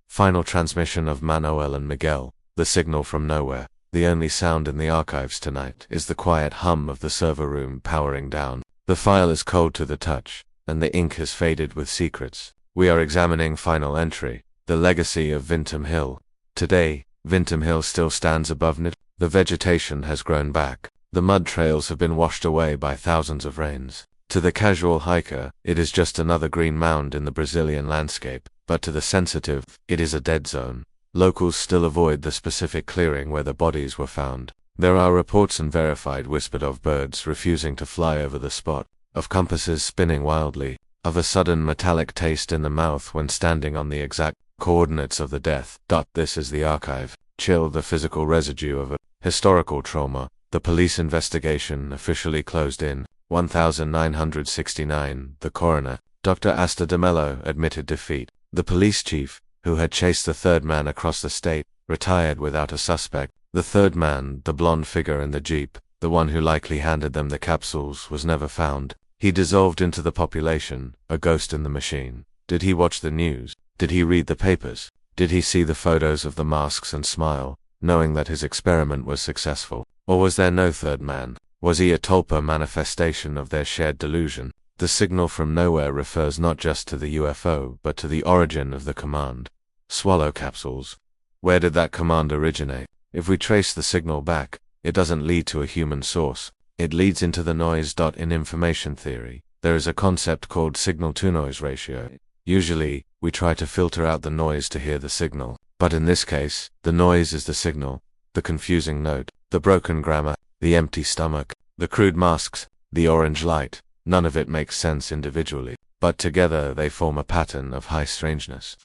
final transmission of Manuel and Miguel, the signal from nowhere. The only sound in the archives tonight is the quiet hum of the server room powering down. The file is cold to the touch, and the ink has faded with secrets. We are examining final entry, the legacy of Vintam Hill. Today, Vintam Hill still stands above it. The vegetation has grown back. The mud trails have been washed away by thousands of rains. To the casual hiker, it is just another green mound in the Brazilian landscape, but to the sensitive, it is a dead zone. Locals still avoid the specific clearing where the bodies were found. There are reports and verified whispered of birds refusing to fly over the spot, of compasses spinning wildly, of a sudden metallic taste in the mouth when standing on the exact coordinates of the death. This is the archive. Chill, the physical residue of a historical trauma. The police investigation officially closed in 1969. The coroner, Dr. Asta de Mello, admitted defeat. The police chief, who had chased the third man across the state, retired without a suspect. The third man, the blonde figure in the jeep, the one who likely handed them the capsules, was never found. He dissolved into the population, a ghost in the machine. Did he watch the news? Did he read the papers? Did he see the photos of the masks and smile, knowing that his experiment was successful? Or was there no third man? Was he a tulpa manifestation of their shared delusion? The signal from nowhere refers not just to the UFO, but to the origin of the command. Swallow capsules. Where did that command originate? If we trace the signal back, it doesn't lead to a human source. It leads into the noise. In information theory, there is a concept called signal-to-noise ratio. Usually, we try to filter out the noise to hear the signal. But in this case, the noise is the signal, the confusing note, the broken grammar, the empty stomach, the crude masks, the orange light. None of it makes sense individually, but together they form a pattern of high strangeness.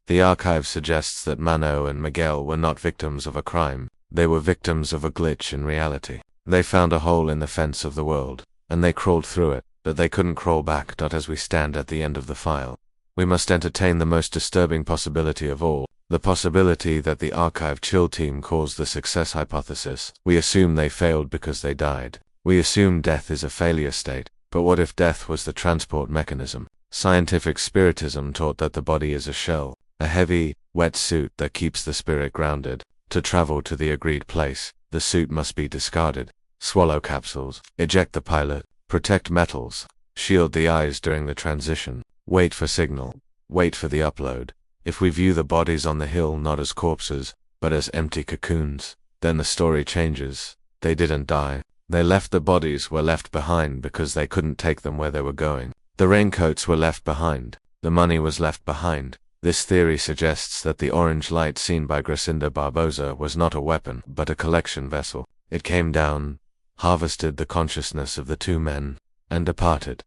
The archive suggests that Mano and Miguel were not victims of a crime. They were victims of a glitch in reality. They found a hole in the fence of the world, and they crawled through it, but they couldn't crawl back. As we stand at the end of the file, we must entertain the most disturbing possibility of all, the possibility that the archive chill team calls the success hypothesis. We assume they failed because they died. We assume death is a failure state, but what if death was the transport mechanism? Scientific spiritism taught that the body is a shell, a heavy, wet suit that keeps the spirit grounded. To travel to the agreed place, the suit must be discarded. Swallow capsules, eject the pilot, protect metals, shield the eyes during the transition, wait for signal, wait for the upload. If we view the bodies on the hill not as corpses, but as empty cocoons, then the story changes. They didn't die. They left. The bodies were left behind because they couldn't take them where they were going. The raincoats were left behind. The money was left behind. This theory suggests that the orange light seen by Gracinda Barbosa was not a weapon, but a collection vessel. It came down, harvested the consciousness of the two men, and departed.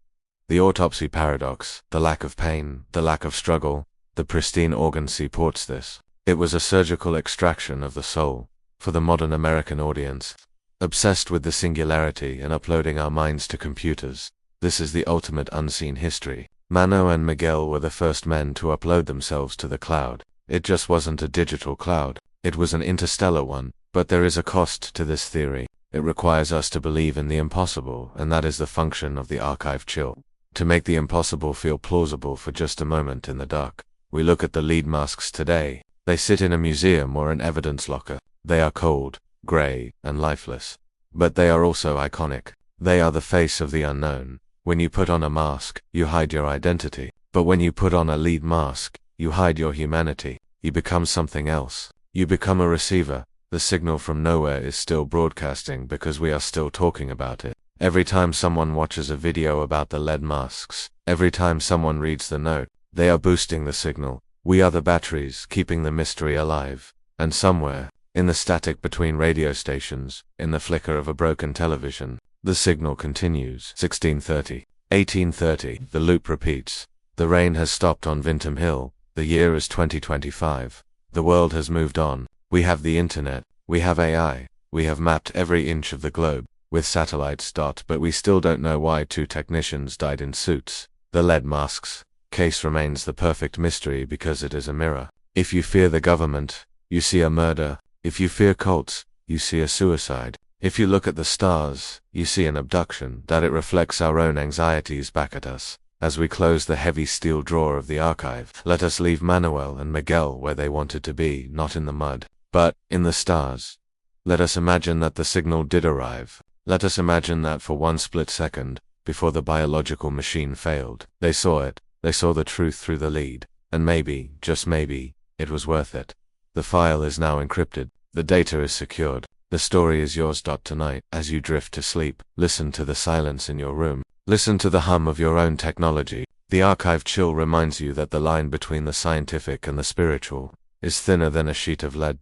The autopsy paradox, the lack of pain, the lack of struggle, the pristine organ supports this. It was a surgical extraction of the soul. For the modern American audience, obsessed with the singularity and uploading our minds to computers, this is the ultimate unseen history. Mano and Miguel were the first men to upload themselves to the cloud. It just wasn't a digital cloud. It was an interstellar one. But there is a cost to this theory. It requires us to believe in the impossible, and that is the function of the archive chill. To make the impossible feel plausible for just a moment in the dark. We look at the lead masks today. They sit in a museum or an evidence locker. They are cold, gray, and lifeless. But they are also iconic. They are the face of the unknown. When you put on a mask, you hide your identity. But when you put on a lead mask, you hide your humanity. You become something else. You become a receiver. The signal from nowhere is still broadcasting because we are still talking about it. Every time someone watches a video about the lead masks, every time someone reads the note, they are boosting the signal. We are the batteries keeping the mystery alive. And somewhere, in the static between radio stations, in the flicker of a broken television, the signal continues. 1630, 1830, the loop repeats. The rain has stopped on Vinton Hill. The year is 2025. The world has moved on. We have the internet. We have AI. We have mapped every inch of the globe with satellites. But we still don't know why two technicians died in suits. The lead masks case remains the perfect mystery because it is a mirror. If you fear the government, you see a murder. If you fear cults, you see a suicide. If you look at the stars, you see an abduction. That it reflects our own anxieties back at us. As we close the heavy steel drawer of the archive, let us leave Manuel and Miguel where they wanted to be, not in the mud, but in the stars. Let us imagine that the signal did arrive. Let us imagine that for one split second, before the biological machine failed, they saw it. They saw the truth through the lead. And maybe, just maybe, it was worth it. The file is now encrypted. The data is secured. The story is yours. Tonight, as you drift to sleep, listen to the silence in your room. Listen to the hum of your own technology. The archive chill reminds you that the line between the scientific and the spiritual is thinner than a sheet of lead.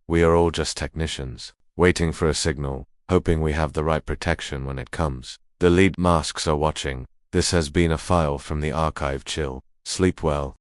We are all just technicians, waiting for a signal, hoping we have the right protection when it comes. The lead masks are watching. This has been a file from the archive chill. Sleep well.